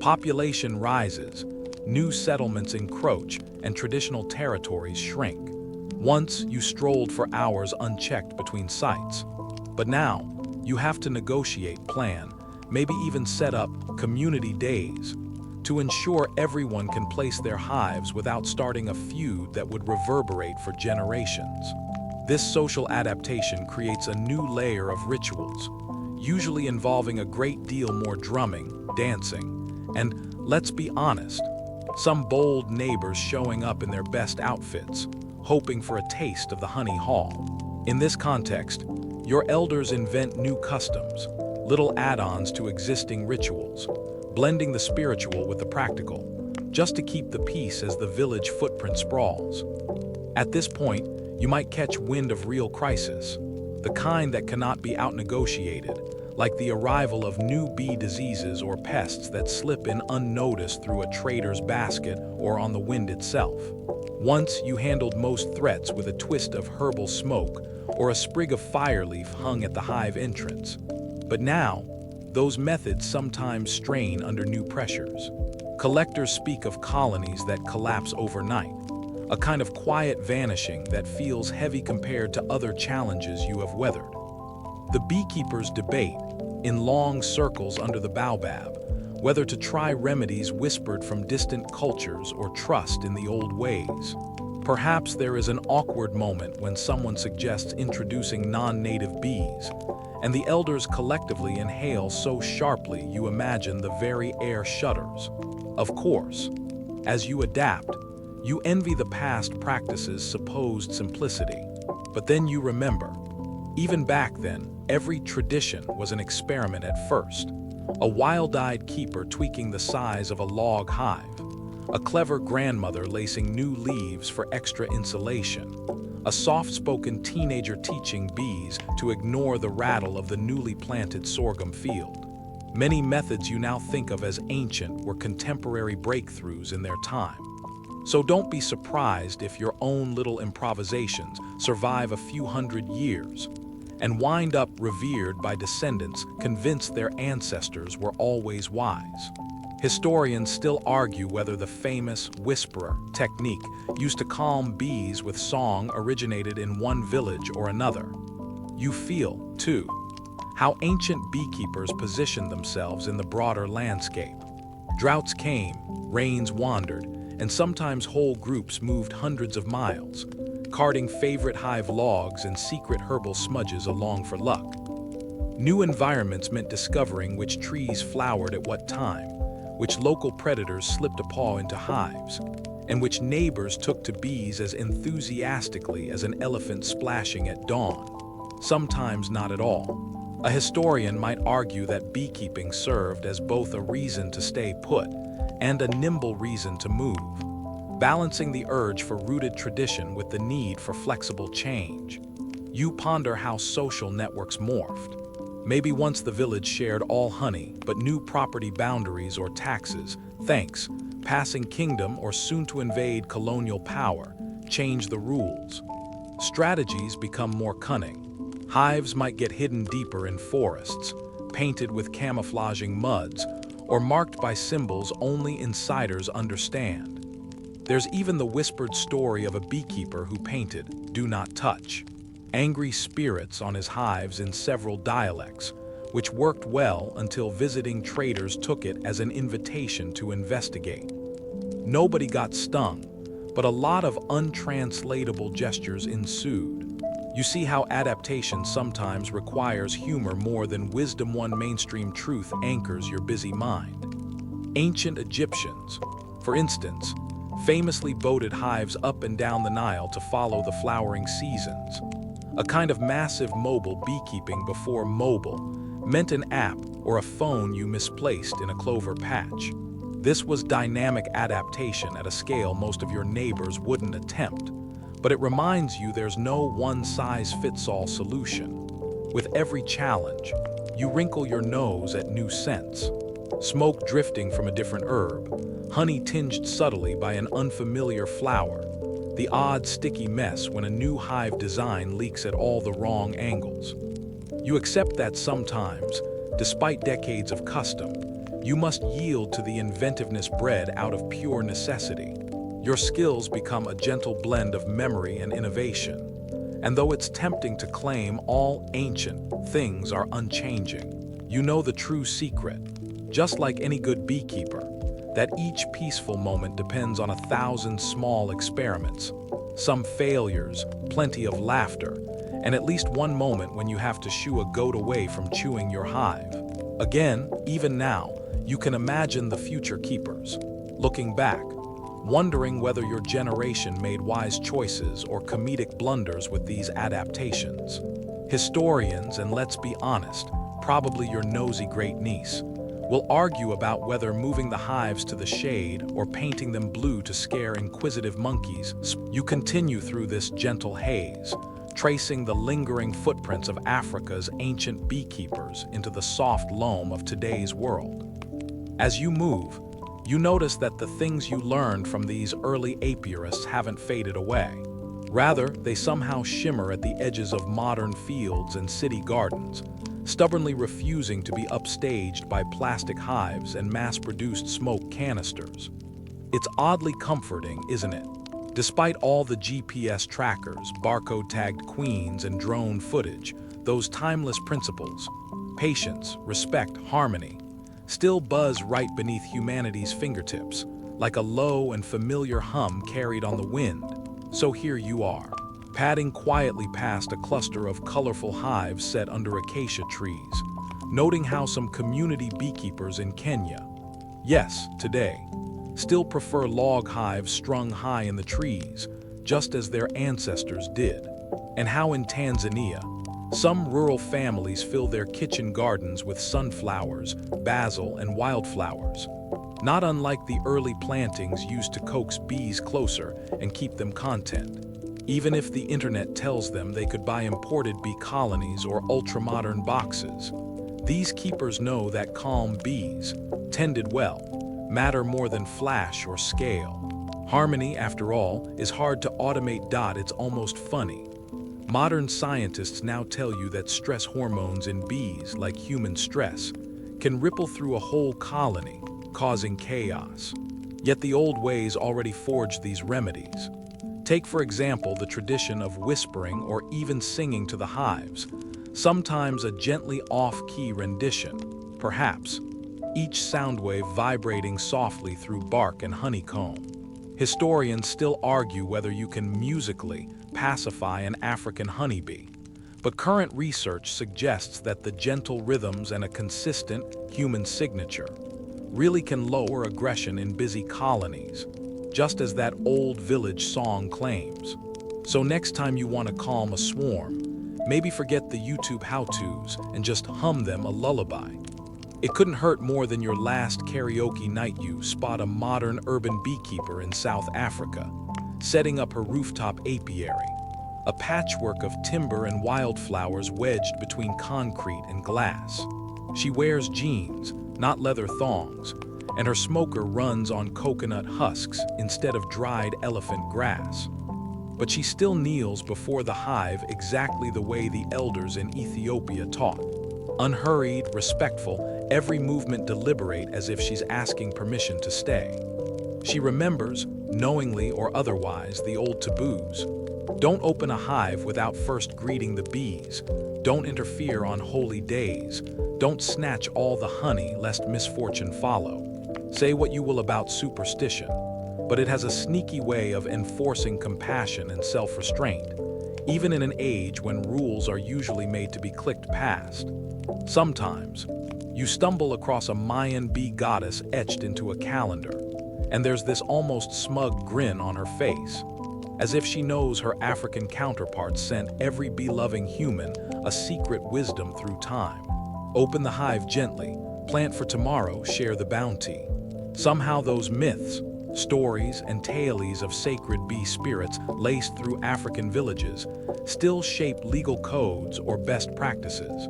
Population rises, new settlements encroach, and traditional territories shrink. Once, you strolled for hours unchecked between sites. But now, you have to negotiate, plan, maybe even set up community days to ensure everyone can place their hives without starting a feud that would reverberate for generations. This social adaptation creates a new layer of rituals, usually involving a great deal more drumming, dancing, and, let's be honest, some bold neighbors showing up in their best outfits, hoping for a taste of the honey haul. In this context, your elders invent new customs, little add-ons to existing rituals, blending the spiritual with the practical, just to keep the peace as the village footprint sprawls. At this point, you might catch wind of real crisis, the kind that cannot be outnegotiated, like the arrival of new bee diseases or pests that slip in unnoticed through a trader's basket or on the wind itself. Once you handled most threats with a twist of herbal smoke or a sprig of fireleaf hung at the hive entrance. But now, those methods sometimes strain under new pressures. Collectors speak of colonies that collapse overnight, a kind of quiet vanishing that feels heavy compared to other challenges you have weathered. The beekeepers debate, in long circles under the baobab, whether to try remedies whispered from distant cultures or trust in the old ways. Perhaps there is an awkward moment when someone suggests introducing non-native bees, and the elders collectively inhale so sharply you imagine the very air shudders. Of course, as you adapt, you envy the past practices' supposed simplicity. But then you remember, even back then, every tradition was an experiment at first. A wild-eyed keeper tweaking the size of a log hive, a clever grandmother lacing new leaves for extra insulation, a soft-spoken teenager teaching bees to ignore the rattle of the newly planted sorghum field. Many methods you now think of as ancient were contemporary breakthroughs in their time. So don't be surprised if your own little improvisations survive a few hundred years and wind up revered by descendants convinced their ancestors were always wise. Historians still argue whether the famous whisperer technique used to calm bees with song originated in one village or another. You feel, too, how ancient beekeepers positioned themselves in the broader landscape. Droughts came, rains wandered, and sometimes whole groups moved hundreds of miles, carting favorite hive logs and secret herbal smudges along for luck. New environments meant discovering which trees flowered at what time, which local predators slipped a paw into hives, and which neighbors took to bees as enthusiastically as an elephant splashing at dawn. Sometimes not at all. A historian might argue that beekeeping served as both a reason to stay put and a nimble reason to move, balancing the urge for rooted tradition with the need for flexible change. You ponder how social networks morphed. Maybe once the village shared all honey, but new property boundaries or taxes, thanks, passing kingdom or soon to invade colonial power, change the rules. Strategies become more cunning. Hives might get hidden deeper in forests, painted with camouflaging muds, or marked by symbols only insiders understand. There's even the whispered story of a beekeeper who painted, "Do not touch," angry spirits on his hives in several dialects, which worked well until visiting traders took it as an invitation to investigate. Nobody got stung, but a lot of untranslatable gestures ensued. You see how adaptation sometimes requires humor more than wisdom. One mainstream truth anchors your busy mind. Ancient Egyptians, for instance, famously boated hives up and down the Nile to follow the flowering seasons. A kind of massive mobile beekeeping before mobile meant an app or a phone you misplaced in a clover patch. This was dynamic adaptation at a scale most of your neighbors wouldn't attempt, but it reminds you there's no one-size-fits-all solution. With every challenge, you wrinkle your nose at new scents. Smoke drifting from a different herb, honey tinged subtly by an unfamiliar flower, the odd sticky mess when a new hive design leaks at all the wrong angles. You accept that sometimes, despite decades of custom, you must yield to the inventiveness bred out of pure necessity. Your skills become a gentle blend of memory and innovation. And though it's tempting to claim all ancient things are unchanging, you know the true secret, just like any good beekeeper, that each peaceful moment depends on 1,000 small experiments, some failures, plenty of laughter, and at least one moment when you have to shoo a goat away from chewing your hive. Again, even now, you can imagine the future keepers, looking back, wondering whether your generation made wise choices or comedic blunders with these adaptations. Historians, and let's be honest, probably your nosy great-niece, will argue about whether moving the hives to the shade or painting them blue to scare inquisitive monkeys. You continue through this gentle haze, tracing the lingering footprints of Africa's ancient beekeepers into the soft loam of today's world. As you move, you notice that the things you learned from these early apiarists haven't faded away. Rather, they somehow shimmer at the edges of modern fields and city gardens, stubbornly refusing to be upstaged by plastic hives and mass-produced smoke canisters. It's oddly comforting, isn't it? Despite all the GPS trackers, barcode-tagged queens, and drone footage, those timeless principles, patience, respect, harmony, still buzz right beneath humanity's fingertips, like a low and familiar hum carried on the wind. So here you are, padding quietly past a cluster of colorful hives set under acacia trees, noting how some community beekeepers in Kenya, yes, today, still prefer log hives strung high in the trees, just as their ancestors did, and how in Tanzania, some rural families fill their kitchen gardens with sunflowers, basil, and wildflowers, not unlike the early plantings used to coax bees closer and keep them content, even if the internet tells them they could buy imported bee colonies or ultra-modern boxes. These keepers know that calm bees, tended well, matter more than flash or scale. Harmony, after all, is hard to automate. It's almost funny. Modern scientists now tell you that stress hormones in bees, like human stress, can ripple through a whole colony, causing chaos. Yet the old ways already forged these remedies. Take, for example, the tradition of whispering or even singing to the hives, sometimes a gently off-key rendition, perhaps, each sound wave vibrating softly through bark and honeycomb. Historians still argue whether you can musically pacify an African honeybee, but current research suggests that the gentle rhythms and a consistent human signature really can lower aggression in busy colonies, just as that old village song claims. So next time you want to calm a swarm, maybe forget the YouTube how-tos and just hum them a lullaby. It couldn't hurt more than your last karaoke night you spot a modern urban beekeeper in South Africa, setting up her rooftop apiary, a patchwork of timber and wildflowers wedged between concrete and glass. She wears jeans, not leather thongs, and her smoker runs on coconut husks instead of dried elephant grass. But she still kneels before the hive exactly the way the elders in Ethiopia taught. Unhurried, respectful, every movement deliberate as if she's asking permission to stay. She remembers, knowingly or otherwise, the old taboos. Don't open a hive without first greeting the bees. Don't interfere on holy days. Don't snatch all the honey lest misfortune follow. Say what you will about superstition, but it has a sneaky way of enforcing compassion and self-restraint, even in an age when rules are usually made to be clicked past. Sometimes, you stumble across a Mayan bee goddess etched into a calendar, and there's this almost smug grin on her face, as if she knows her African counterparts sent every bee-loving human a secret wisdom through time. Open the hive gently, plant for tomorrow, share the bounty. Somehow those myths, stories, and tales of sacred bee spirits laced through African villages still shape legal codes or best practices,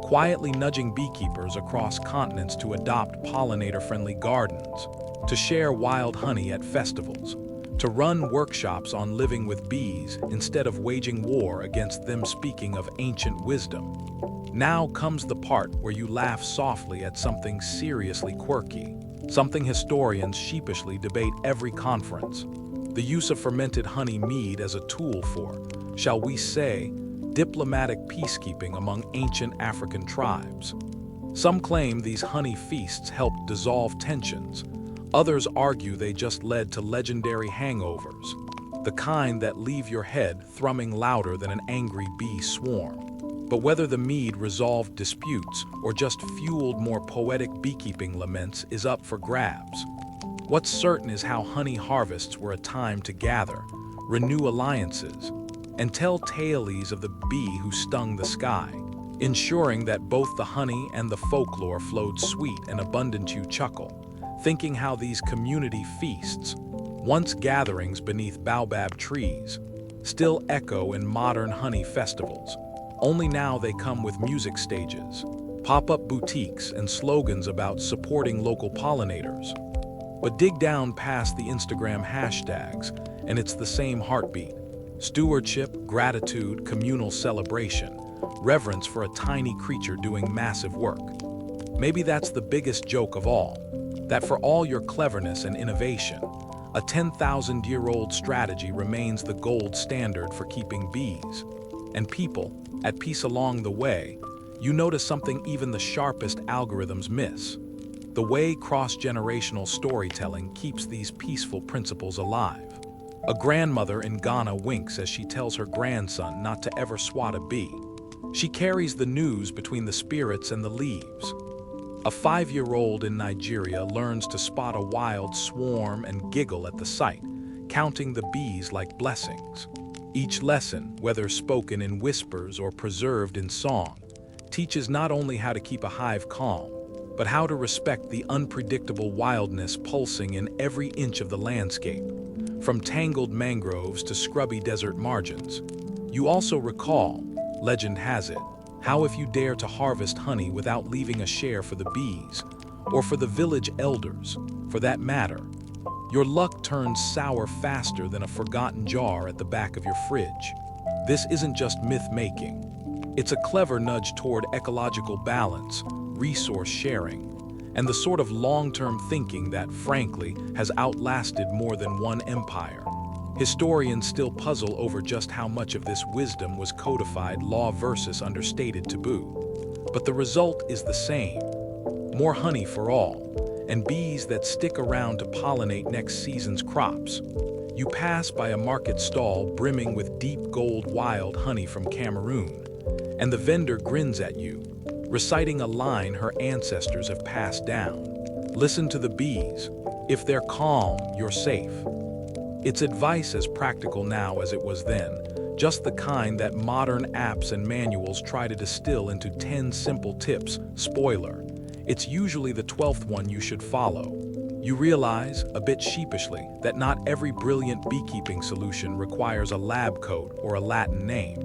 quietly nudging beekeepers across continents to adopt pollinator-friendly gardens, to share wild honey at festivals, to run workshops on living with bees instead of waging war against them. Speaking of ancient wisdom, now comes the part where you laugh softly at something seriously quirky, something historians sheepishly debate every conference: the use of fermented honey mead as a tool for, shall we say, diplomatic peacekeeping among ancient African tribes. Some claim these honey feasts helped dissolve tensions. Others argue they just led to legendary hangovers, the kind that leave your head thrumming louder than an angry bee swarm. But whether the mead resolved disputes or just fueled more poetic beekeeping laments is up for grabs. What's certain is how honey harvests were a time to gather, renew alliances, and tell tales of the bee who stung the sky, ensuring that both the honey and the folklore flowed sweet and abundant. You chuckle, thinking how these community feasts, once gatherings beneath baobab trees, still echo in modern honey festivals. Only now they come with music stages, pop-up boutiques, and slogans about supporting local pollinators. But dig down past the Instagram hashtags, and it's the same heartbeat: stewardship, gratitude, communal celebration, reverence for a tiny creature doing massive work. Maybe that's the biggest joke of all, that for all your cleverness and innovation, a 10,000-year-old strategy remains the gold standard for keeping bees and people at peace. Along the way, you notice something even the sharpest algorithms miss: the way cross-generational storytelling keeps these peaceful principles alive. A grandmother in Ghana winks as she tells her grandson not to ever swat a bee. She carries the news between the spirits and the leaves. A 5-year-old in Nigeria learns to spot a wild swarm and giggle at the sight, counting the bees like blessings. Each lesson, whether spoken in whispers or preserved in song, teaches not only how to keep a hive calm, but how to respect the unpredictable wildness pulsing in every inch of the landscape, from tangled mangroves to scrubby desert margins. You also recall, legend has it, how if you dare to harvest honey without leaving a share for the bees, or for the village elders, for that matter, your luck turns sour faster than a forgotten jar at the back of your fridge. This isn't just myth-making. It's a clever nudge toward ecological balance, resource sharing, and the sort of long-term thinking that, frankly, has outlasted more than one empire. Historians still puzzle over just how much of this wisdom was codified law versus understated taboo. But the result is the same: more honey for all, and bees that stick around to pollinate next season's crops. You pass by a market stall brimming with deep gold wild honey from Cameroon, and the vendor grins at you, reciting a line her ancestors have passed down: listen to the bees. If they're calm, you're safe. It's advice as practical now as it was then, just the kind that modern apps and manuals try to distill into 10 simple tips. Spoiler: it's usually the 12th one you should follow. You realize, a bit sheepishly, that not every brilliant beekeeping solution requires a lab coat or a Latin name.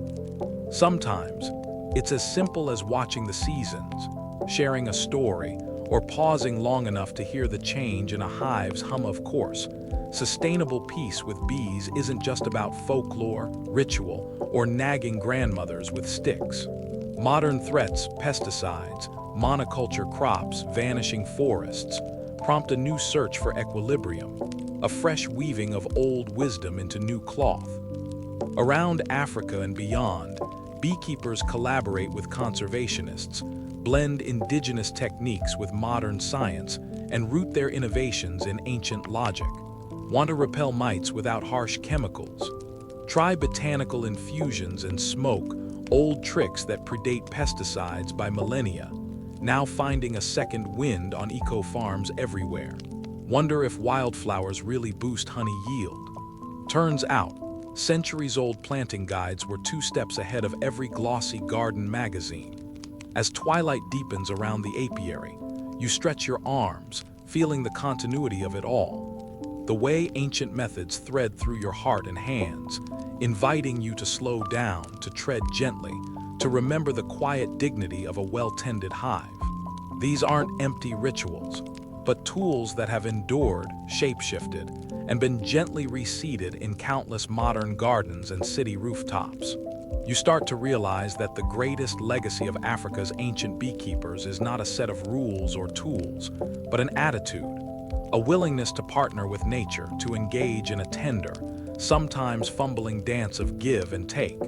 Sometimes, it's as simple as watching the seasons, sharing a story, or pausing long enough to hear the change in a hive's hum. Of course, sustainable peace with bees isn't just about folklore, ritual, or nagging grandmothers with sticks. Modern threats, pesticides, monoculture crops, vanishing forests, prompt a new search for equilibrium, a fresh weaving of old wisdom into new cloth. Around Africa and beyond, beekeepers collaborate with conservationists, blend indigenous techniques with modern science, and root their innovations in ancient logic. Want to repel mites without harsh chemicals? Try botanical infusions and smoke, old tricks that predate pesticides by millennia, now finding a second wind on eco-farms everywhere. Wonder if wildflowers really boost honey yield? Turns out, centuries-old planting guides were 2 steps ahead of every glossy garden magazine. As twilight deepens around the apiary, you stretch your arms, feeling the continuity of it all. The way ancient methods thread through your heart and hands, inviting you to slow down, to tread gently, to remember the quiet dignity of a well-tended hive. These aren't empty rituals, but tools that have endured, shape-shifted, and been gently reseeded in countless modern gardens and city rooftops. You start to realize that the greatest legacy of Africa's ancient beekeepers is not a set of rules or tools, but an attitude, a willingness to partner with nature, to engage in a tender, sometimes fumbling dance of give and take.